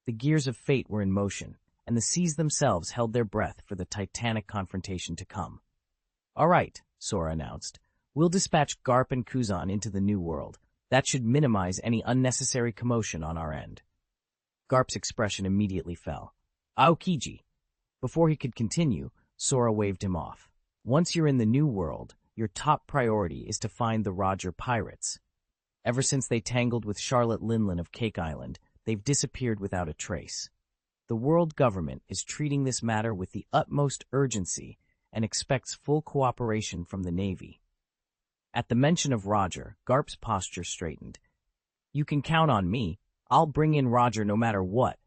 The gears of fate were in motion, and the seas themselves held their breath for the titanic confrontation to come. All right, Sora announced. We'll dispatch Garp and Kuzan into the New World. That should minimize any unnecessary commotion on our end. Garp's expression immediately fell. Aokiji. Before he could continue, Sora waved him off. Once you're in the New World, your top priority is to find the Roger pirates. Ever since they tangled with Charlotte Linlin of Cake Island, they've disappeared without a trace. The world government is treating this matter with the utmost urgency and expects full cooperation from the Navy. At the mention of Roger, Garp's posture straightened. You can count on me. I'll bring in Roger no matter what.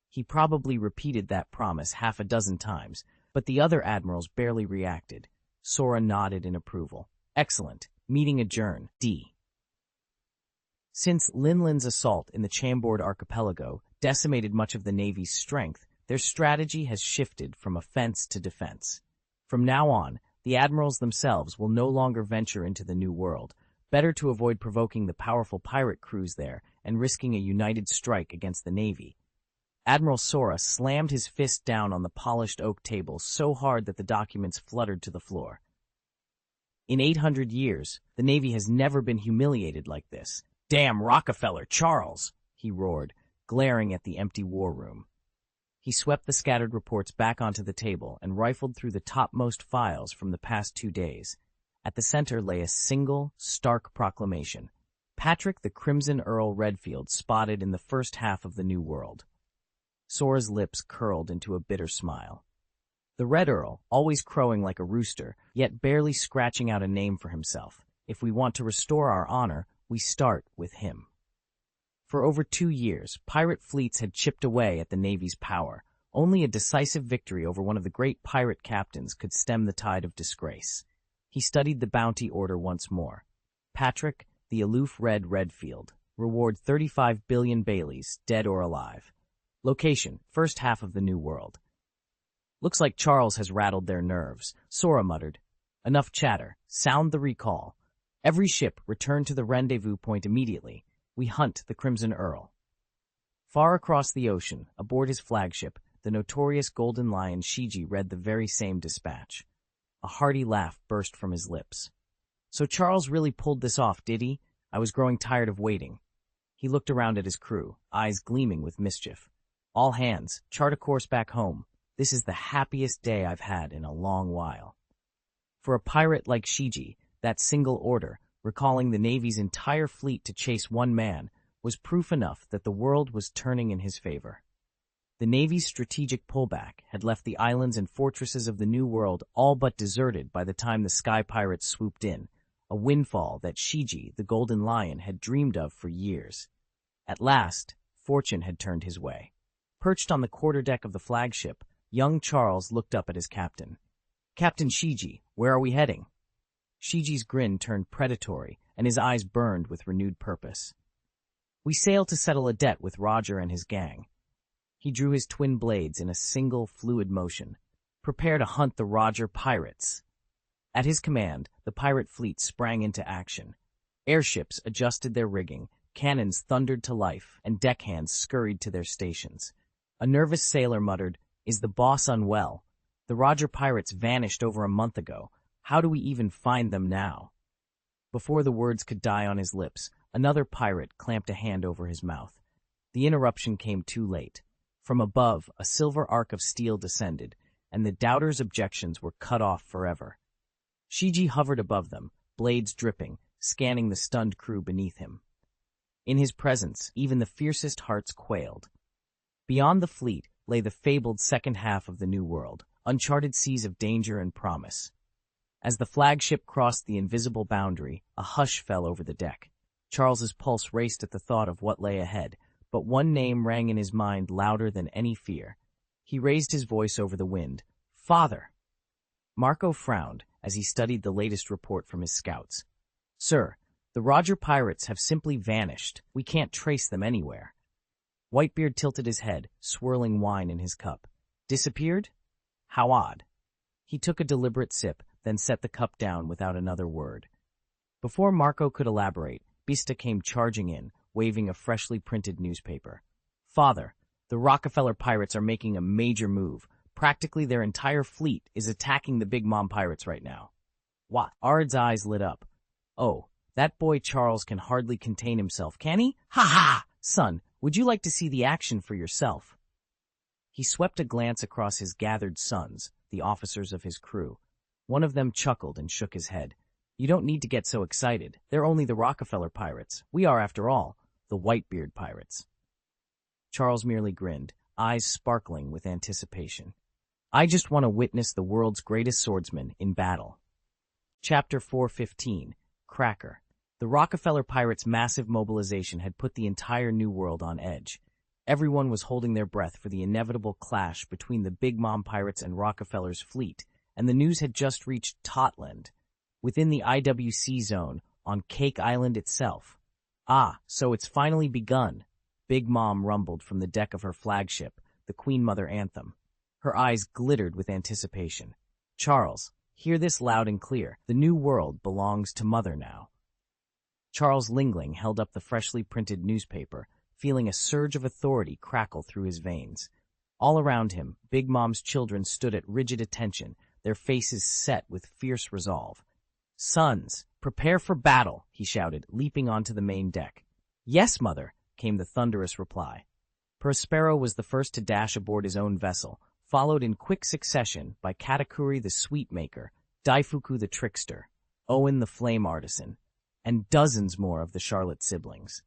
He probably repeated that promise half a dozen times, but the other admirals barely reacted. Sora nodded in approval. Excellent. Meeting adjourned. D. Since Linlin's assault in the Chambord archipelago decimated much of the Navy's strength, their strategy has shifted from offense to defense. From now on, the admirals themselves will no longer venture into the New World, better to avoid provoking the powerful pirate crews there and risking a united strike against the Navy. Admiral Sora slammed his fist down on the polished oak table so hard that the documents fluttered to the floor. In 800 years, the Navy has never been humiliated like this. Damn Rockefeller, Charles! He roared, glaring at the empty war room. He swept the scattered reports back onto the table and rifled through the topmost files from the past 2 days. At the center lay a single, stark proclamation. Patrick the Crimson Earl Redfield spotted in the first half of the New World. Sora's lips curled into a bitter smile. The Red Earl, always crowing like a rooster, yet barely scratching out a name for himself. If we want to restore our honor, we start with him. For over 2 years, pirate fleets had chipped away at the Navy's power. Only a decisive victory over one of the great pirate captains could stem the tide of disgrace. He studied the bounty order once more. Patrick, the aloof Red Redfield. Reward 35 billion Baileys, dead or alive. Location, first half of the New World. Looks like Charles has rattled their nerves, Sora muttered. Enough chatter. Sound the recall. Every ship return to the rendezvous point immediately. We hunt the Crimson Earl. Far across the ocean, aboard his flagship, the notorious Golden Lion Shiji read the very same dispatch. A hearty laugh burst from his lips. So Charles really pulled this off, did he? I was growing tired of waiting. He looked around at his crew, eyes gleaming with mischief. All hands, chart a course back home. This is the happiest day I've had in a long while. For a pirate like Shiji, that single order, recalling the Navy's entire fleet to chase one man, was proof enough that the world was turning in his favor. The Navy's strategic pullback had left the islands and fortresses of the New World all but deserted by the time the Sky Pirates swooped in, a windfall that Shiji, the Golden Lion, had dreamed of for years. At last, fortune had turned his way. Perched on the quarterdeck of the flagship, Young Charles looked up at his captain. "Captain Shiji, where are we heading?" Shiji's grin turned predatory, and his eyes burned with renewed purpose. "We sail to settle a debt with Roger and his gang." He drew his twin blades in a single, fluid motion. "Prepare to hunt the Roger pirates." At his command, the pirate fleet sprang into action. Airships adjusted their rigging, cannons thundered to life, and deckhands scurried to their stations. A nervous sailor muttered, "Is the boss unwell? The Roger pirates vanished over a month ago. How do we even find them now?" Before the words could die on his lips, another pirate clamped a hand over his mouth. The interruption came too late. From above, a silver arc of steel descended, and the doubter's objections were cut off forever. Shiji hovered above them, blades dripping, scanning the stunned crew beneath him. In his presence, even the fiercest hearts quailed. Beyond the fleet lay the fabled second half of the New World, uncharted seas of danger and promise. As the flagship crossed the invisible boundary, a hush fell over the deck. Charles's pulse raced at the thought of what lay ahead, but one name rang in his mind louder than any fear. He raised his voice over the wind. "Father!" Marco frowned as he studied the latest report from his scouts. "Sir, the Roger pirates have simply vanished. We can't trace them anywhere." Whitebeard tilted his head, swirling wine in his cup. "Disappeared? How odd." He took a deliberate sip, then set the cup down without another word. Before Marco could elaborate, Bista came charging in, waving a freshly printed newspaper. "Father, the Rockefeller pirates are making a major move. Practically their entire fleet is attacking the Big Mom pirates right now." What? Ard's eyes lit up. "Oh, that boy Charles can hardly contain himself, can he? Ha ha! Son, would you like to see the action for yourself?" He swept a glance across his gathered sons, the officers of his crew. One of them chuckled and shook his head. "You don't need to get so excited. They're only the Rockefeller pirates. We are, after all, the Whitebeard pirates." Charles merely grinned, eyes sparkling with anticipation. "I just want to witness the world's greatest swordsman in battle." Chapter 415, Cracker. The Rockefeller pirates' massive mobilization had put the entire New World on edge. Everyone was holding their breath for the inevitable clash between the Big Mom pirates and Rockefeller's fleet, and the news had just reached Totland, within the IWC zone, on Cake Island itself. "Ah, so it's finally begun," Big Mom rumbled from the deck of her flagship, the Queen Mother Anthem. Her eyes glittered with anticipation. "Charles, hear this loud and clear. The New World belongs to Mother now." Charles Lingling held up the freshly printed newspaper, feeling a surge of authority crackle through his veins. All around him, Big Mom's children stood at rigid attention, their faces set with fierce resolve. "Sons, prepare for battle," he shouted, leaping onto the main deck. "Yes, Mother," came the thunderous reply. Prospero was the first to dash aboard his own vessel, followed in quick succession by Katakuri the sweet maker, Daifuku the trickster, Owen the flame artisan, and dozens more of the Charlotte siblings.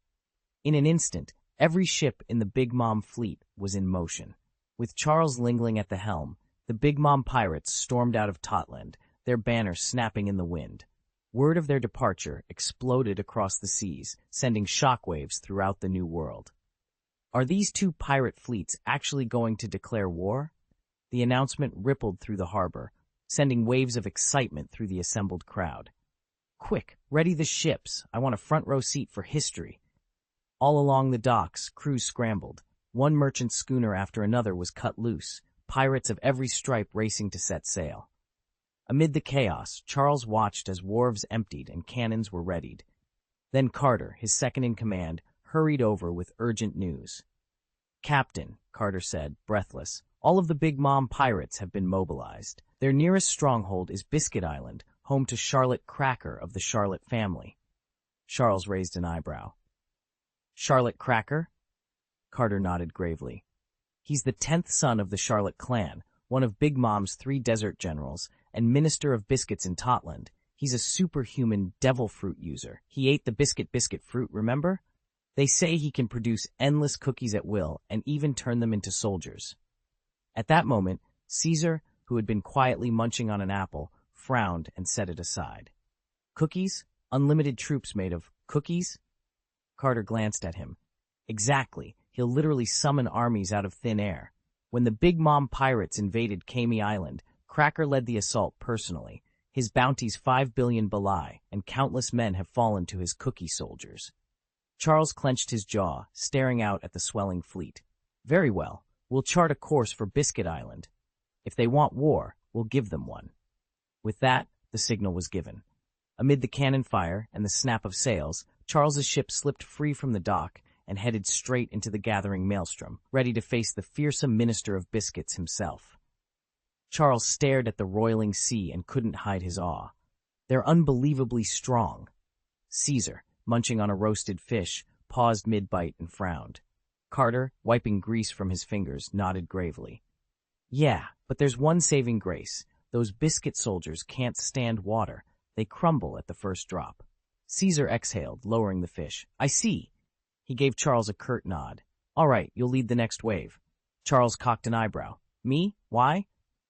In an instant, every ship in the Big Mom fleet was in motion. With Charles Lingling at the helm, the Big Mom pirates stormed out of Totland, their banner snapping in the wind. Word of their departure exploded across the seas, sending shockwaves throughout the New World. Are these two pirate fleets actually going to declare war? The announcement rippled through the harbor, sending waves of excitement through the assembled crowd. "Quick, ready the ships. I want a front row seat for history." All along the docks, crews scrambled. One merchant schooner after another was cut loose, pirates of every stripe racing to set sail. Amid the chaos, Charles watched as wharves emptied and cannons were readied. Then Carter, his second-in-command, hurried over with urgent news. "Captain," Carter said, breathless, "all of the Big Mom pirates have been mobilized. Their nearest stronghold is Biscuit Island, home to Charlotte Cracker of the Charlotte family." Charles raised an eyebrow. "Charlotte Cracker?" Carter nodded gravely. "He's the 10th son of the Charlotte clan, one of Big Mom's 3 desert generals, and minister of biscuits in Totland. He's a superhuman devil fruit user. He ate the biscuit fruit, remember? They say he can produce endless cookies at will and even turn them into soldiers." At that moment, Caesar, who had been quietly munching on an apple, frowned and set it aside. "Cookies? Unlimited troops made of cookies?" Carter glanced at him. "Exactly. He'll literally summon armies out of thin air. When the Big Mom pirates invaded Kami Island, Cracker led the assault personally. His bounty's 5 billion balai, and countless men have fallen to his cookie soldiers. Charles clenched his jaw, staring out at the swelling fleet. Very well, we'll chart a course for Biscuit Island. If they want war, we'll give them one. With that, the signal was given. Amid the cannon fire and the snap of sails, Charles's ship slipped free from the dock and headed straight into the gathering maelstrom, ready to face the fearsome Minister of Biscuits himself. Charles stared at the roiling sea and couldn't hide his awe. They're unbelievably strong. Caesar, munching on a roasted fish, paused mid-bite and frowned. Carter, wiping grease from his fingers, nodded gravely. Yeah, but there's one saving grace. Those biscuit soldiers can't stand water. They crumble at the first drop. Caesar exhaled, lowering the fish. I see. He gave Charles a curt nod. All right, you'll lead the next wave. Charles cocked an eyebrow. Me? Why?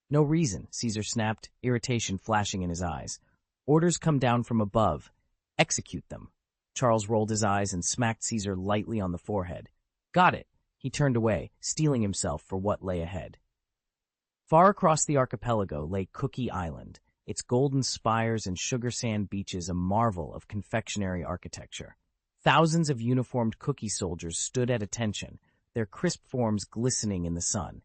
No reason, Caesar snapped, irritation flashing in his eyes. Orders come down from above. Execute them. Charles rolled his eyes and smacked Caesar lightly on the forehead. Got it. He turned away, steeling himself for what lay ahead. Far across the archipelago lay Cookie Island, its golden spires and sugar sand beaches a marvel of confectionery architecture. Thousands of uniformed cookie soldiers stood at attention, their crisp forms glistening in the sun.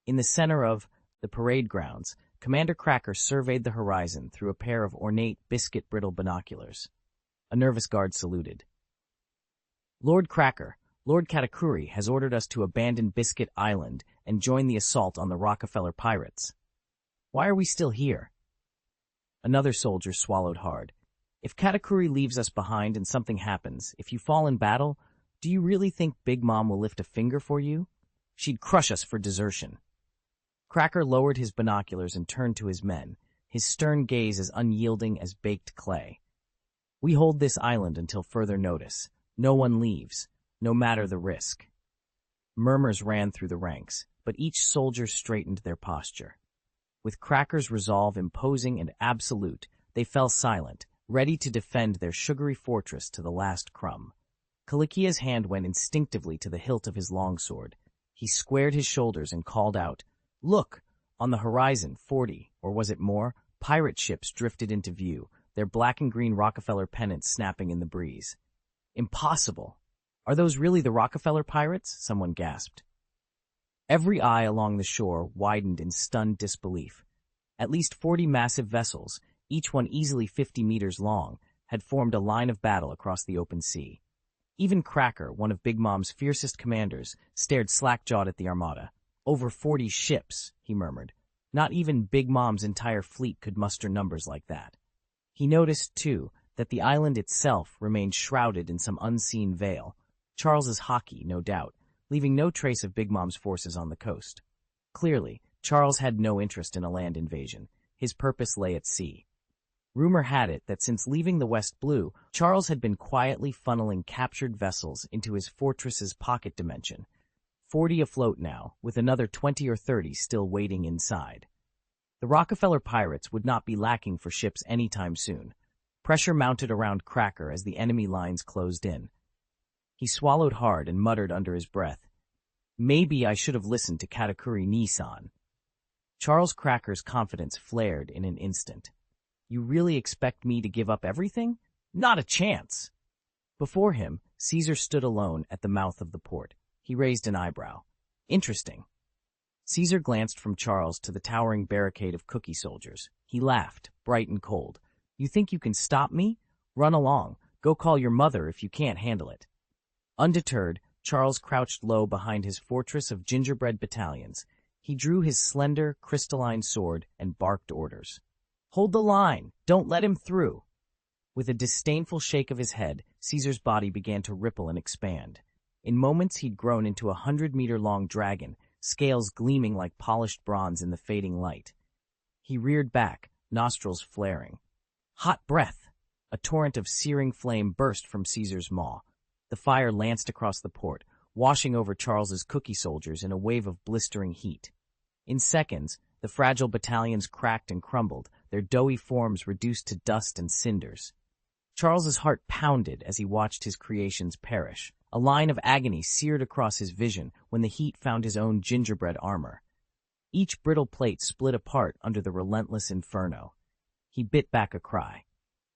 In the center of the parade grounds, Commander Cracker surveyed the horizon through a pair of ornate biscuit-brittle binoculars. A nervous guard saluted. Lord Cracker, Lord Katakuri has ordered us to abandon Biscuit Island and join the assault on the Rockefeller pirates. Why are we still here? Another soldier swallowed hard. If Katakuri leaves us behind and something happens, if you fall in battle, do you really think Big Mom will lift a finger for you? She'd crush us for desertion. Cracker lowered his binoculars and turned to his men, his stern gaze as unyielding as baked clay. We hold this island until further notice. No one leaves, no matter the risk. Murmurs ran through the ranks, but each soldier straightened their posture. With Cracker's resolve imposing and absolute, they fell silent, ready to defend their sugary fortress to the last crumb. Kalikia's hand went instinctively to the hilt of his longsword. He squared his shoulders and called out, Look! On the horizon, 40, or was it more, pirate ships drifted into view, their black and green Rockefeller pennants snapping in the breeze. Impossible! Are those really the Rockefeller pirates? Someone gasped. Every eye along the shore widened in stunned disbelief. At least 40 massive vessels, each one easily 50 meters long, had formed a line of battle across the open sea. Even Cracker, one of Big Mom's fiercest commanders, stared slack-jawed at the armada. Over 40 ships, he murmured. Not even Big Mom's entire fleet could muster numbers like that. He noticed, too, that the island itself remained shrouded in some unseen veil. Charles's Haki, no doubt, leaving no trace of Big Mom's forces on the coast. Clearly, Charles had no interest in a land invasion. His purpose lay at sea. Rumor had it that since leaving the West Blue, Charles had been quietly funneling captured vessels into his fortress's pocket dimension. 40 afloat now, with another 20 or 30 still waiting inside. The Rockefeller pirates would not be lacking for ships anytime soon. Pressure mounted around Cracker as the enemy lines closed in. He swallowed hard and muttered under his breath, Maybe I should have listened to Katakuri Nissan. Charles Cracker's confidence flared in an instant. You really expect me to give up everything? Not a chance! Before him, Caesar stood alone at the mouth of the port. He raised an eyebrow. Interesting. Caesar glanced from Charles to the towering barricade of cookie soldiers. He laughed, bright and cold. You think you can stop me? Run along. Go call your mother if you can't handle it. Undeterred, Charles crouched low behind his fortress of gingerbread battalions. He drew his slender, crystalline sword and barked orders. Hold the line! Don't let him through! With a disdainful shake of his head, Caesar's body began to ripple and expand. In moments he'd grown into a 100-meter-long dragon, scales gleaming like polished bronze in the fading light. He reared back, nostrils flaring. Hot breath! A torrent of searing flame burst from Caesar's maw. The fire lanced across the port, washing over Charles's cookie soldiers in a wave of blistering heat. In seconds, the fragile battalions cracked and crumbled, their doughy forms reduced to dust and cinders. Charles's heart pounded as he watched his creations perish. A line of agony seared across his vision when the heat found his own gingerbread armor. Each brittle plate split apart under the relentless inferno. He bit back a cry.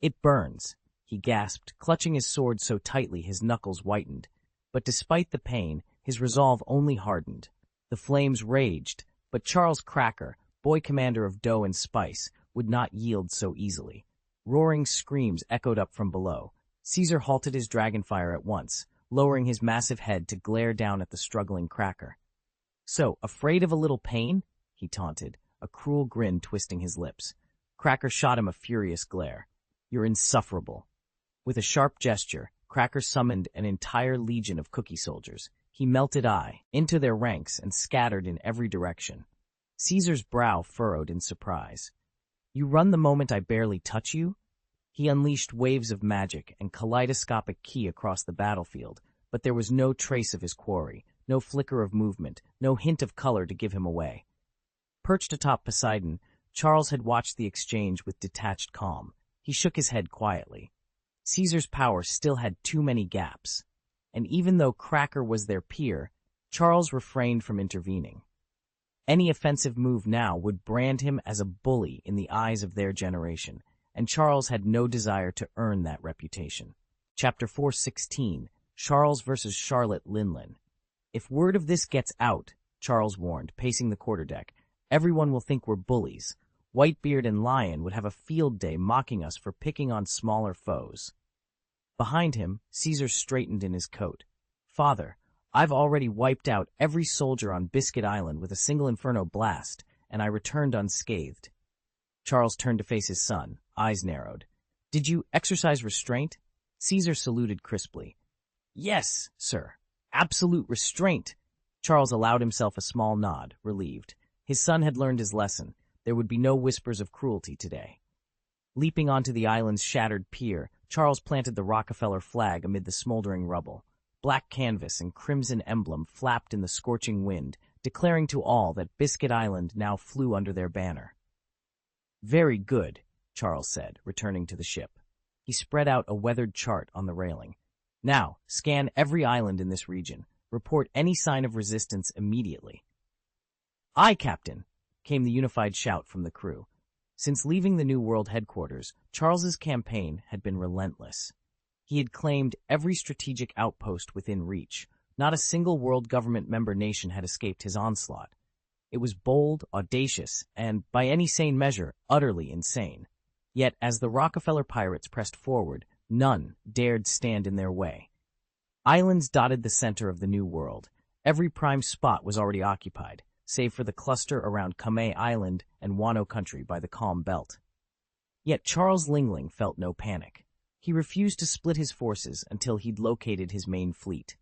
"It burns," he gasped, clutching his sword so tightly his knuckles whitened. But despite the pain, his resolve only hardened. The flames raged, but Charles Cracker, boy commander of dough and spice, would not yield so easily. Roaring screams echoed up from below. Caesar halted his dragonfire at once, lowering his massive head to glare down at the struggling Cracker. "So, afraid of a little pain?" he taunted, a cruel grin twisting his lips. Cracker shot him a furious glare. "You're insufferable." With a sharp gesture, Cracker summoned an entire legion of cookie soldiers. He melted into their ranks and scattered in every direction. Caesar's brow furrowed in surprise. "You run the moment I barely touch you?" He unleashed waves of magic and kaleidoscopic ki across the battlefield, but there was no trace of his quarry, no flicker of movement, no hint of color to give him away. Perched atop Poseidon, Charles had watched the exchange with detached calm. He shook his head quietly. Caesar's power still had too many gaps, and even though Cracker was their peer, Charles refrained from intervening. Any offensive move now would brand him as a bully in the eyes of their generation, and Charles had no desire to earn that reputation. Chapter 416, Charles versus Charlotte Linlin. "If word of this gets out," Charles warned, pacing the quarterdeck, "everyone will think we're bullies. Whitebeard and Lion would have a field day mocking us for picking on smaller foes." Behind him, Caesar straightened in his coat. "Father, I've already wiped out every soldier on Biscuit Island with a single inferno blast, and I returned unscathed." Charles turned to face his son, eyes narrowed. "Did you exercise restraint?" Caesar saluted crisply. "Yes, sir. Absolute restraint." Charles allowed himself a small nod, relieved. His son had learned his lesson. There would be no whispers of cruelty today. Leaping onto the island's shattered pier, Charles planted the Rockefeller flag amid the smoldering rubble. Black canvas and crimson emblem flapped in the scorching wind, declaring to all that Biscuit Island now flew under their banner. "Very good," Charles said, returning to the ship. He spread out a weathered chart on the railing. "Now, scan every island in this region. Report any sign of resistance immediately." "Aye, Captain," came the unified shout from the crew. Since leaving the New World headquarters, Charles's campaign had been relentless. He had claimed every strategic outpost within reach. Not a single world government member nation had escaped his onslaught. It was bold, audacious, and, by any sane measure, utterly insane. Yet, as the Rockefeller pirates pressed forward, none dared stand in their way. Islands dotted the center of the New World. Every prime spot was already occupied, save for the cluster around Kamei Island and Wano Country by the Calm Belt. Yet Charles Lingling felt no panic. He refused to split his forces until he'd located his main fleet.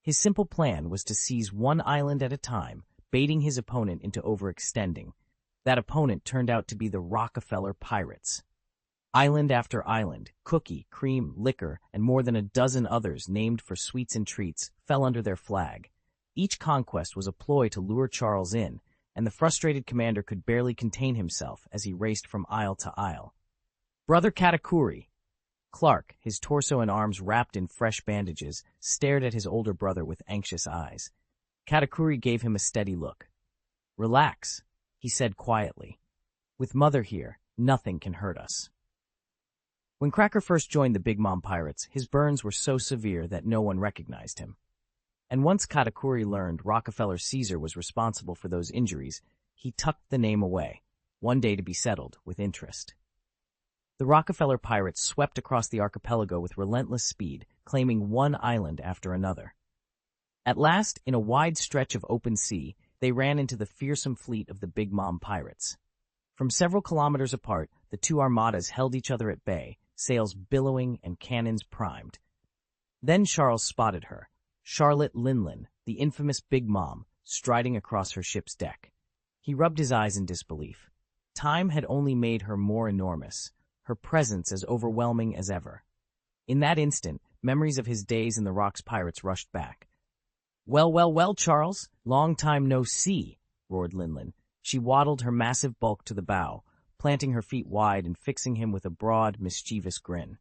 His simple plan was to seize one island at a time, baiting his opponent into overextending. That opponent turned out to be the Rockefeller pirates. Island after island, cookie, cream, liquor, and more than a dozen others named for sweets and treats fell under their flag. Each conquest was a ploy to lure Charles in, and the frustrated commander could barely contain himself as he raced from isle to isle. "Brother Katakuri!" Clark, his torso and arms wrapped in fresh bandages, stared at his older brother with anxious eyes. Katakuri gave him a steady look. "Relax," he said quietly. "With Mother here, nothing can hurt us." When Cracker first joined the Big Mom pirates, his burns were so severe that no one recognized him. And once Katakuri learned Rockefeller Caesar was responsible for those injuries, he tucked the name away, one day to be settled with interest. The Rockefeller pirates swept across the archipelago with relentless speed, claiming one island after another. At last, in a wide stretch of open sea, they ran into the fearsome fleet of the Big Mom pirates. From several kilometers apart, the two armadas held each other at bay, sails billowing and cannons primed. Then Charles spotted her, Charlotte Linlin, the infamous Big Mom, striding across her ship's deck. He rubbed his eyes in disbelief. Time had only made her more enormous, her presence as overwhelming as ever. In that instant, memories of his days in the Rocks pirates rushed back. "Well, well, well, Charles, long time no see," roared Linlin. She waddled her massive bulk to the bow, planting her feet wide and fixing him with a broad, mischievous grin.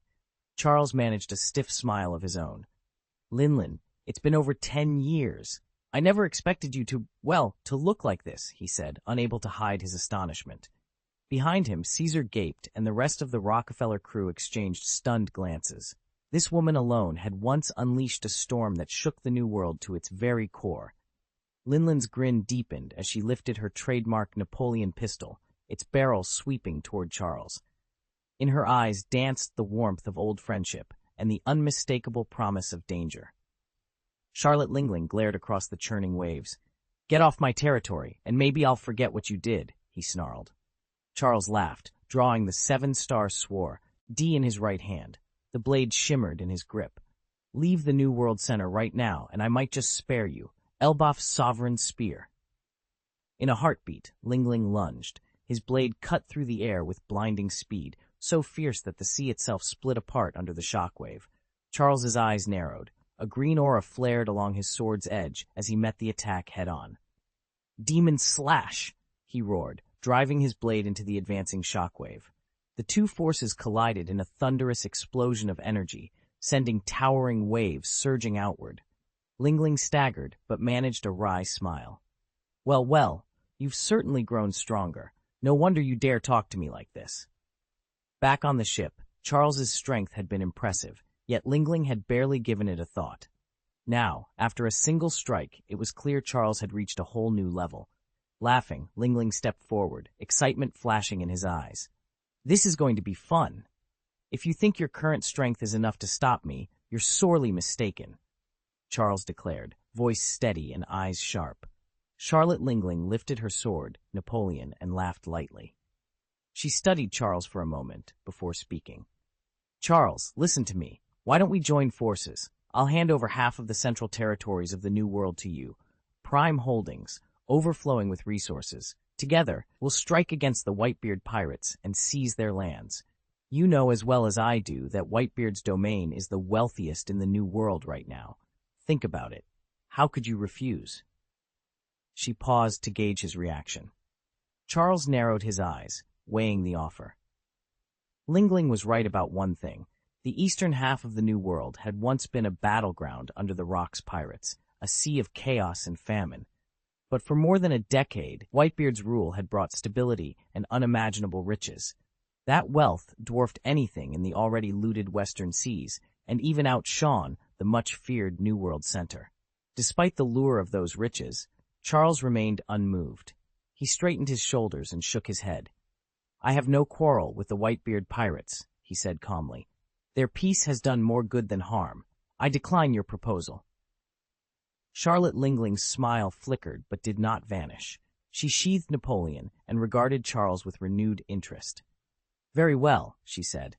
Charles managed a stiff smile of his own. "Linlin, It's been over 10 years. I never expected you to look like this, he said, unable to hide his astonishment. Behind him, Caesar gaped, and the rest of the Rockefeller crew exchanged stunned glances. This woman alone had once unleashed a storm that shook the New World to its very core. Linlin's grin deepened as she lifted her trademark Napoleon pistol, its barrel sweeping toward Charles. In her eyes danced the warmth of old friendship and the unmistakable promise of danger. Charlotte Lingling glared across the churning waves. "Get off my territory, and maybe I'll forget what you did," he snarled. Charles laughed, drawing the 7-star sword, D in his right hand. The blade shimmered in his grip. "Leave the New World Center right now, and I might just spare you. Elbaf's sovereign spear." In a heartbeat, Lingling lunged. His blade cut through the air with blinding speed, so fierce that the sea itself split apart under the shockwave. Charles's eyes narrowed. A green aura flared along his sword's edge as he met the attack head-on. "Demon slash!" he roared, driving his blade into the advancing shockwave. The two forces collided in a thunderous explosion of energy, sending towering waves surging outward. Lingling staggered, but managed a wry smile. Well, you've certainly grown stronger. No wonder you dare talk to me like this." Back on the ship, Charles's strength had been impressive, yet Lingling had barely given it a thought. Now, after a single strike, it was clear Charles had reached a whole new level. Laughing, Lingling stepped forward, excitement flashing in his eyes. "This is going to be fun. If you think your current strength is enough to stop me, you're sorely mistaken," Charles declared, voice steady and eyes sharp. Charlotte Lingling lifted her sword, Napoleon, and laughed lightly. She studied Charles for a moment before speaking. "Charles, listen to me. Why don't we join forces? I'll hand over half of the central territories of the New World to you. Prime holdings, overflowing with resources. Together, we'll strike against the Whitebeard pirates and seize their lands. You know as well as I do that Whitebeard's domain is the wealthiest in the New World right now. Think about it. How could you refuse?" She paused to gauge his reaction. Charles narrowed his eyes, weighing the offer. Lingling was right about one thing. The eastern half of the New World had once been a battleground under the Rock's pirates, a sea of chaos and famine. But for more than a decade, Whitebeard's rule had brought stability and unimaginable riches. That wealth dwarfed anything in the already looted western seas, and even outshone the much-feared New World Center. Despite the lure of those riches, Charles remained unmoved. He straightened his shoulders and shook his head. "I have no quarrel with the Whitebeard pirates," he said calmly. "Their peace has done more good than harm. I decline your proposal." Charlotte Lingling's smile flickered but did not vanish. She sheathed Napoleon and regarded Charles with renewed interest. "Very well," she said.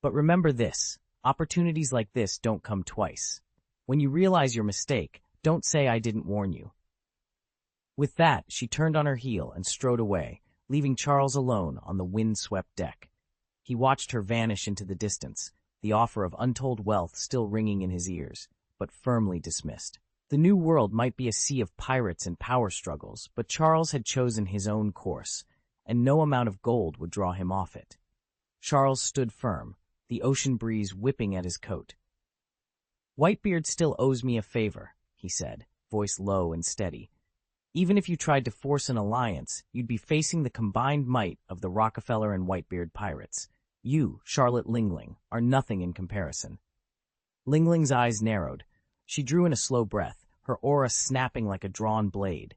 "But remember this, opportunities like this don't come twice. When you realize your mistake, don't say I didn't warn you." With that, she turned on her heel and strode away, leaving Charles alone on the wind-swept deck. He watched her vanish into the distance, the offer of untold wealth still ringing in his ears, but firmly dismissed. The New World might be a sea of pirates and power struggles, but Charles had chosen his own course, and no amount of gold would draw him off it. Charles stood firm, the ocean breeze whipping at his coat. "Whitebeard still owes me a favor," he said, voice low and steady. "Even if you tried to force an alliance, you'd be facing the combined might of the Rockefeller and Whitebeard pirates. You, Charlotte Lingling, are nothing in comparison." Lingling's eyes narrowed. She drew in a slow breath, her aura snapping like a drawn blade.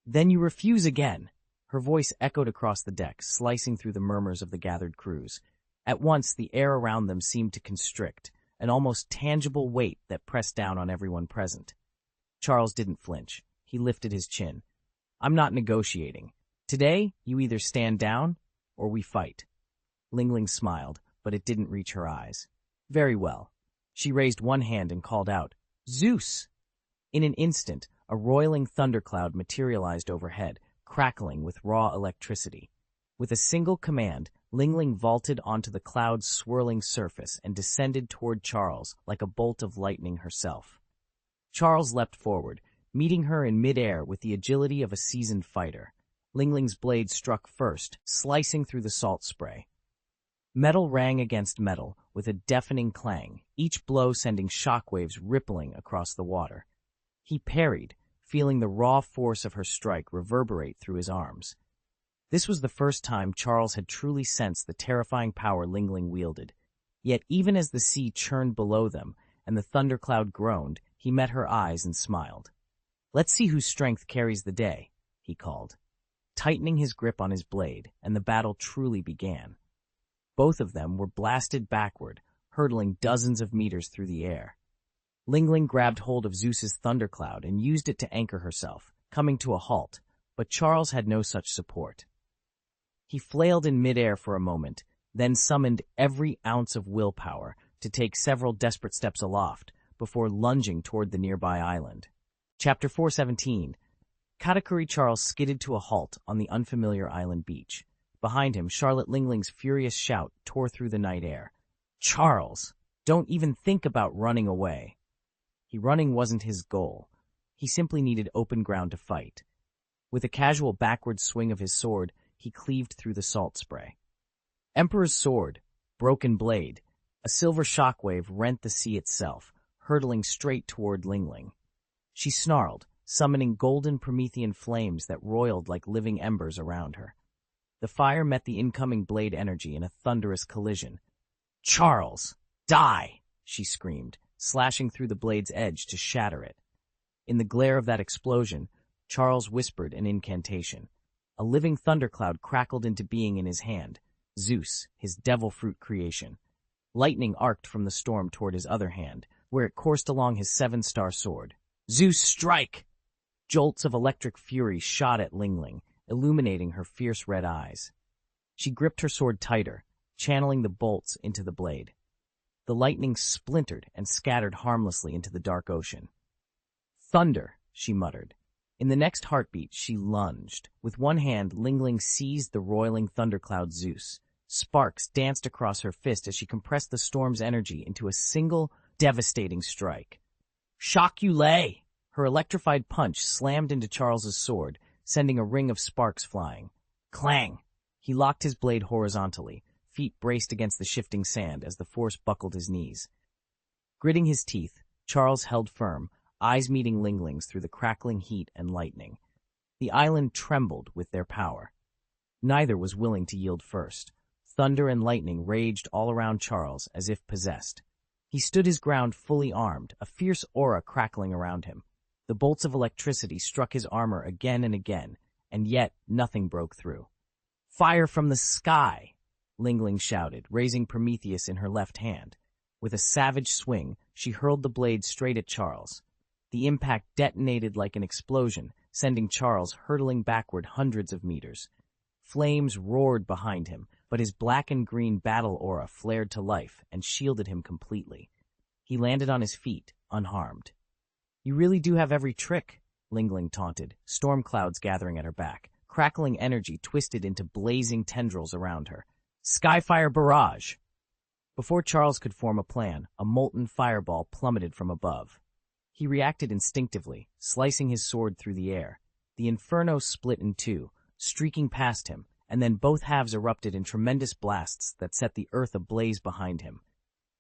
"Then you refuse again!" Her voice echoed across the deck, slicing through the murmurs of the gathered crews. At once, the air around them seemed to constrict, an almost tangible weight that pressed down on everyone present. Charles didn't flinch. He lifted his chin. "I'm not negotiating. Today, you either stand down, or we fight." Lingling smiled, but it didn't reach her eyes. "Very well." She raised one hand and called out, "Zeus!" In an instant, a roiling thundercloud materialized overhead, crackling with raw electricity. With a single command, Lingling vaulted onto the cloud's swirling surface and descended toward Charles like a bolt of lightning herself. Charles leapt forward, meeting her in midair with the agility of a seasoned fighter. Lingling's blade struck first, slicing through the salt spray. Metal rang against metal with a deafening clang, each blow sending shockwaves rippling across the water. He parried, feeling the raw force of her strike reverberate through his arms. This was the first time Charles had truly sensed the terrifying power Ling Ling wielded. Yet even as the sea churned below them and the thundercloud groaned, he met her eyes and smiled. "Let's see whose strength carries the day," he called, tightening his grip on his blade, and the battle truly began. Both of them were blasted backward, hurtling dozens of meters through the air. Ling Ling grabbed hold of Zeus's thundercloud and used it to anchor herself, coming to a halt, but Charles had no such support. He flailed in midair for a moment, then summoned every ounce of willpower to take several desperate steps aloft before lunging toward the nearby island. Chapter 417. Katakuri Charles skidded to a halt on the unfamiliar island beach. Behind him, Charlotte Ling Ling's furious shout tore through the night air. "Charles, don't even think about running away." Running wasn't his goal. He simply needed open ground to fight. With a casual backward swing of his sword, he cleaved through the salt spray. Emperor's sword, broken blade, a silver shockwave rent the sea itself, hurtling straight toward Ling Ling. She snarled, summoning golden Promethean flames that roiled like living embers around her. The fire met the incoming blade energy in a thunderous collision. "Charles, die!" she screamed, slashing through the blade's edge to shatter it. In the glare of that explosion, Charles whispered an incantation. A living thundercloud crackled into being in his hand, Zeus, his devil fruit creation. Lightning arced from the storm toward his other hand, where it coursed along his seven-star sword. "Zeus, strike!" Jolts of electric fury shot at Ling Ling, illuminating her fierce red eyes. She gripped her sword tighter, channeling the bolts into the blade. The lightning splintered and scattered harmlessly into the dark ocean. "Thunder," she muttered. In the next heartbeat, she lunged. With one hand, Ling Ling seized the roiling thundercloud Zeus. Sparks danced across her fist as she compressed the storm's energy into a single, devastating strike. "Shock you lay!" Her electrified punch slammed into Charles's sword, sending a ring of sparks flying. Clang! He locked his blade horizontally, feet braced against the shifting sand as the force buckled his knees. Gritting his teeth, Charles held firm, eyes meeting Ling Ling's through the crackling heat and lightning. The island trembled with their power. Neither was willing to yield first. Thunder and lightning raged all around Charles as if possessed. He stood his ground fully armed, a fierce aura crackling around him. The bolts of electricity struck his armor again and again, and yet nothing broke through. "Fire from the sky!" Ling Ling shouted, raising Prometheus in her left hand. With a savage swing, she hurled the blade straight at Charles. The impact detonated like an explosion, sending Charles hurtling backward hundreds of meters. Flames roared behind him, but his black and green battle aura flared to life and shielded him completely. He landed on his feet, unharmed. "You really do have every trick," Ling Ling taunted, storm clouds gathering at her back. Crackling energy twisted into blazing tendrils around her. "Skyfire barrage!" Before Charles could form a plan, a molten fireball plummeted from above. He reacted instinctively, slicing his sword through the air. The inferno split in two, streaking past him, and then both halves erupted in tremendous blasts that set the earth ablaze behind him.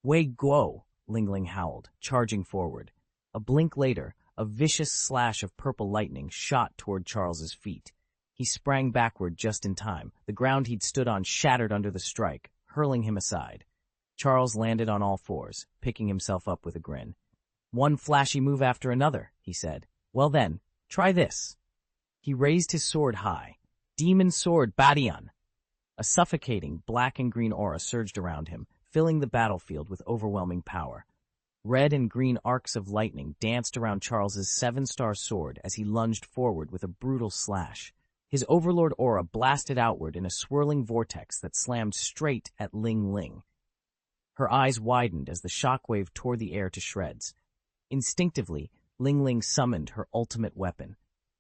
"Wei Guo!" Ling Ling howled, charging forward. A blink later, a vicious slash of purple lightning shot toward Charles's feet. He sprang backward just in time. The ground he'd stood on shattered under the strike, hurling him aside. Charles landed on all fours, picking himself up with a grin. "One flashy move after another," he said. "Well then, try this." He raised his sword high. "Demon Sword Badian!" A suffocating black and green aura surged around him, filling the battlefield with overwhelming power. Red and green arcs of lightning danced around Charles's seven-star sword as he lunged forward with a brutal slash. His overlord aura blasted outward in a swirling vortex that slammed straight at Ling Ling. Her eyes widened as the shockwave tore the air to shreds. Instinctively, Ling Ling summoned her ultimate weapon.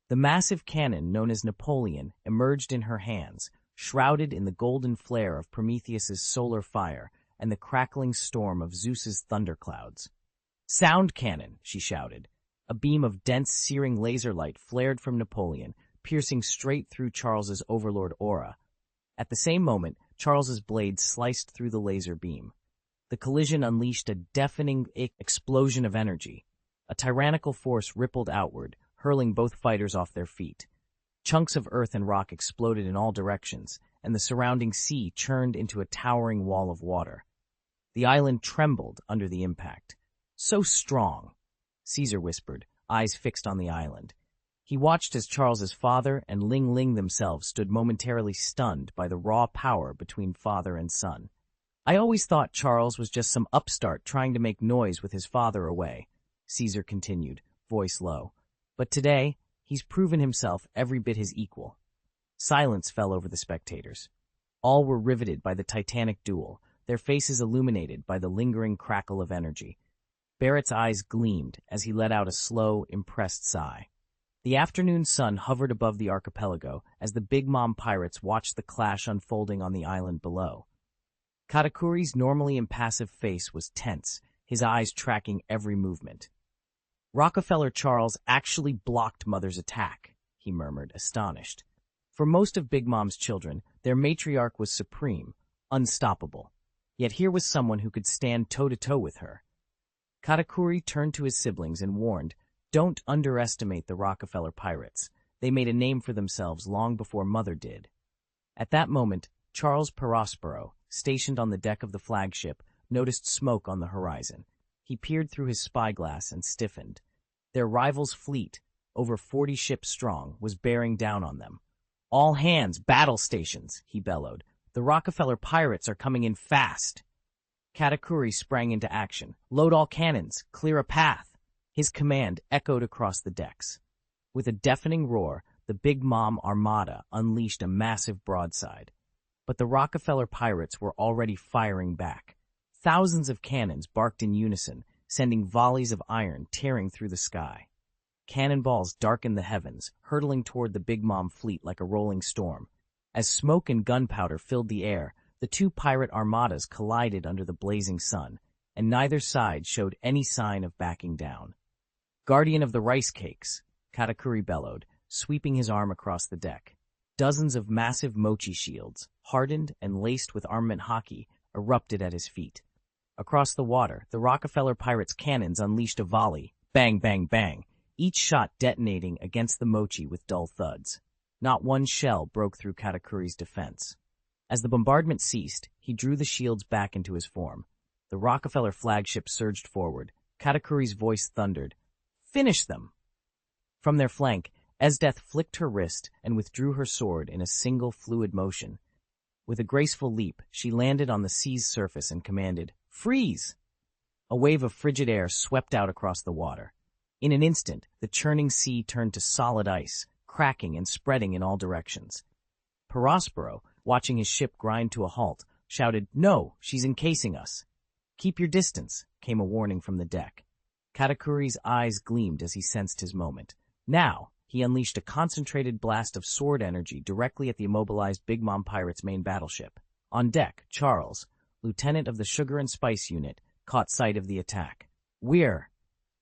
The massive cannon known as Napoleon emerged in her hands, shrouded in the golden flare of Prometheus's solar fire and the crackling storm of Zeus's thunderclouds. "Sound cannon!" she shouted. A beam of dense, searing laser light flared from Napoleon, piercing straight through Charles's overlord aura. At the same moment, Charles's blade sliced through the laser beam. The collision unleashed a deafening explosion of energy. A tyrannical force rippled outward, hurling both fighters off their feet. Chunks of earth and rock exploded in all directions, and the surrounding sea churned into a towering wall of water. The island trembled under the impact. "So strong," Caesar whispered, eyes fixed on the island. He watched as Charles's father and Ling Ling themselves stood momentarily stunned by the raw power between father and son. "I always thought Charles was just some upstart trying to make noise with his father away," Caesar continued, voice low. "But today, he's proven himself every bit his equal." Silence fell over the spectators. All were riveted by the titanic duel, their faces illuminated by the lingering crackle of energy. Barrett's eyes gleamed as he let out a slow, impressed sigh. The afternoon sun hovered above the archipelago as the Big Mom pirates watched the clash unfolding on the island below. Katakuri's normally impassive face was tense, his eyes tracking every movement. "Rockefeller Charles actually blocked Mother's attack," he murmured, astonished. For most of Big Mom's children, their matriarch was supreme, unstoppable. Yet here was someone who could stand toe-to-toe with her. Katakuri turned to his siblings and warned, "Don't underestimate the Rockefeller pirates. They made a name for themselves long before Mother did." At that moment, Charles Perospero, stationed on the deck of the flagship, noticed smoke on the horizon. He peered through his spyglass and stiffened. Their rival's fleet, over 40 ships strong, was bearing down on them. "All hands, battle stations," he bellowed. "The Rockefeller pirates are coming in fast." Katakuri sprang into action. "Load all cannons, clear a path." His command echoed across the decks. With a deafening roar, the Big Mom armada unleashed a massive broadside. But the Rockefeller pirates were already firing back. Thousands of cannons barked in unison, sending volleys of iron tearing through the sky. Cannonballs darkened the heavens, hurtling toward the Big Mom fleet like a rolling storm. As smoke and gunpowder filled the air, the two pirate armadas collided under the blazing sun, and neither side showed any sign of backing down. "Guardian of the rice cakes," Katakuri bellowed, sweeping his arm across the deck. Dozens of massive mochi shields, hardened and laced with armament haki, erupted at his feet. Across the water, the Rockefeller pirates' cannons unleashed a volley, bang, bang, bang, each shot detonating against the mochi with dull thuds. Not one shell broke through Katakuri's defense. As the bombardment ceased, he drew the shields back into his form. The Rockefeller flagship surged forward. Katakuri's voice thundered, "Finish them!" From their flank, Esdeath flicked her wrist and withdrew her sword in a single fluid motion. With a graceful leap, she landed on the sea's surface and commanded, "Freeze!" A wave of frigid air swept out across the water. In an instant, the churning sea turned to solid ice, cracking and spreading in all directions. Perospero, watching his ship grind to a halt, shouted, "No, she's encasing us." "Keep your distance," came a warning from the deck. Katakuri's eyes gleamed as he sensed his moment. Now, he unleashed a concentrated blast of sword energy directly at the immobilized Big Mom pirate's main battleship. On deck, Charles, lieutenant of the Sugar and Spice Unit, caught sight of the attack. "We're...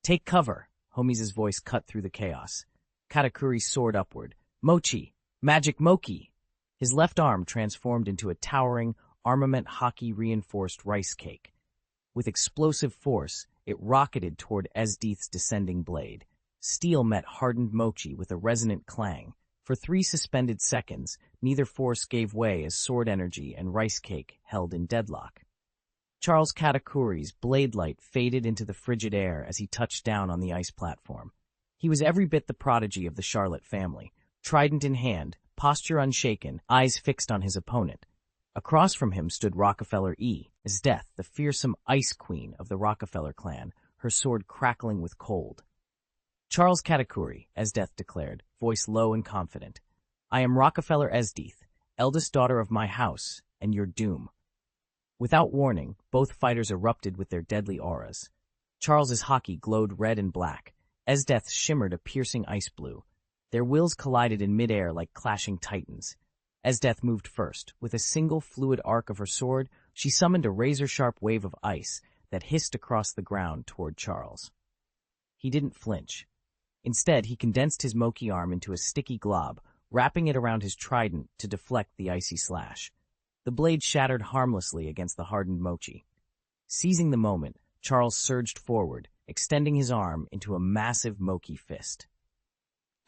Take cover," Homies' voice cut through the chaos. Katakuri soared upward. "Mochi! Magic Mochi!" His left arm transformed into a towering, armament haki-reinforced rice cake. With explosive force, it rocketed toward Esdeath's descending blade. Steel met hardened mochi with a resonant clang. For 3 suspended seconds, neither force gave way as sword energy and rice cake held in deadlock. Charles Katakuri's blade light faded into the frigid air as he touched down on the ice platform. He was every bit the prodigy of the Charlotte family, trident in hand, posture unshaken, eyes fixed on his opponent. Across from him stood Rockefeller Esdeath, the fearsome ice queen of the Rockefeller clan, her sword crackling with cold. "Charles Katakuri," Esdeath declared, voice low and confident. "I am Rockefeller Esdeath, eldest daughter of my house, and your doom." Without warning, both fighters erupted with their deadly auras. Charles's haki glowed red and black. Esdeath shimmered a piercing ice blue. Their wills collided in midair like clashing titans. Esdeath moved first. With a single fluid arc of her sword, she summoned a razor-sharp wave of ice that hissed across the ground toward Charles. He didn't flinch. Instead, he condensed his mochi arm into a sticky glob, wrapping it around his trident to deflect the icy slash. The The blade shattered harmlessly against the hardened mochi. Seizing the moment, Charles surged forward, extending his arm into a massive mochi fist.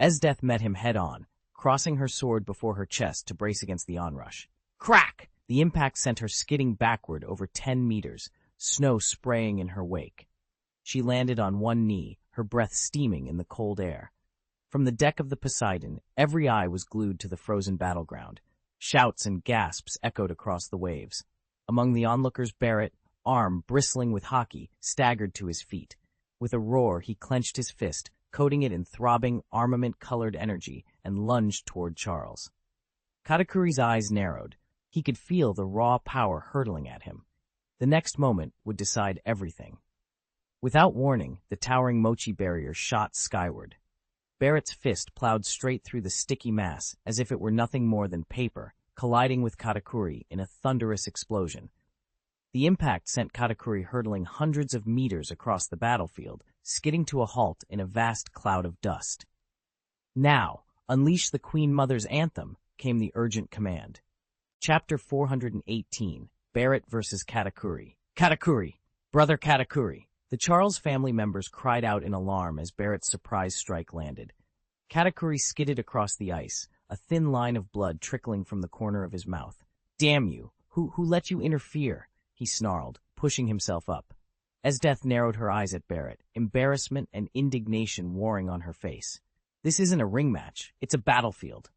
Esdeath met him head-on, crossing her sword before her chest to brace against the onrush. Crack! The impact sent her skidding backward over 10 meters, snow spraying in her wake. She landed on one knee, her breath steaming in the cold air. From the deck of the Poseidon, every eye was glued to the frozen battleground. Shouts and gasps echoed across the waves. Among the onlookers, Barrett, arm bristling with Haki, staggered to his feet. With a roar, he clenched his fist, coating it in throbbing, armament-colored energy, and lunged toward Charles. Katakuri's eyes narrowed. He could feel the raw power hurtling at him. The next moment would decide everything. Without warning, the towering mochi barrier shot skyward. Barrett's fist plowed straight through the sticky mass as if it were nothing more than paper, colliding with Katakuri in a thunderous explosion. The impact sent Katakuri hurtling hundreds of meters across the battlefield, skidding to a halt in a vast cloud of dust. Now, unleash the Queen Mother's anthem, came the urgent command. Chapter 418, Barrett vs. Katakuri. Katakuri! Brother Katakuri! The Charles family members cried out in alarm as Barrett's surprise strike landed. Katakuri skidded across the ice, a thin line of blood trickling from the corner of his mouth. Damn you! Who let you interfere? He snarled, pushing himself up. Esdeath narrowed her eyes at Barrett, embarrassment and indignation warring on her face. This isn't a ring match, it's a battlefield.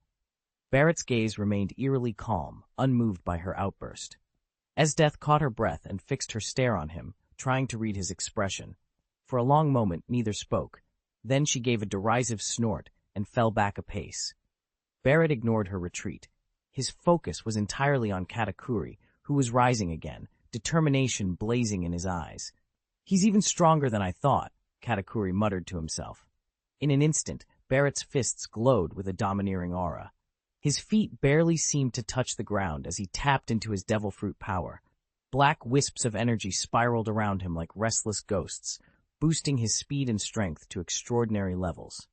Barrett's gaze remained eerily calm, unmoved by her outburst. Esdeath caught her breath and fixed her stare on him, trying to read his expression. For a long moment, neither spoke. Then she gave a derisive snort and fell back a pace. Barrett ignored her retreat. His focus was entirely on Katakuri, who was rising again, determination blazing in his eyes. He's even stronger than I thought, Katakuri muttered to himself. In an instant, Barrett's fists glowed with a domineering aura. His feet barely seemed to touch the ground as he tapped into his devil fruit power. Black wisps of energy spiraled around him like restless ghosts, boosting his speed and strength to extraordinary levels.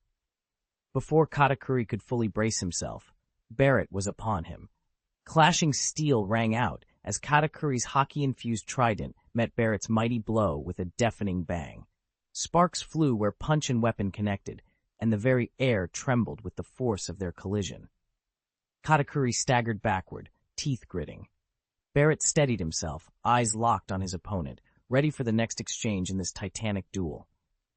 Before Katakuri could fully brace himself, Barrett was upon him. Clashing steel rang out as Katakuri's Haki-infused trident met Barrett's mighty blow with a deafening bang. Sparks flew where punch and weapon connected, and the very air trembled with the force of their collision. Katakuri staggered backward, teeth gritting. Barrett steadied himself, eyes locked on his opponent, ready for the next exchange in this titanic duel.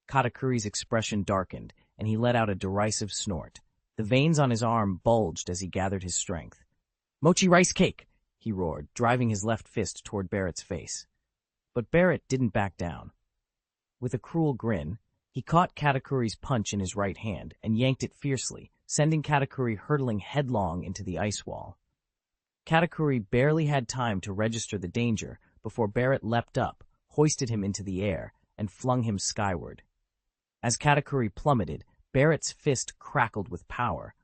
Katakuri's expression darkened, and he let out a derisive snort. The veins on his arm bulged as he gathered his strength. "Mochi rice cake!" he roared, driving his left fist toward Barrett's face. But Barrett didn't back down. With a cruel grin, he caught Katakuri's punch in his right hand and yanked it fiercely, sending Katakuri hurtling headlong into the ice wall. Katakuri barely had time to register the danger before Barrett leapt up, hoisted him into the air, and flung him skyward. As Katakuri plummeted, Barrett's fist crackled with power.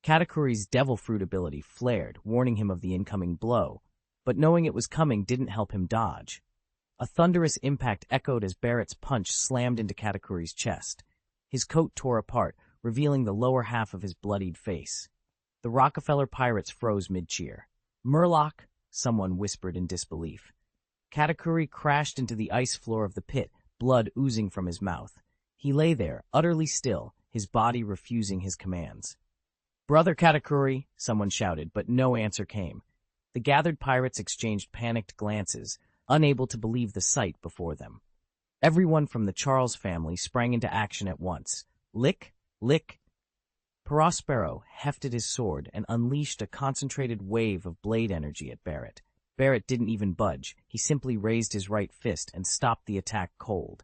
Katakuri's devil fruit ability flared, warning him of the incoming blow, but knowing it was coming didn't help him dodge. A thunderous impact echoed as Barrett's punch slammed into Katakuri's chest. His coat tore apart, revealing the lower half of his bloodied face. The Rockefeller pirates froze mid-cheer. "Murloc," someone whispered in disbelief. Katakuri crashed into the ice floor of the pit, blood oozing from his mouth. He lay there, utterly still, his body refusing his commands. "Brother Katakuri," someone shouted, but no answer came. The gathered pirates exchanged panicked glances, unable to believe the sight before them. Everyone from the Charles family sprang into action at once. Lick, lick. Prospero hefted his sword and unleashed a concentrated wave of blade energy at Barrett. Barrett didn't even budge. He simply raised his right fist and stopped the attack cold.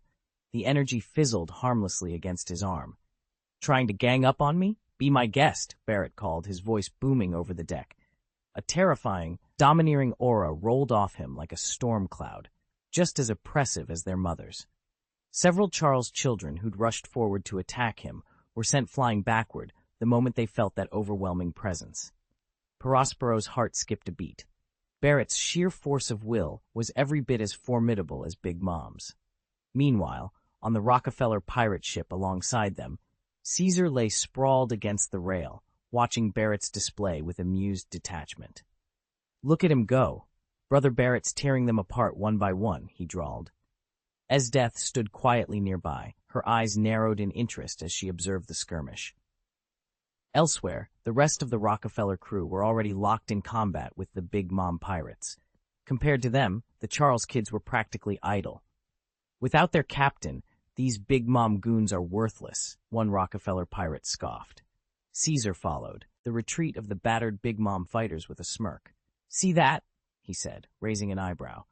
The energy fizzled harmlessly against his arm. "Trying to gang up on me? Be my guest," Barrett called, his voice booming over the deck. A terrifying, domineering aura rolled off him like a storm cloud, just as oppressive as their mothers. Several Charles children who'd rushed forward to attack him were sent flying backward the moment they felt that overwhelming presence. Prospero's heart skipped a beat. Barrett's sheer force of will was every bit as formidable as Big Mom's. Meanwhile, on the Rockefeller pirate ship alongside them, Caesar lay sprawled against the rail, watching Barrett's display with amused detachment. Look at him go. Brother Barrett's tearing them apart one by one, he drawled. Esdeath stood quietly nearby, her eyes narrowed in interest as she observed the skirmish. Elsewhere, the rest of the Rockefeller crew were already locked in combat with the Big Mom pirates. Compared to them, the Charles kids were practically idle. Without their captain, these Big Mom goons are worthless, one Rockefeller pirate scoffed. Caesar followed, the retreat of the battered Big Mom fighters with a smirk. See that? He said, raising an eyebrow.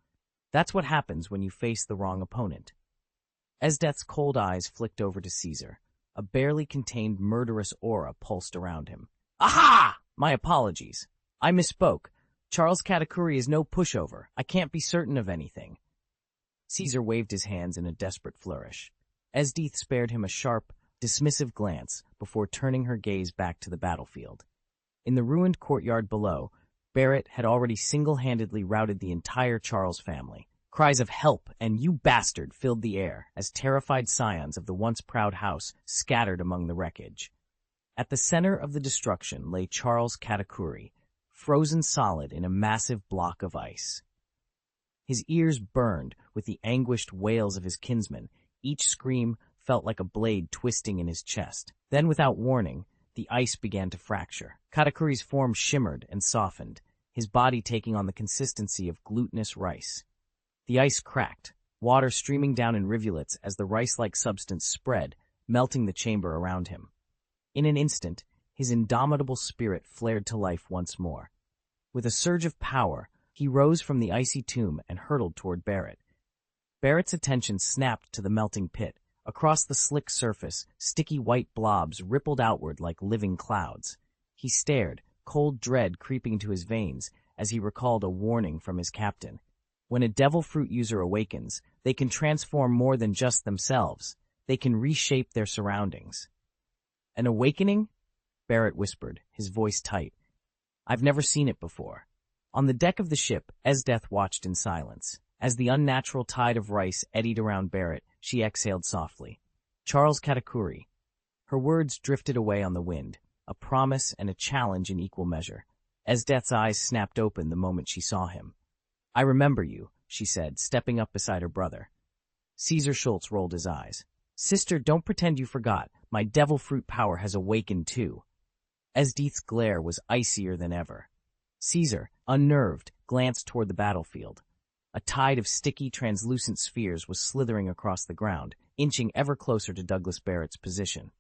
That's what happens when you face the wrong opponent. Esdeath's cold eyes flicked over to Caesar. A barely contained murderous aura pulsed around him. Aha! My apologies. I misspoke. Charles Katakuri is no pushover. I can't be certain of anything. Caesar waved his hands in a desperate flourish. Esdeath spared him a sharp, dismissive glance before turning her gaze back to the battlefield. In the ruined courtyard below, Barrett had already single-handedly routed the entire Charles family. Cries of "Help!" and "You bastard!" filled the air as terrified scions of the once proud house scattered among the wreckage. At the center of the destruction lay Charles Katakuri, frozen solid in a massive block of ice. His ears burned with the anguished wails of his kinsmen. Each scream felt like a blade twisting in his chest. Then, without warning, the ice began to fracture. Katakuri's form shimmered and softened, his body taking on the consistency of glutinous rice. The ice cracked, water streaming down in rivulets as the rice-like substance spread, melting the chamber around him. In an instant, his indomitable spirit flared to life once more. With a surge of power, he rose from the icy tomb and hurtled toward Barrett. Barrett's attention snapped to the melting pit. Across the slick surface, sticky white blobs rippled outward like living clouds. He stared, cold dread creeping to his veins as he recalled a warning from his captain. When a devil fruit user awakens, they can transform more than just themselves. They can reshape their surroundings. An awakening? Barrett whispered, his voice tight. I've never seen it before. On the deck of the ship, Esdeath watched in silence. As the unnatural tide of rice eddied around Barrett, she exhaled softly. Charles Katakuri. Her words drifted away on the wind, a promise and a challenge in equal measure. Esdeath's eyes snapped open the moment she saw him. I remember you, she said, stepping up beside her brother. Caesar Schultz rolled his eyes. Sister, don't pretend you forgot. My devil fruit power has awakened too. Esdeath's glare was icier than ever. Caesar, unnerved, glanced toward the battlefield. A tide of sticky, translucent spheres was slithering across the ground, inching ever closer to Douglas Barrett's position.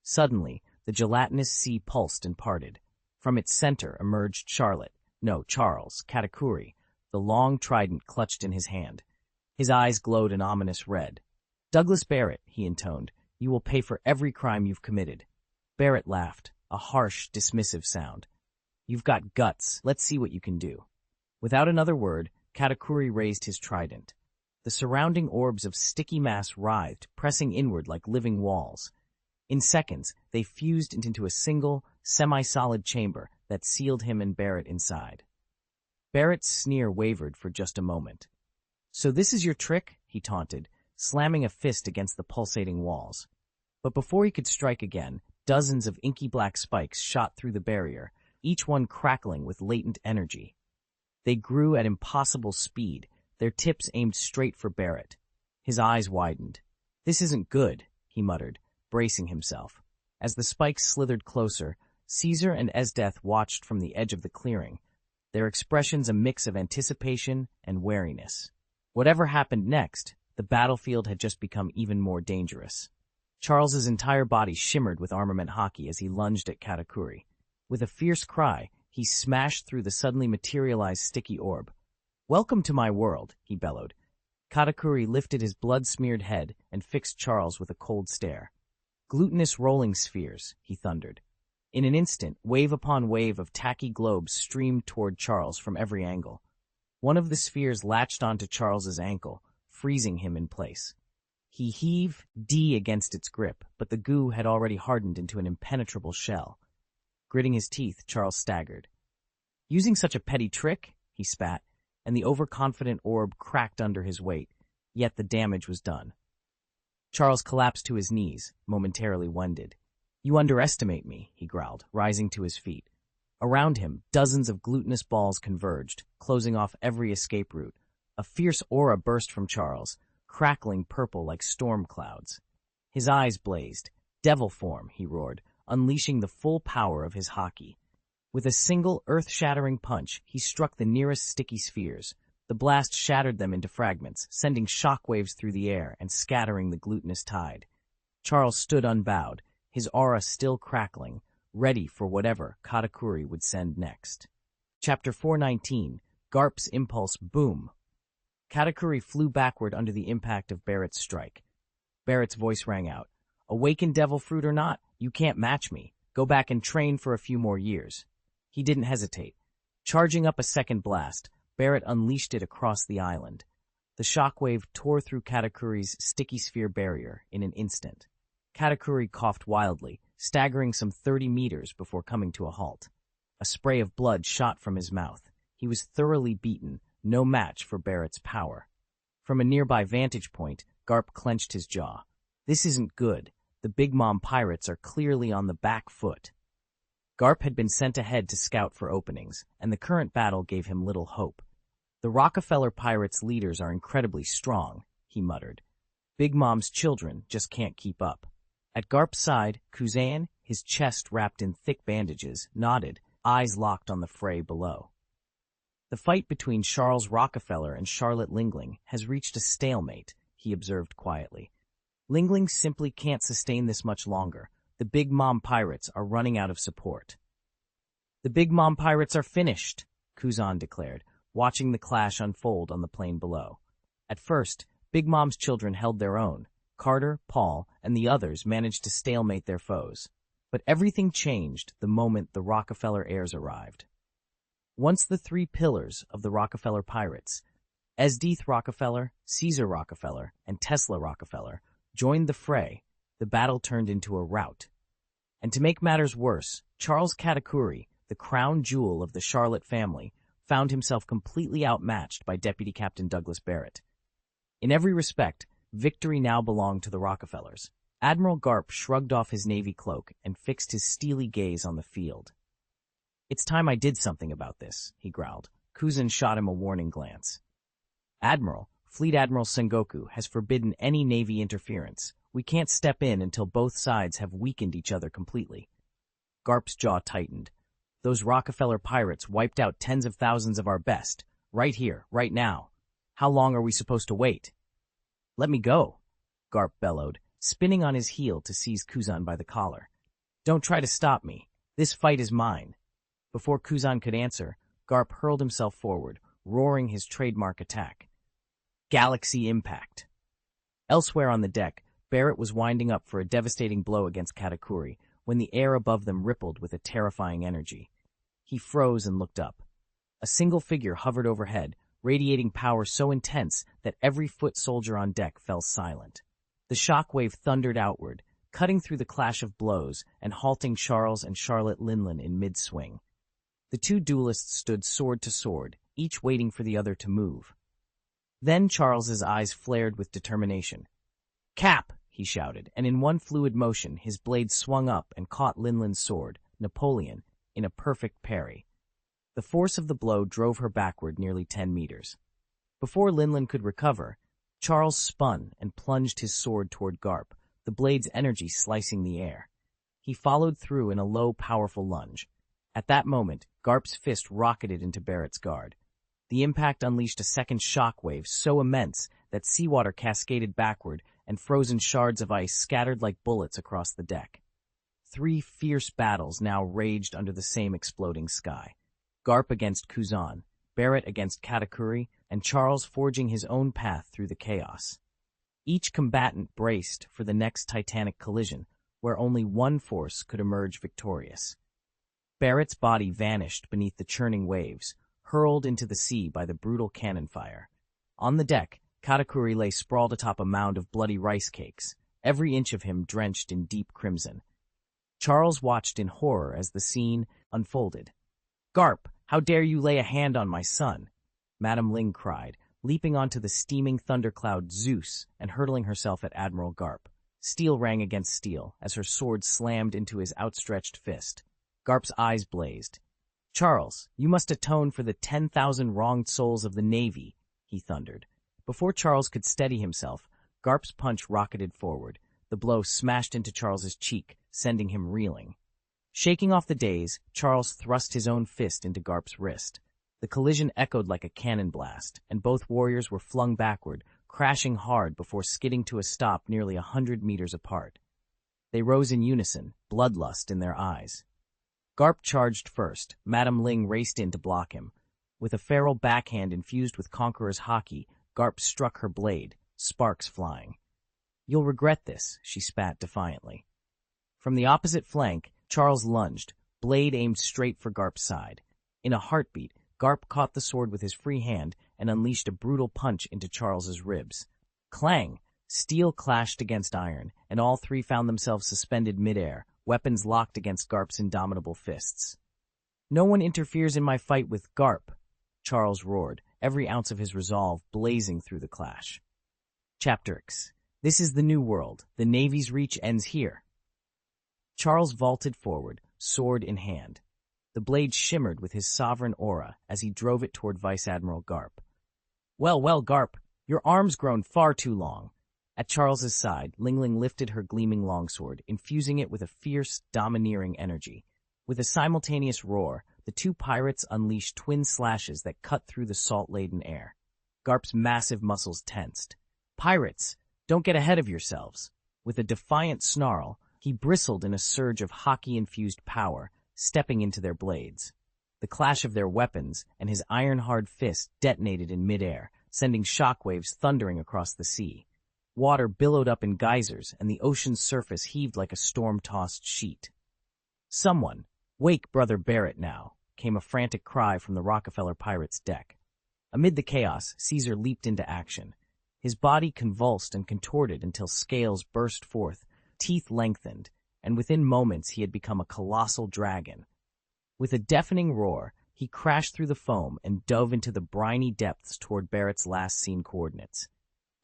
Suddenly, the gelatinous sea pulsed and parted. From its center emerged Charles Katakuri, the long trident clutched in his hand. His eyes glowed an ominous red. Douglas Barrett, he intoned, you will pay for every crime you've committed. Barrett laughed, a harsh, dismissive sound. You've got guts. Let's see what you can do. Without another word, Katakuri raised his trident. The surrounding orbs of sticky mass writhed, pressing inward like living walls. In seconds, they fused into a single, semi-solid chamber that sealed him and Barrett inside. Barrett's sneer wavered for just a moment. So this is your trick? He taunted, slamming a fist against the pulsating walls. But before he could strike again, dozens of inky black spikes shot through the barrier, each one crackling with latent energy. They grew at impossible speed, their tips aimed straight for Barrett. His eyes widened. This isn't good, he muttered, bracing himself. As the spikes slithered closer, Caesar and Esdeath watched from the edge of the clearing, their expressions a mix of anticipation and wariness. Whatever happened next, the battlefield had just become even more dangerous. Charles's entire body shimmered with armament Haki as he lunged at Katakuri. With a fierce cry, he smashed through the suddenly materialized sticky orb. Welcome to my world, he bellowed. Katakuri lifted his blood-smeared head and fixed Charles with a cold stare. Glutinous rolling spheres, he thundered. In an instant, wave upon wave of tacky globes streamed toward Charles from every angle. One of the spheres latched onto Charles's ankle, freezing him in place. He heaved against its grip, but the goo had already hardened into an impenetrable shell. Gritting his teeth, Charles staggered. Using such a petty trick, he spat, and the overconfident orb cracked under his weight, yet the damage was done. Charles collapsed to his knees, momentarily winded. You underestimate me, he growled, rising to his feet. Around him, dozens of glutinous balls converged, closing off every escape route. A fierce aura burst from Charles, crackling purple like storm clouds. His eyes blazed. "Devil form," he roared, unleashing the full power of his Haki. With a single earth-shattering punch, he struck the nearest sticky spheres. The blast shattered them into fragments, sending shockwaves through the air and scattering the glutinous tide. Charles stood unbowed, his aura still crackling, ready for whatever Katakuri would send next. Chapter 419, Garp's Impulse Boom. Katakuri flew backward under the impact of Barrett's strike. Barrett's voice rang out. "Awakened devil fruit or not, you can't match me. Go back and train for a few more years." He didn't hesitate. Charging up a second blast, Barrett unleashed it across the island. The shockwave tore through Katakuri's sticky sphere barrier in an instant. Katakuri coughed wildly, staggering some 30 meters before coming to a halt. A spray of blood shot from his mouth. He was thoroughly beaten, no match for Barrett's power. From a nearby vantage point, Garp clenched his jaw. This isn't good. The Big Mom pirates are clearly on the back foot. Garp had been sent ahead to scout for openings, and the current battle gave him little hope. "The Rockefeller pirates' leaders are incredibly strong," he muttered. "Big Mom's children just can't keep up." At Garp's side, Kuzan, his chest wrapped in thick bandages, nodded, eyes locked on the fray below. "The fight between Charles Rockefeller and Charlotte Lingling has reached a stalemate," he observed quietly. "Lingling simply can't sustain this much longer. The Big Mom pirates are running out of support." "The Big Mom pirates are finished," Kuzan declared, watching the clash unfold on the plain below. At first, Big Mom's children held their own. Carter, Paul, and the others managed to stalemate their foes. But everything changed the moment the Rockefeller heirs arrived. Once the three pillars of the Rockefeller pirates, Esdeath Rockefeller, Caesar Rockefeller, and Tesla Rockefeller, joined the fray, the battle turned into a rout. And to make matters worse, Charles Katakuri, the crown jewel of the Charlotte family, found himself completely outmatched by Deputy Captain Douglas Barrett. In every respect, victory now belonged to the Rockefellers. Admiral Garp shrugged off his navy cloak and fixed his steely gaze on the field. "It's time I did something about this," he growled. Kuzan shot him a warning glance. "Admiral, Fleet Admiral Sengoku has forbidden any navy interference. We can't step in until both sides have weakened each other completely." Garp's jaw tightened. "Those Rockefeller pirates wiped out tens of thousands of our best, right here, right now. How long are we supposed to wait?" "Let me go," Garp bellowed, spinning on his heel to seize Kuzan by the collar. "Don't try to stop me. This fight is mine." Before Kuzan could answer, Garp hurled himself forward, roaring his trademark attack. Galaxy Impact. Elsewhere on the deck, Barrett was winding up for a devastating blow against Katakuri when the air above them rippled with a terrifying energy. He froze and looked up. A single figure hovered overhead, radiating power so intense that every foot soldier on deck fell silent. The shockwave thundered outward, cutting through the clash of blows and halting Charles and Charlotte Lingling in mid-swing. The two duelists stood sword to sword, each waiting for the other to move. Then Charles's eyes flared with determination. "Cap!" he shouted, and in one fluid motion his blade swung up and caught Linlin's sword, Napoleon, in a perfect parry. The force of the blow drove her backward nearly 10 meters. Before Linlin could recover, Charles spun and plunged his sword toward Garp, the blade's energy slicing the air. He followed through in a low, powerful lunge. At that moment, Garp's fist rocketed into Barrett's guard. The impact unleashed a second shockwave so immense that seawater cascaded backward and frozen shards of ice scattered like bullets across the deck. 3 fierce battles now raged under the same exploding sky. Garp against Kuzan, Barrett against Katakuri, and Charles forging his own path through the chaos. Each combatant braced for the next titanic collision, where only one force could emerge victorious. Barrett's body vanished beneath the churning waves, hurled into the sea by the brutal cannon fire. On the deck, Katakuri lay sprawled atop a mound of bloody rice cakes, every inch of him drenched in deep crimson. Charles watched in horror as the scene unfolded. "Garp, how dare you lay a hand on my son?" Madame Ling cried, leaping onto the steaming thundercloud Zeus and hurtling herself at Admiral Garp. Steel rang against steel as her sword slammed into his outstretched fist. Garp's eyes blazed. "Charles, you must atone for the 10,000 wronged souls of the Navy," he thundered. Before Charles could steady himself, Garp's punch rocketed forward. The blow smashed into Charles's cheek, sending him reeling. Shaking off the daze, Charles thrust his own fist into Garp's wrist. The collision echoed like a cannon blast, and both warriors were flung backward, crashing hard before skidding to a stop nearly 100 meters apart. They rose in unison, bloodlust in their eyes. Garp charged first. Madame Ling raced in to block him. With a feral backhand infused with Conqueror's Haki, Garp struck her blade, sparks flying. "You'll regret this," she spat defiantly. From the opposite flank, Charles lunged, blade aimed straight for Garp's side. In a heartbeat, Garp caught the sword with his free hand and unleashed a brutal punch into Charles's ribs. Clang! Steel clashed against iron, and all three found themselves suspended midair, weapons locked against Garp's indomitable fists. "No one interferes in my fight with Garp," Charles roared, every ounce of his resolve blazing through the clash. Chapter X. This is the new world. The Navy's reach ends here. Charles vaulted forward, sword in hand. The blade shimmered with his sovereign aura as he drove it toward Vice Admiral Garp. Well, Garp, your arm's grown far too long." At Charles's side, Ling Ling lifted her gleaming longsword, infusing it with a fierce, domineering energy. With a simultaneous roar, the two pirates unleashed twin slashes that cut through the salt-laden air. Garp's massive muscles tensed. "Pirates, don't get ahead of yourselves." With a defiant snarl, he bristled in a surge of Haki-infused power, stepping into their blades. The clash of their weapons and his iron-hard fist detonated in midair, sending shockwaves thundering across the sea. Water billowed up in geysers, and the ocean's surface heaved like a storm-tossed sheet. "Someone, wake Brother Barrett now," came a frantic cry from the Rockefeller pirate's deck. Amid the chaos, Caesar leaped into action. His body convulsed and contorted until scales burst forth, teeth lengthened, and within moments he had become a colossal dragon. With a deafening roar, he crashed through the foam and dove into the briny depths toward Barrett's last-seen coordinates.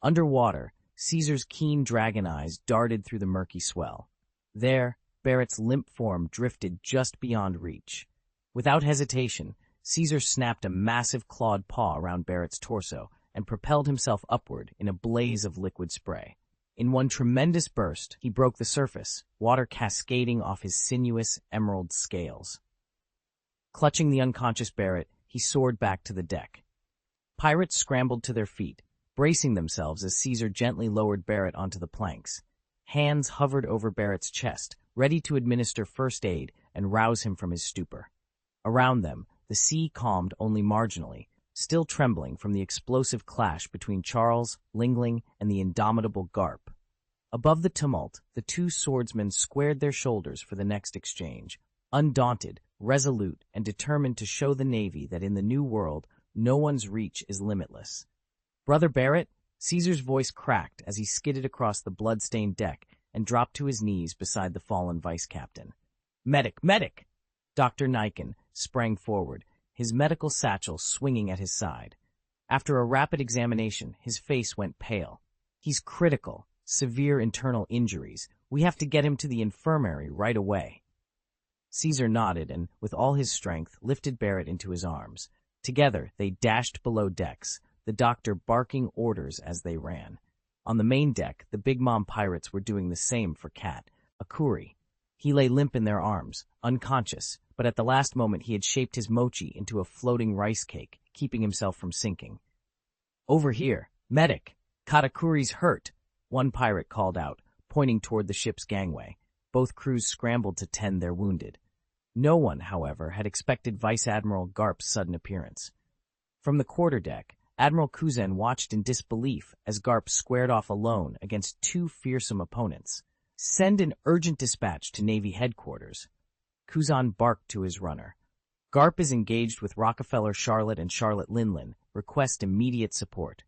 Underwater, Caesar's keen dragon eyes darted through the murky swell. There, Barrett's limp form drifted just beyond reach. Without hesitation, Caesar snapped a massive clawed paw around Barrett's torso and propelled himself upward in a blaze of liquid spray. In one tremendous burst, he broke the surface, water cascading off his sinuous, emerald scales. Clutching the unconscious Barrett, he soared back to the deck. Pirates scrambled to their feet, bracing themselves as Caesar gently lowered Barrett onto the planks. Hands hovered over Barrett's chest, ready to administer first aid and rouse him from his stupor. Around them, the sea calmed only marginally, still trembling from the explosive clash between Charles, Ling Ling, and the indomitable Garp. Above the tumult, the two swordsmen squared their shoulders for the next exchange, undaunted, resolute, and determined to show the Navy that in the new world, no one's reach is limitless. "Brother Barrett?" Caesar's voice cracked as he skidded across the blood-stained deck and dropped to his knees beside the fallen vice-captain. "Medic! Medic!" Dr. Niken sprang forward, his medical satchel swinging at his side. After a rapid examination, his face went pale. "He's critical. Severe internal injuries. We have to get him to the infirmary right away." Caesar nodded and, with all his strength, lifted Barrett into his arms. Together, they dashed below decks, the doctor barking orders as they ran. On the main deck, the Big Mom pirates were doing the same for Cat, a Kuri. He lay limp in their arms, unconscious, but at the last moment he had shaped his mochi into a floating rice cake, keeping himself from sinking. "Over here! Medic! Katakuri's hurt!" one pirate called out, pointing toward the ship's gangway. Both crews scrambled to tend their wounded. No one, however, had expected Vice Admiral Garp's sudden appearance. From the quarterdeck, Admiral Kuzen watched in disbelief as Garp squared off alone against two fearsome opponents. "Send an urgent dispatch to Navy headquarters." Kuzan barked to his runner. "Garp is engaged with Rockefeller Charlotte and Charlotte Linlin. Request immediate support."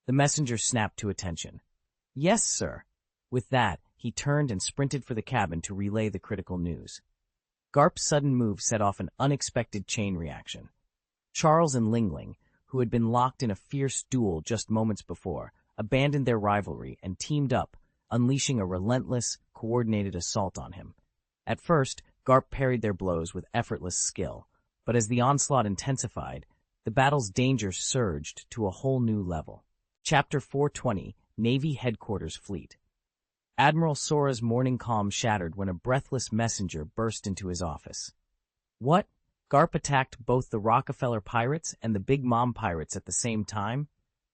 The messenger snapped to attention. "Yes, sir." With that, he turned and sprinted for the cabin to relay the critical news. Garp's sudden move set off an unexpected chain reaction. Charles and Ling Ling, who had been locked in a fierce duel just moments before, abandoned their rivalry and teamed up, unleashing a relentless, coordinated assault on him. At first, Garp parried their blows with effortless skill, But as the onslaught intensified, the battle's danger surged to a whole new level. Chapter 420, Navy Headquarters Fleet. Admiral Sora's morning calm shattered when a breathless messenger burst into his office. What? Garp attacked both the Rockefeller pirates and the Big Mom pirates at the same time?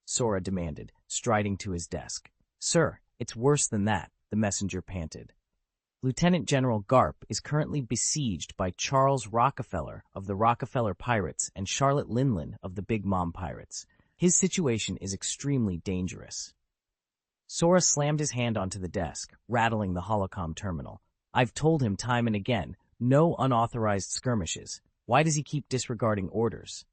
Sora demanded, striding to his desk. Sir, it's worse than that, the messenger panted. Lieutenant General Garp is currently besieged by Charles Rockefeller of the Rockefeller Pirates and Charlotte Linlin of the Big Mom Pirates. His situation is extremely dangerous. Sora slammed his hand onto the desk, rattling the holocom terminal. I've told him time and again, no unauthorized skirmishes. Why does he keep disregarding orders?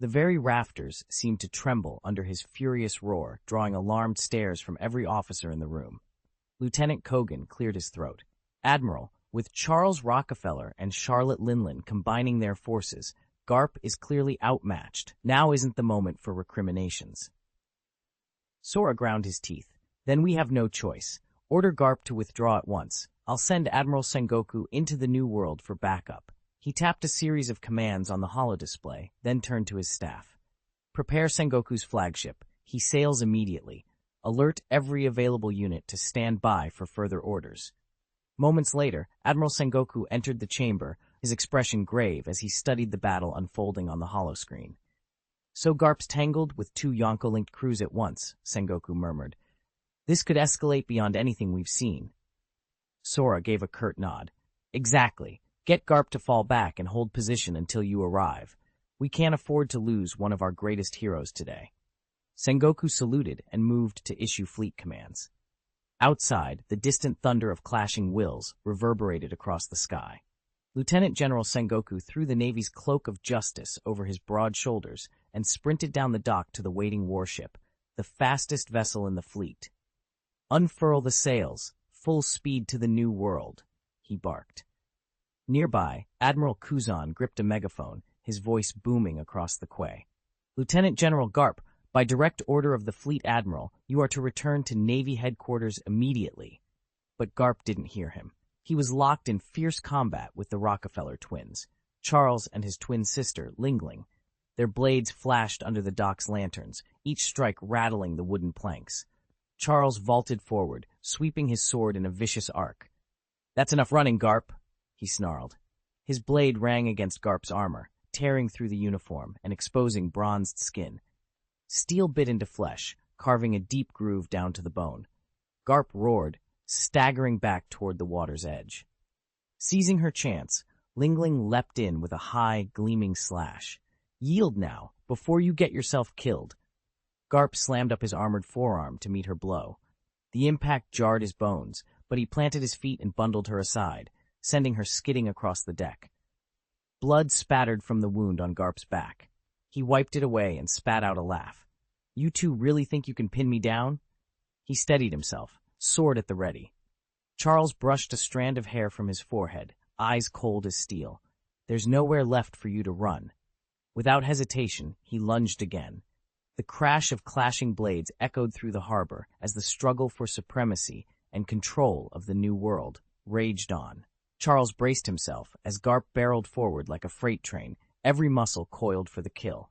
The very rafters seemed to tremble under his furious roar, drawing alarmed stares from every officer in the room. Lieutenant Kogan cleared his throat. Admiral, with Charles Rockefeller and Charlotte Linlin combining their forces, Garp is clearly outmatched. Now isn't the moment for recriminations. Sora ground his teeth. Then we have no choice. Order Garp to withdraw at once. I'll send Admiral Sengoku into the New World for backup. He tapped a series of commands on the holodisplay, then turned to his staff. Prepare Sengoku's flagship. He sails immediately. Alert every available unit to stand by for further orders. Moments later, Admiral Sengoku entered the chamber, his expression grave as he studied the battle unfolding on the holoscreen. So Garp's tangled with two Yonko-linked crews at once, Sengoku murmured. This could escalate beyond anything we've seen. Sora gave a curt nod. Exactly. Get Garp to fall back and hold position until you arrive. We can't afford to lose one of our greatest heroes today. Sengoku saluted and moved to issue fleet commands. Outside, the distant thunder of clashing wills reverberated across the sky. Lieutenant General Sengoku threw the Navy's cloak of justice over his broad shoulders and sprinted down the dock to the waiting warship, the fastest vessel in the fleet. Unfurl the sails, full speed to the New World, he barked. Nearby, Admiral Kuzan gripped a megaphone, his voice booming across the quay. Lieutenant General Garp, by direct order of the Fleet Admiral, you are to return to Navy headquarters immediately. But Garp didn't hear him. He was locked in fierce combat with the Rockefeller twins, Charles and his twin sister, Lingling. Their blades flashed under the dock's lanterns, each strike rattling the wooden planks. Charles vaulted forward, sweeping his sword in a vicious arc. That's enough running, Garp, he snarled. His blade rang against Garp's armor, tearing through the uniform and exposing bronzed skin. Steel bit into flesh, carving a deep groove down to the bone. Garp roared, staggering back toward the water's edge. Seizing her chance, Lingling leapt in with a high, gleaming slash. Yield now, before you get yourself killed. Garp slammed up his armored forearm to meet her blow. The impact jarred his bones, but he planted his feet and bundled her aside, sending her skidding across the deck. Blood spattered from the wound on Garp's back. He wiped it away and spat out a laugh. You two really think you can pin me down? He steadied himself, sword at the ready. Charles brushed a strand of hair from his forehead, eyes cold as steel. There's nowhere left for you to run. Without hesitation, he lunged again. The crash of clashing blades echoed through the harbor as the struggle for supremacy and control of the New World raged on. Charles braced himself as Garp barreled forward like a freight train, every muscle coiled for the kill.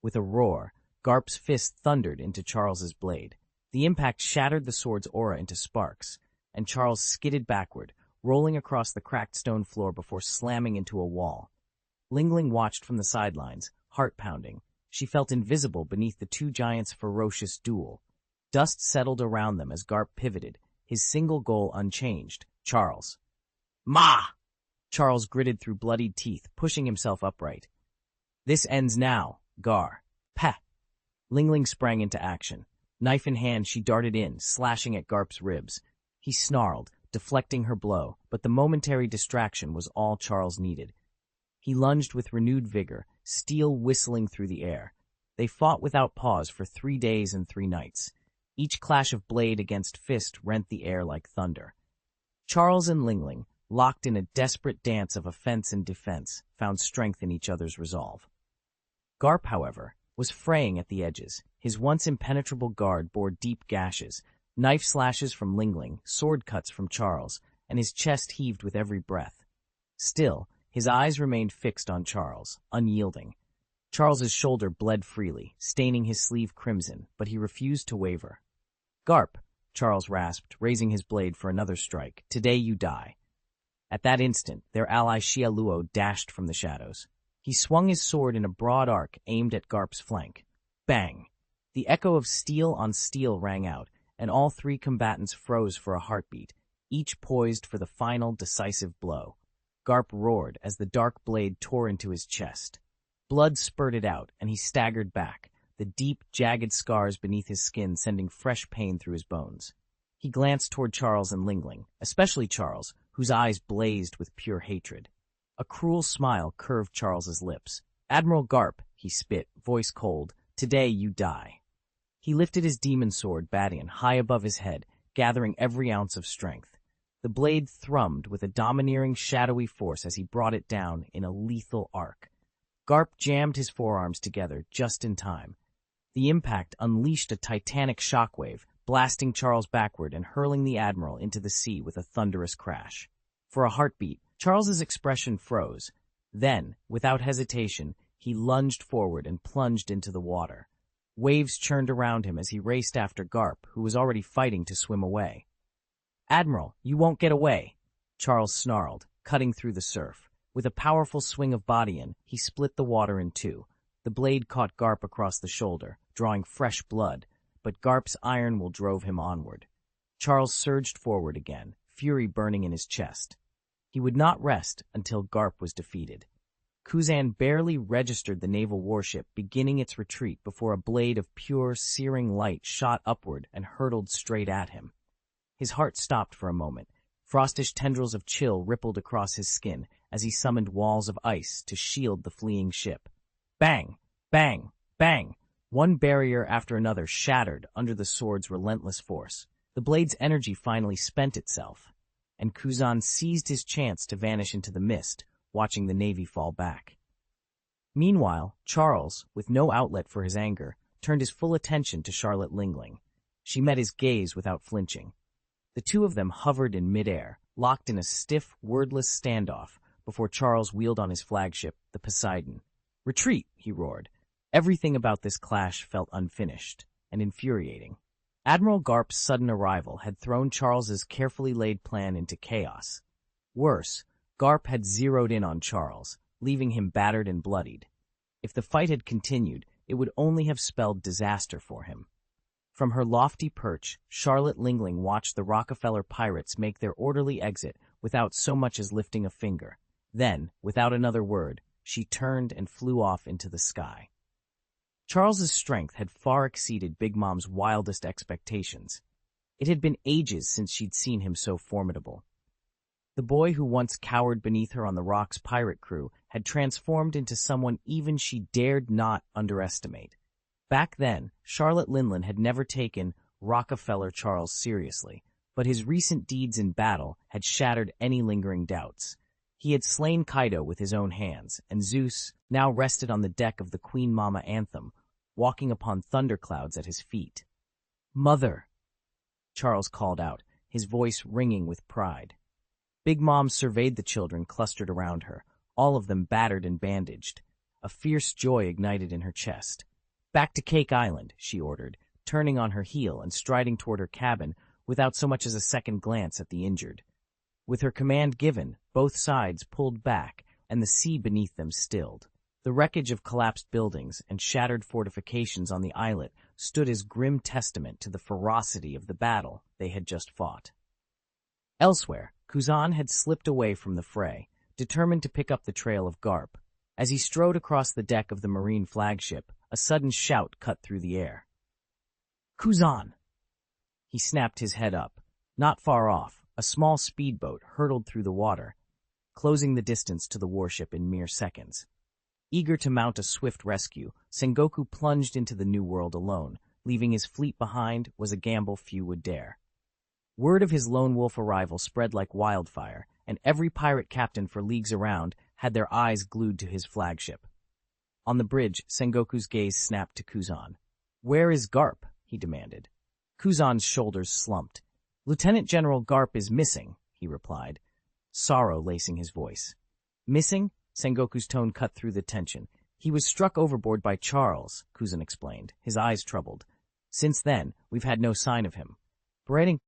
With a roar, Garp's fist thundered into Charles's blade. The impact shattered the sword's aura into sparks, and Charles skidded backward, rolling across the cracked stone floor before slamming into a wall. Lingling watched from the sidelines, heart pounding. She felt invisible beneath the two giants' ferocious duel. Dust settled around them as Garp pivoted, his single goal unchanged, Charles. Ma! Charles gritted through bloodied teeth, pushing himself upright. This ends now, Gar. Pah! Lingling sprang into action. Knife in hand, she darted in, slashing at Garp's ribs. He snarled, deflecting her blow, but the momentary distraction was all Charles needed. He lunged with renewed vigor, steel whistling through the air. They fought without pause for 3 days and 3 nights. Each clash of blade against fist rent the air like thunder. Charles and Lingling, locked in a desperate dance of offense and defense, found strength in each other's resolve. Garp, however, was fraying at the edges. His once impenetrable guard bore deep gashes, knife slashes from Lingling, sword cuts from Charles, and his chest heaved with every breath. Still, His eyes remained fixed on Charles, unyielding. Charles's shoulder bled freely, staining his sleeve crimson, but he refused to waver. "Garp," Charles rasped, raising his blade for another strike. "Today you die." At that instant, their ally Xia Luo dashed from the shadows. He swung his sword in a broad arc aimed at Garp's flank. Bang! The echo of steel on steel rang out, and all three combatants froze for a heartbeat, each poised for the final, decisive blow. Garp roared as the dark blade tore into his chest. Blood spurted out, and he staggered back, the deep, jagged scars beneath his skin sending fresh pain through his bones. He glanced toward Charles and Lingling, especially Charles, whose eyes blazed with pure hatred. A cruel smile curved Charles's lips. "Admiral Garp," he spit, voice cold, "today you die." He lifted his demon sword, Badian, high above his head, gathering every ounce of strength. The blade thrummed with a domineering, shadowy force as he brought it down in a lethal arc. Garp jammed his forearms together just in time. The impact unleashed a titanic shockwave, blasting Charles backward and hurling the Admiral into the sea with a thunderous crash. For a heartbeat, Charles's expression froze. Then, without hesitation, he lunged forward and plunged into the water. Waves churned around him as he raced after Garp, who was already fighting to swim away. "Admiral, you won't get away," Charles snarled, cutting through the surf. With a powerful swing of Badian, he split the water in two. The blade caught Garp across the shoulder, drawing fresh blood, but Garp's iron will drove him onward. Charles surged forward again, fury burning in his chest. He would not rest until Garp was defeated. Kuzan barely registered the naval warship beginning its retreat before a blade of pure, searing light shot upward and hurtled straight at him. His heart stopped for a moment. Frostish tendrils of chill rippled across his skin as he summoned walls of ice to shield the fleeing ship. Bang! Bang! Bang! One barrier after another shattered under the sword's relentless force. The blade's energy finally spent itself, and Kuzan seized his chance to vanish into the mist, watching the Navy fall back. Meanwhile, Charles, with no outlet for his anger, turned his full attention to Charlotte Lingling. She met his gaze without flinching. The two of them hovered in midair, locked in a stiff, wordless standoff, before Charles wheeled on his flagship, the Poseidon. "Retreat!" he roared. Everything about this clash felt unfinished and infuriating. Admiral Garp's sudden arrival had thrown Charles's carefully laid plan into chaos. Worse, Garp had zeroed in on Charles, leaving him battered and bloodied. If the fight had continued, it would only have spelled disaster for him. From her lofty perch, Charlotte Lingling watched the Rockefeller pirates make their orderly exit without so much as lifting a finger. Then, without another word, she turned and flew off into the sky. Charles's strength had far exceeded Big Mom's wildest expectations. It had been ages since she'd seen him so formidable. The boy who once cowered beneath her on the Rock's pirate crew had transformed into someone even she dared not underestimate. Back then, Charlotte Lingling had never taken Rockefeller Charles seriously, but his recent deeds in battle had shattered any lingering doubts. He had slain Kaido with his own hands, and Zeus now rested on the deck of the Queen Mama Anthem, walking upon thunderclouds at his feet. "Mother!" Charles called out, his voice ringing with pride. Big Mom surveyed the children clustered around her, all of them battered and bandaged. A fierce joy ignited in her chest. "Back to Cake Island," she ordered, turning on her heel and striding toward her cabin without so much as a second glance at the injured. With her command given, both sides pulled back, and the sea beneath them stilled. The wreckage of collapsed buildings and shattered fortifications on the islet stood as grim testament to the ferocity of the battle they had just fought. Elsewhere, Kuzan had slipped away from the fray, determined to pick up the trail of Garp. As he strode across the deck of the marine flagship, a sudden shout cut through the air. "Kuzan!" He snapped his head up. Not far off, a small speedboat hurtled through the water, closing the distance to the warship in mere seconds. Eager to mount a swift rescue, Sengoku plunged into the new world alone. Leaving his fleet behind was a gamble few would dare. Word of his lone wolf arrival spread like wildfire, and every pirate captain for leagues around had their eyes glued to his flagship. On the bridge, Sengoku's gaze snapped to Kuzan. "Where is Garp?" he demanded. Kuzan's shoulders slumped. "Lieutenant General Garp is missing," he replied, sorrow lacing his voice. Missing? Sengoku's tone cut through the tension. He was struck overboard by Charles, Kuzan explained, his eyes troubled. Since then, we've had no sign of him. Parading,